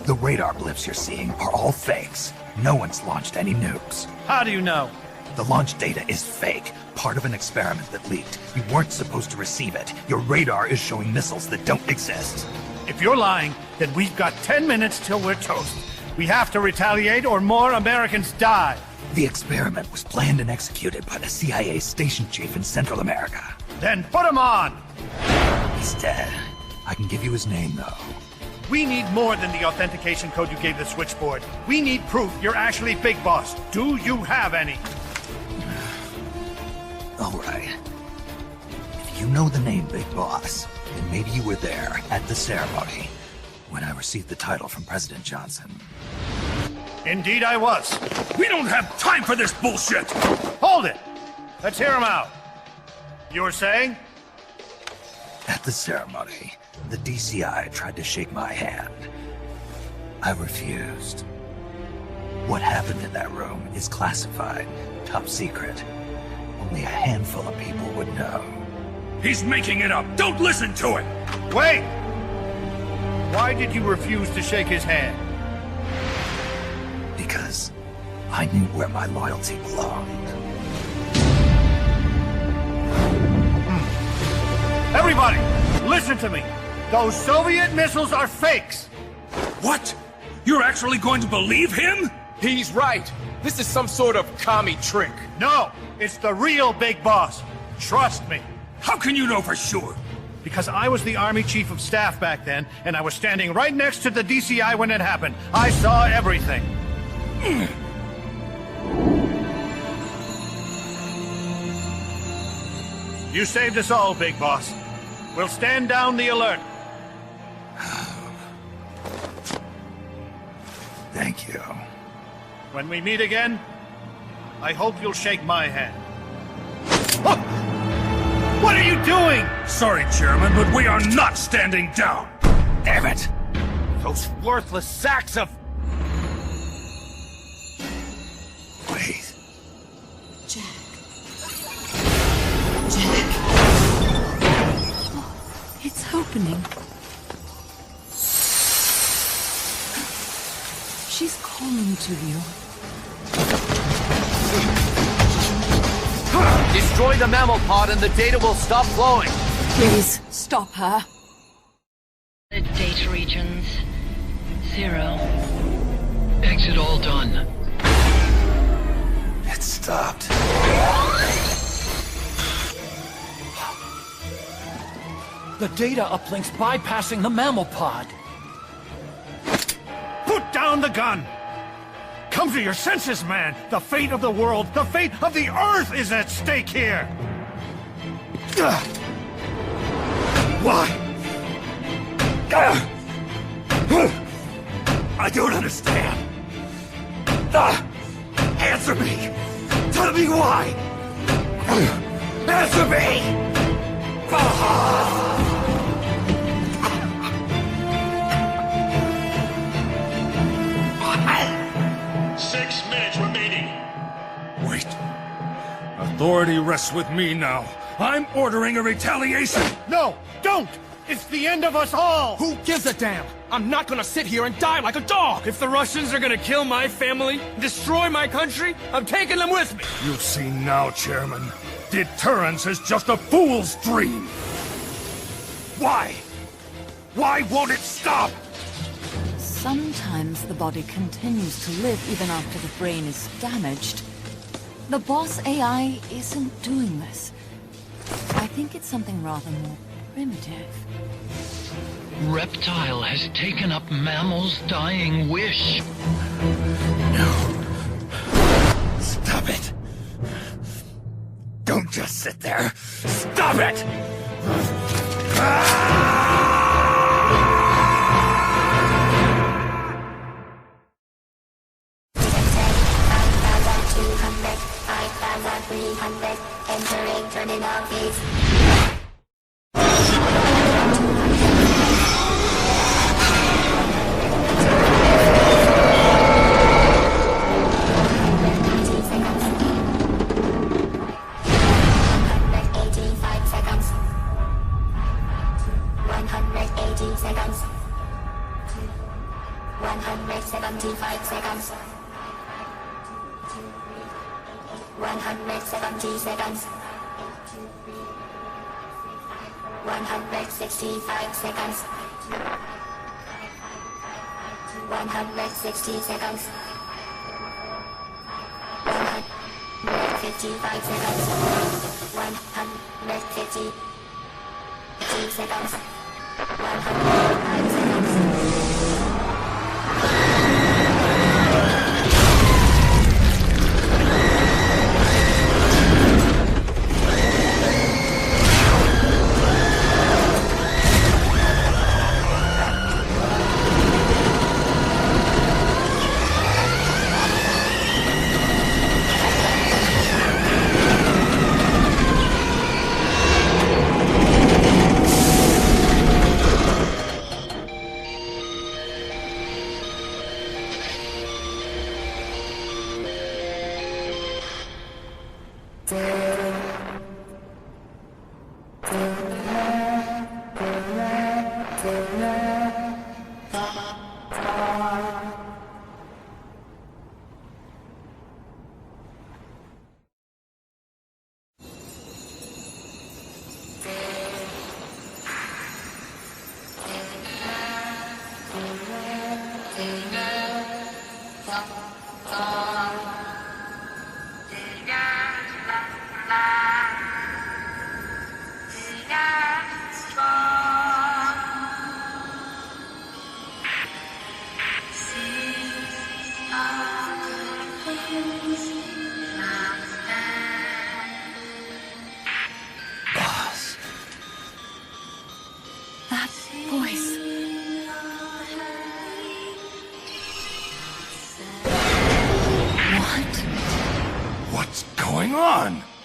The radar blips you're seeing are all fakes. No one's launched any nukes. How do you know? The launch data is fake, part of an experiment that leaked. You weren't supposed to receive it. Your radar is showing missiles that don't exist. If you're lying, then we've got 10 minutes till we're toast. We have to retaliate or more Americans die. The experiment was planned and executed by the CIA station chief in Central America. Then put him on! He's dead. I can give you his name, though. We need more than the authentication code you gave the switchboard. We need proof you're actually Big Boss. Do you have any? All right. If you know the name Big Boss, then maybe you were there at the ceremony when I received the title from President Johnson. Indeed I was. We don't have time for this bullshit! Hold it! Let's hear him out. You were saying? At the ceremony, the DCI tried to shake my hand. I refused. What happened in that room is classified, top secret. Only a handful of people would know. He's making it up! Don't listen to him! Wait! Why did you refuse to shake his hand? Because I knew where my loyalty belonged. Everybody, listen to me. Those Soviet missiles are fakes. What? You're actually going to believe him? He's right. This is some sort of commie trick. No, it's the real Big Boss. Trust me. How can you know for sure? Because I was the Army Chief of Staff back then, and I was standing right next to the DCI when it happened. I saw everything. You saved us all, Big Boss. We'll stand down the alert. Thank you. When we meet again, I hope you'll shake my hand. Oh! What are you doing? Sorry, Chairman, but we are not standing down. Damn it! Those worthless sacks of... Wait. Jack. Jack. Oh, it's opening. She's calling to you. Destroy the mammal pod and the data will stop flowing. Please, stop her. Data regions. 0. Exit all done. It stopped. The data uplink's bypassing the mammal pod. Put down the gun! Come to your senses, man! The fate of the world, the fate of the Earth is at stake here! Why? I don't understand. Answer me! Tell me why! Answer me! 6 minutes remaining. Wait. Authority rests with me now. I'm ordering a retaliation! No! Don't! It's the end of us all! Who gives a damn? I'm not gonna sit here and die like a dog! If the Russians are gonna kill my family, destroy my country, I'm taking them with me! You see now, Chairman. Deterrence is just a fool's dream! Why? Why won't it stop? Sometimes the body continues to live even after the brain is damaged. The boss AI isn't doing this. I think it's something rather more primitive. Reptile has taken up Mammal's dying wish. No. Stop it. Don't just sit there. Stop it! Entering terminal phase.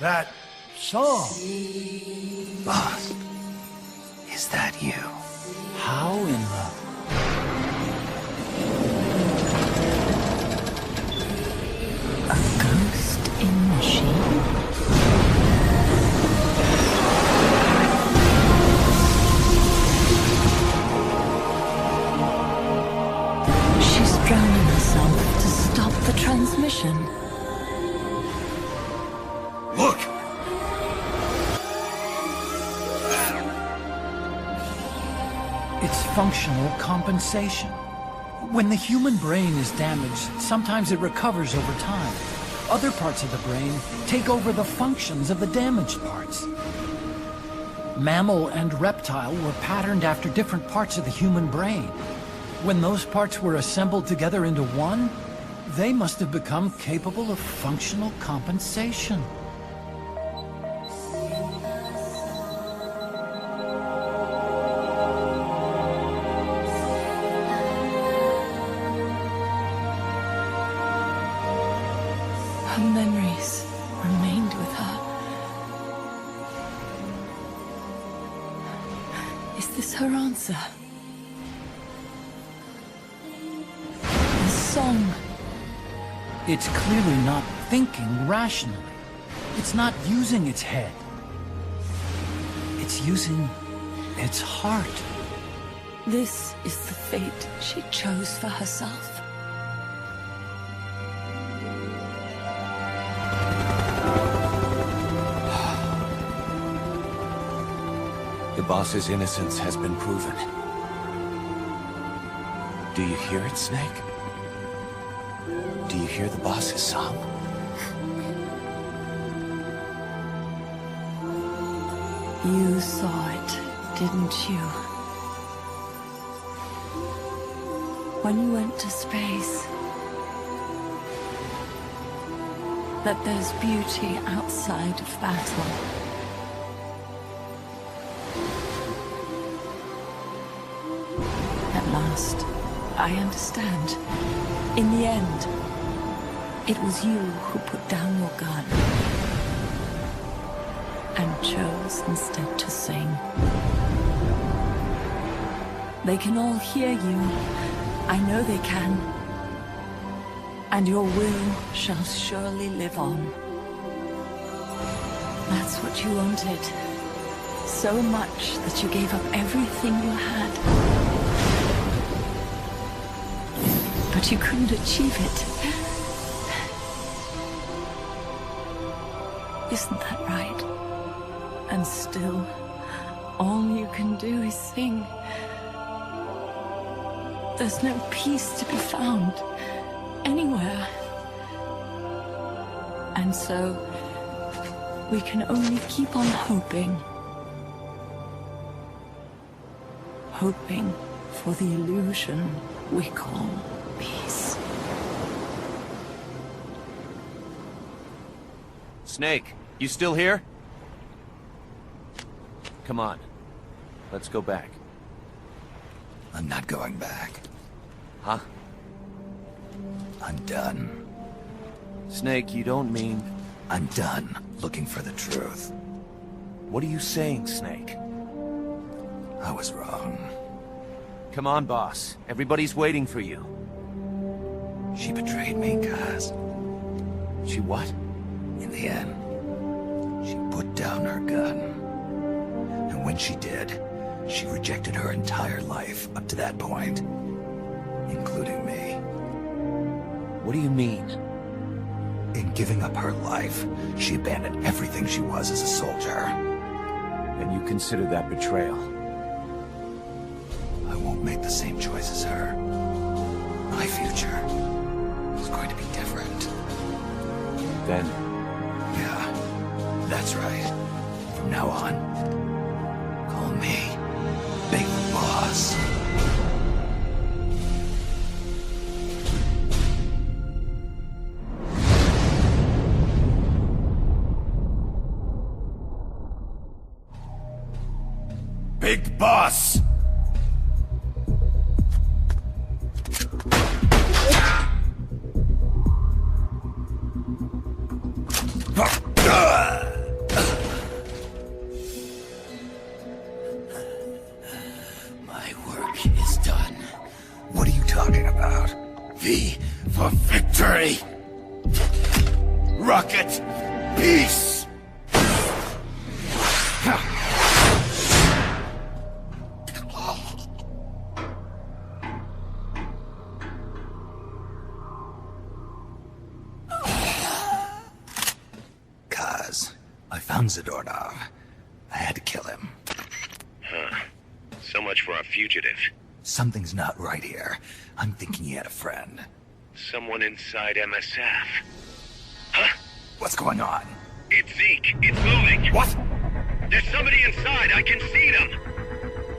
That song. Boss, is that you? How in the... A ghost in machine? She's drowning herself to stop the transmission. Look! It's functional compensation. When the human brain is damaged, sometimes it recovers over time. Other parts of the brain take over the functions of the damaged parts. Mammal and reptile were patterned after different parts of the human brain. When those parts were assembled together into one, they must have become capable of functional compensation. Her memories remained with her. Is this her answer? The song. It's clearly not thinking rationally. It's not using its head. It's using its heart. This is the fate she chose for herself. The boss's innocence has been proven. Do you hear it, Snake? Do you hear the boss's song? You saw it, didn't you? When you went to space, that there's beauty outside of battle. At last, I understand. In the end, it was you who put down your gun and chose instead to sing. They can all hear you. I know they can. And your will shall surely live on. That's what you wanted. So much that you gave up everything you had. But you couldn't achieve it. Isn't that right? And still, all you can do is sing. There's no peace to be found anywhere. And so, we can only keep on hoping. Hoping for the illusion we call peace. Snake, you still here? Come on. Let's go back. I'm not going back. Huh? I'm done. Snake, you don't mean... I'm done looking for the truth. What are you saying, Snake? I was wrong. Come on, boss. Everybody's waiting for you. She betrayed me, Kaz. She what? In the end, she put down her gun. And when she did, she rejected her entire life up to that point, including me. What do you mean? In giving up her life, she abandoned everything she was as a soldier. And you consider that betrayal? I won't make the same choice as her. My future is going to be different. Then? Yeah, that's right. From now on, call me Big Boss. Big Boss! My work is done. What are you talking about? V for victory! Rocket! Peace! I found Zadornov. I had to kill him. Huh. So much for a fugitive. Something's not right here. I'm thinking he had a friend. Someone inside MSF. Huh? What's going on? It's Zeke. It's moving. What? There's somebody inside. I can see them.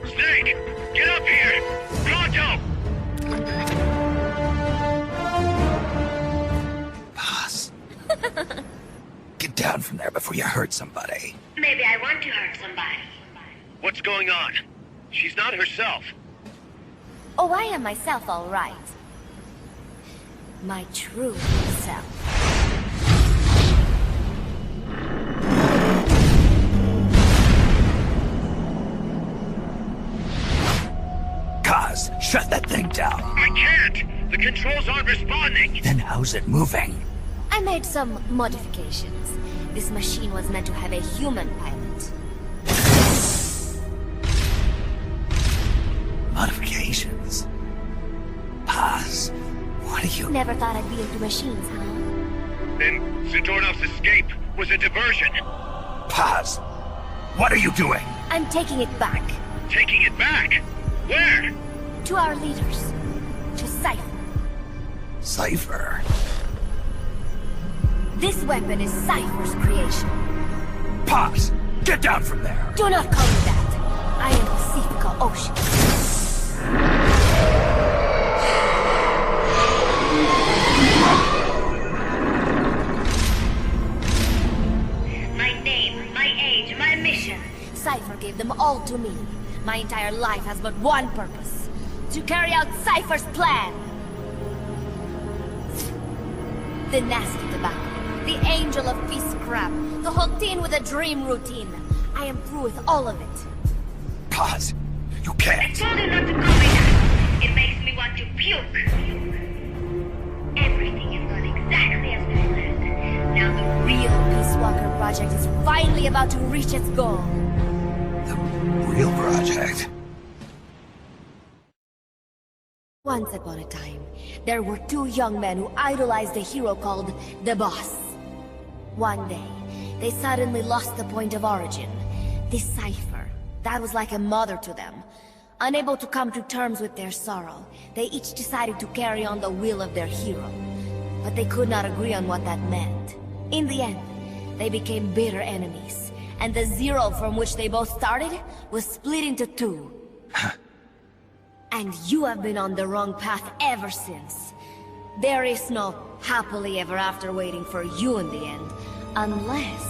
Snake, get up here. Pronto! Boss. Get down from there before you hurt somebody. Maybe I want to hurt somebody. What's going on? She's not herself. Oh, I am myself, all right. My true self. Kaz, shut that thing down. I can't! The controls aren't responding! Then how's it moving? I I made some modifications. This machine was meant to have a human pilot. Modifications? Paz, what are you... Never thought I'd be into machines, huh? Then Zadornov's escape was a diversion. Paz, what are you doing? I'm taking it back. Taking it back? Where? To our leaders. To Cypher. Cypher? This weapon is Cypher's creation. Paz, get down from there! Do not call me that. I am Pacifica Ocean. My name, my age, my mission. Cypher gave them all to me. My entire life has but one purpose. To carry out Cypher's plan. The nasty tobacco. The angel of peace crap. The whole teen with a dream routine. I am through with all of it. Paz, you can't. I told you not to call me that. It makes me want to puke. Everything is going exactly as planned. Now the Real Peace Walker project is finally about to reach its goal. The real project? Once upon a time, there were two young men who idolized a hero called the Boss. One day, they suddenly lost the point of origin. This Cypher, that was like a mother to them. Unable to come to terms with their sorrow, they each decided to carry on the will of their hero. But they could not agree on what that meant. In the end, they became bitter enemies, and the Zero from which they both started was split into two. And you have been on the wrong path ever since. There is no happily ever after waiting for you in the end, unless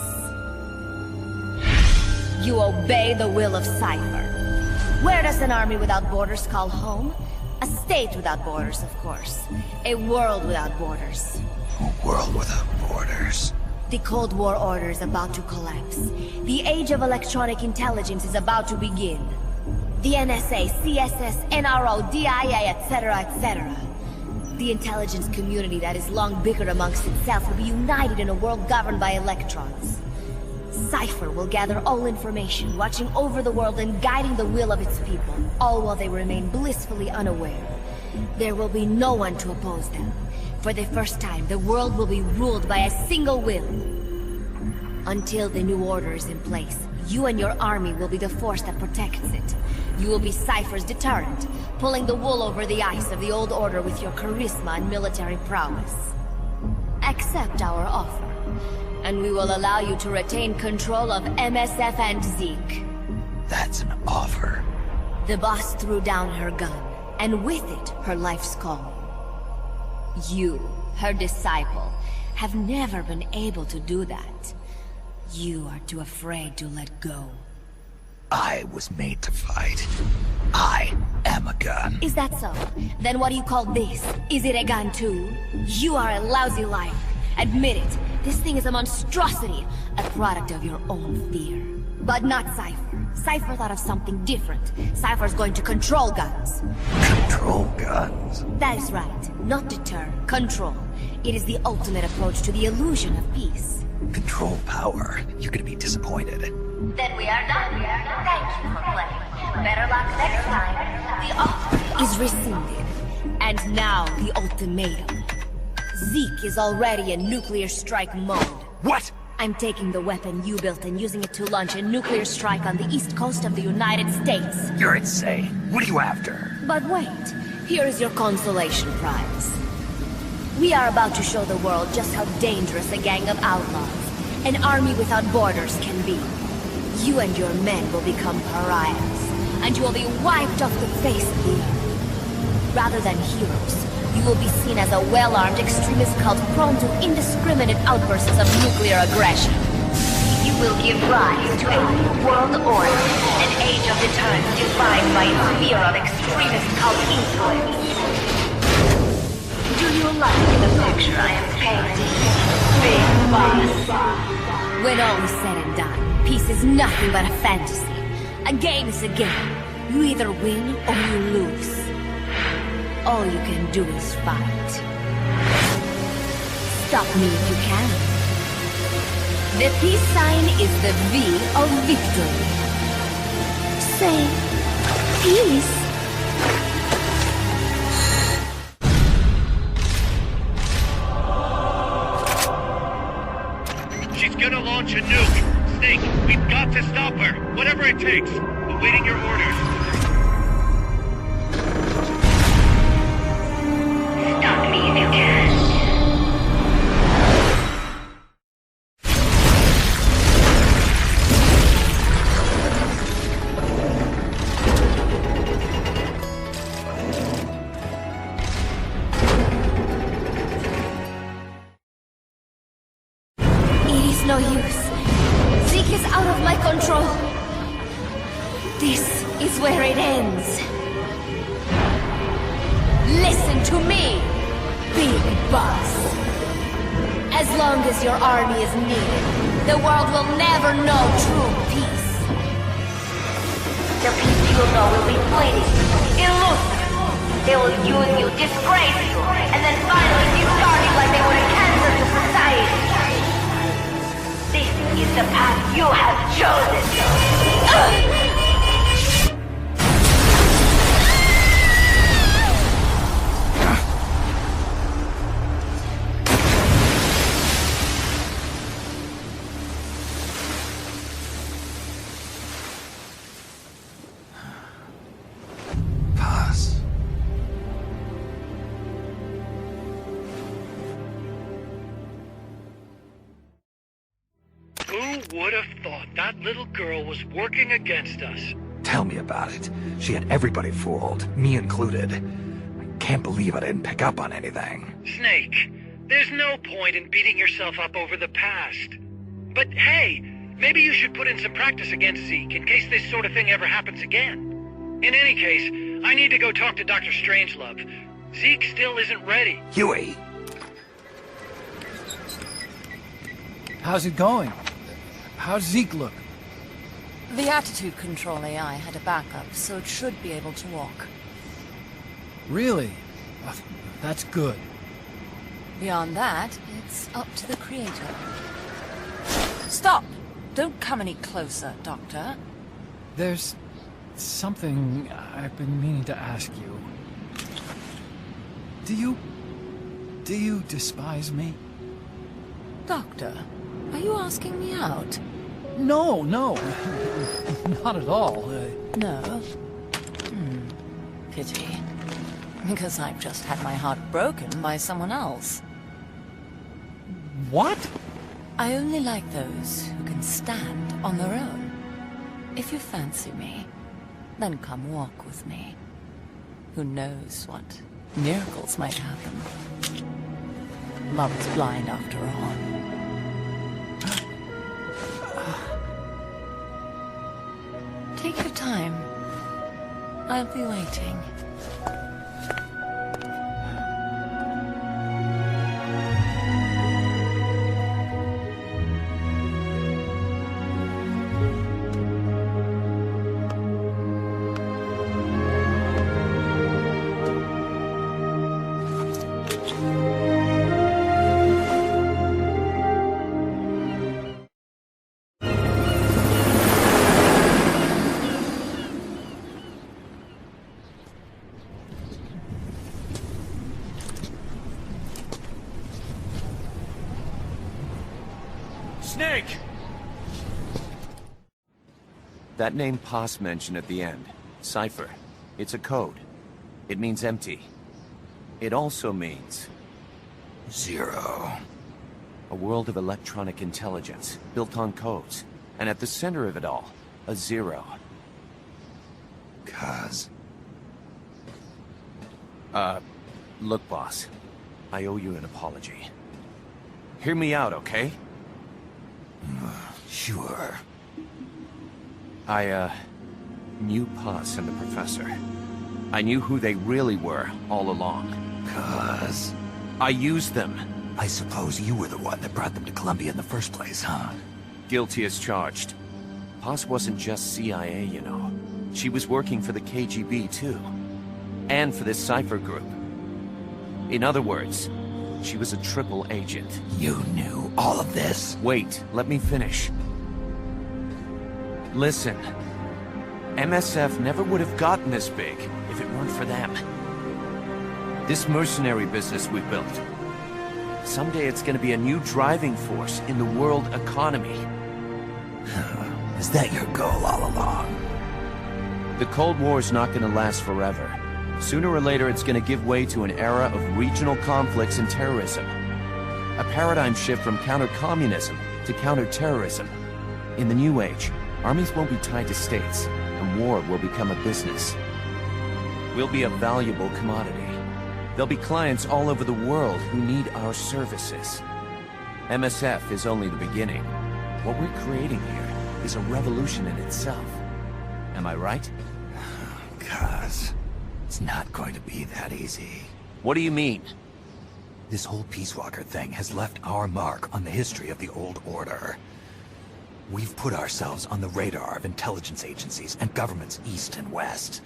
you obey the will of Cypher. Where does an army without borders call home? A state without borders, of course. A world without borders. A world without borders. The Cold War order is about to collapse. The age of electronic intelligence is about to begin. The NSA, CSS, NRO, DIA, etc., etc. The intelligence community that has long bickered amongst itself will be united in a world governed by electrons. Cypher will gather all information, watching over the world and guiding the will of its people, all while they remain blissfully unaware. There will be no one to oppose them. For the first time, the world will be ruled by a single will. Until the new order is in place, you and your army will be the force that protects it. You will be Cypher's deterrent, pulling the wool over the eyes of the old order with your charisma and military prowess. Accept our offer, and we will allow you to retain control of MSF and Zeke. That's an offer. The boss threw down her gun, and with it, her life's calling. You, her disciple, have never been able to do that. You are too afraid to let go. I was made to fight. I am a gun. Is that so? Then what do you call this? Is it a gun too? You are a lousy liar. Admit it. This thing is a monstrosity. A product of your own fear. But not Cypher. Cypher thought of something different. Cypher's going to control guns. Control guns? That is right. Not deter. Control. It is the ultimate approach to the illusion of peace. Control power. You're gonna be disappointed. Then we are done. Thank you for playing. Better luck next time. The offer is rescinded. And now the ultimatum. Zeke is already in nuclear strike mode. What? I'm taking the weapon you built and using it to launch a nuclear strike on the east coast of the United States. You're insane. What are you after? But wait. Here is your consolation prize. We are about to show the world just how dangerous a gang of outlaws, an army without borders, can be. You and your men will become pariahs, and you will be wiped off the face of the earth. Rather than heroes, you will be seen as a well-armed extremist cult prone to indiscriminate outbursts of nuclear aggression. You will give rise to a new world order, an age of deterrence defined by its fear of extremist cult influence. Do you like the picture I am painting, Big Boss? When all is said and done, peace is nothing but a fantasy. A game is a game. You either win or you lose. All you can do is fight. Stop me if you can. The peace sign is the V of victory. Say, peace. She's gonna launch a nuke. Snake, we've got to stop her. Whatever it takes. Awaiting your orders. Stop me if you can. No use. Zeke is out of my control. This is where it ends. Listen to me, Big Boss. As long as your army is needed, the world will never know true peace. The peace you'll know will be fleeting, elusive. They will use you, disgrace you, and then finally discard you like they were a cancer to society. This is the path you have chosen. Who would have thought that little girl was working against us? Tell me about it. She had everybody fooled, me included. I can't believe I didn't pick up on anything. Snake, there's no point in beating yourself up over the past. But hey, maybe you should put in some practice against Zeke in case this sort of thing ever happens again. In any case, I need to go talk to Dr. Strangelove. Zeke still isn't ready. Huey! How's it going? How's Zeke look? The attitude control AI had a backup, so it should be able to walk. Really? That's good. Beyond that, it's up to the creator. Stop! Don't come any closer, Doctor. There's something I've been meaning to ask you. Do you despise me? Doctor, are you asking me out? No, not at all. No? Pity. Because I've just had my heart broken by someone else. What? I only like those who can stand on their own. If you fancy me, then come walk with me. Who knows what miracles might happen. Love is blind after all. Take your time. I'll be waiting. Snake! That name Paz mentioned at the end, Cipher, it's a code. It means empty. It also means... Zero. A world of electronic intelligence, built on codes. And at the center of it all, a zero. Cuz... Look, boss. I owe you an apology. Hear me out, okay? Sure. I knew Paz and the Professor. I knew who they really were all along. Cuz... I used them. I suppose you were the one that brought them to Columbia in the first place, huh? Guilty as charged. Paz wasn't just CIA, you know. She was working for the KGB, too. And for this Cipher group. In other words, She was a triple agent. You knew all of this? Wait, let me finish. Listen. MSF never would have gotten this big if it weren't for them. This mercenary business we built. Someday it's gonna be a new driving force in the world economy. Is that your goal all along? The Cold War's not gonna last forever. Sooner or later it's gonna give way to an era of regional conflicts and terrorism. A paradigm shift from counter-communism to counter-terrorism. In the new age, armies won't be tied to states, and war will become a business. We'll be a valuable commodity. There'll be clients all over the world who need our services. MSF is only the beginning. What we're creating here is a revolution in itself. Am I right? Cuz, it's not going to be that easy. What do you mean? This whole Peace Walker thing has left our mark on the history of the Old Order. We've put ourselves on the radar of intelligence agencies and governments east and west.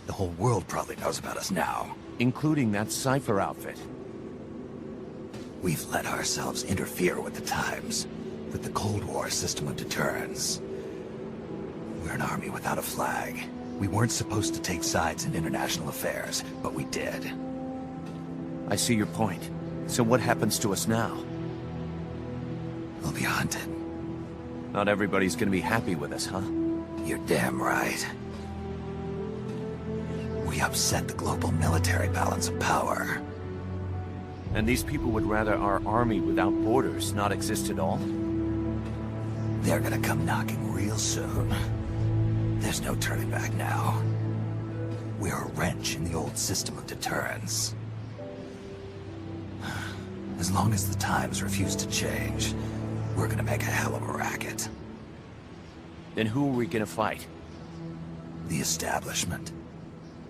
The whole world probably knows about us now. Including that Cypher outfit. We've let ourselves interfere with the times, with the Cold War system of deterrence. We're an army without a flag. We weren't supposed to take sides in international affairs, but we did. I see your point. So what happens to us now? We'll be hunted. Not everybody's gonna be happy with us, huh? You're damn right. We upset the global military balance of power. And these people would rather our army without borders not exist at all? They're gonna come knocking real soon. There's no turning back now. We're a wrench in the old system of deterrence. As long as the times refuse to change, we're gonna make a hell of a racket. Then who are we gonna fight? The establishment.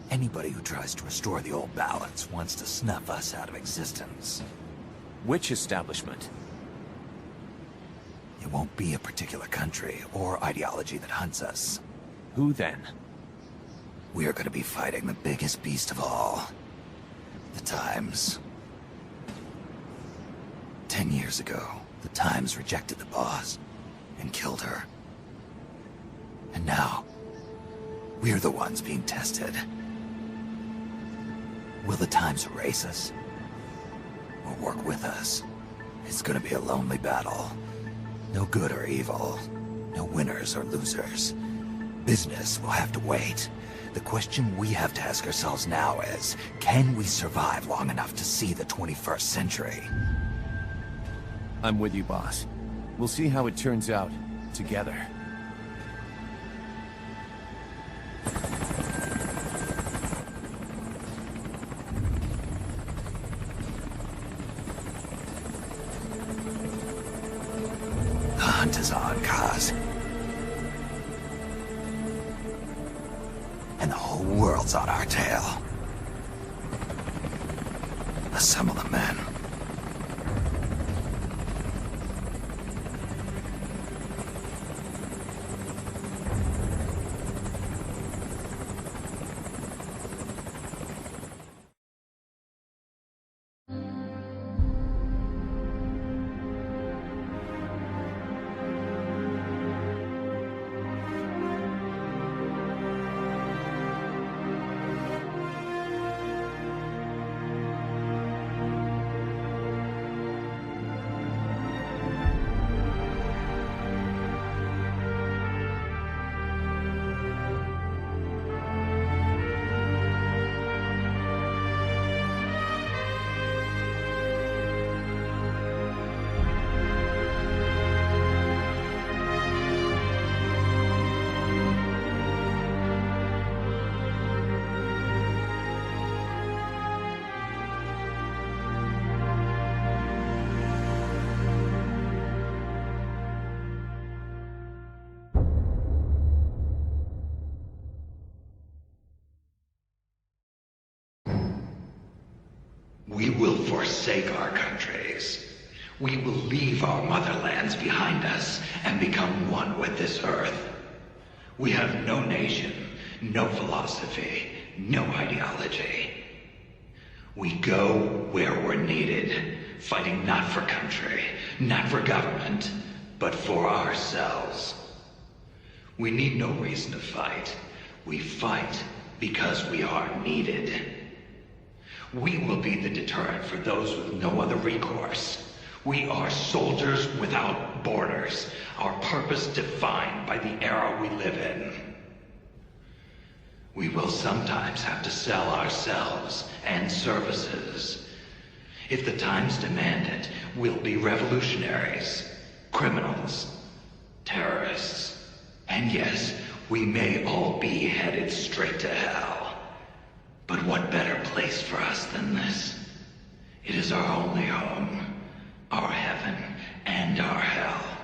Anybody who tries to restore the old balance wants to snuff us out of existence. Which establishment? It won't be a particular country or ideology that hunts us. Who then? We are going to be fighting the biggest beast of all. The Times. 10 years ago, the Times rejected the boss and killed her. And now, we're the ones being tested. Will the Times erase us? Or work with us? It's gonna be a lonely battle. No good or evil. No winners or losers. Business will have to wait. The question we have to ask ourselves now is, can we survive long enough to see the 21st century? I'm with you, boss. We'll see how it turns out, together. The hunt is on, Kaz. And the whole world's on our tail. Assemble the men. We will forsake our countries. We will leave our motherlands behind us and become one with this earth. We have no nation, no philosophy, no ideology. We go where we're needed, fighting not for country, not for government, but for ourselves. We need no reason to fight. We fight because we are needed. We will be the deterrent for those with no other recourse. We are soldiers without borders, our purpose defined by the era we live in. We will sometimes have to sell ourselves and services. If the times demand it, we'll be revolutionaries, criminals, terrorists. And yes, we may all be headed straight to hell. But what better place for us than this? It is our only home, our heaven and our hell.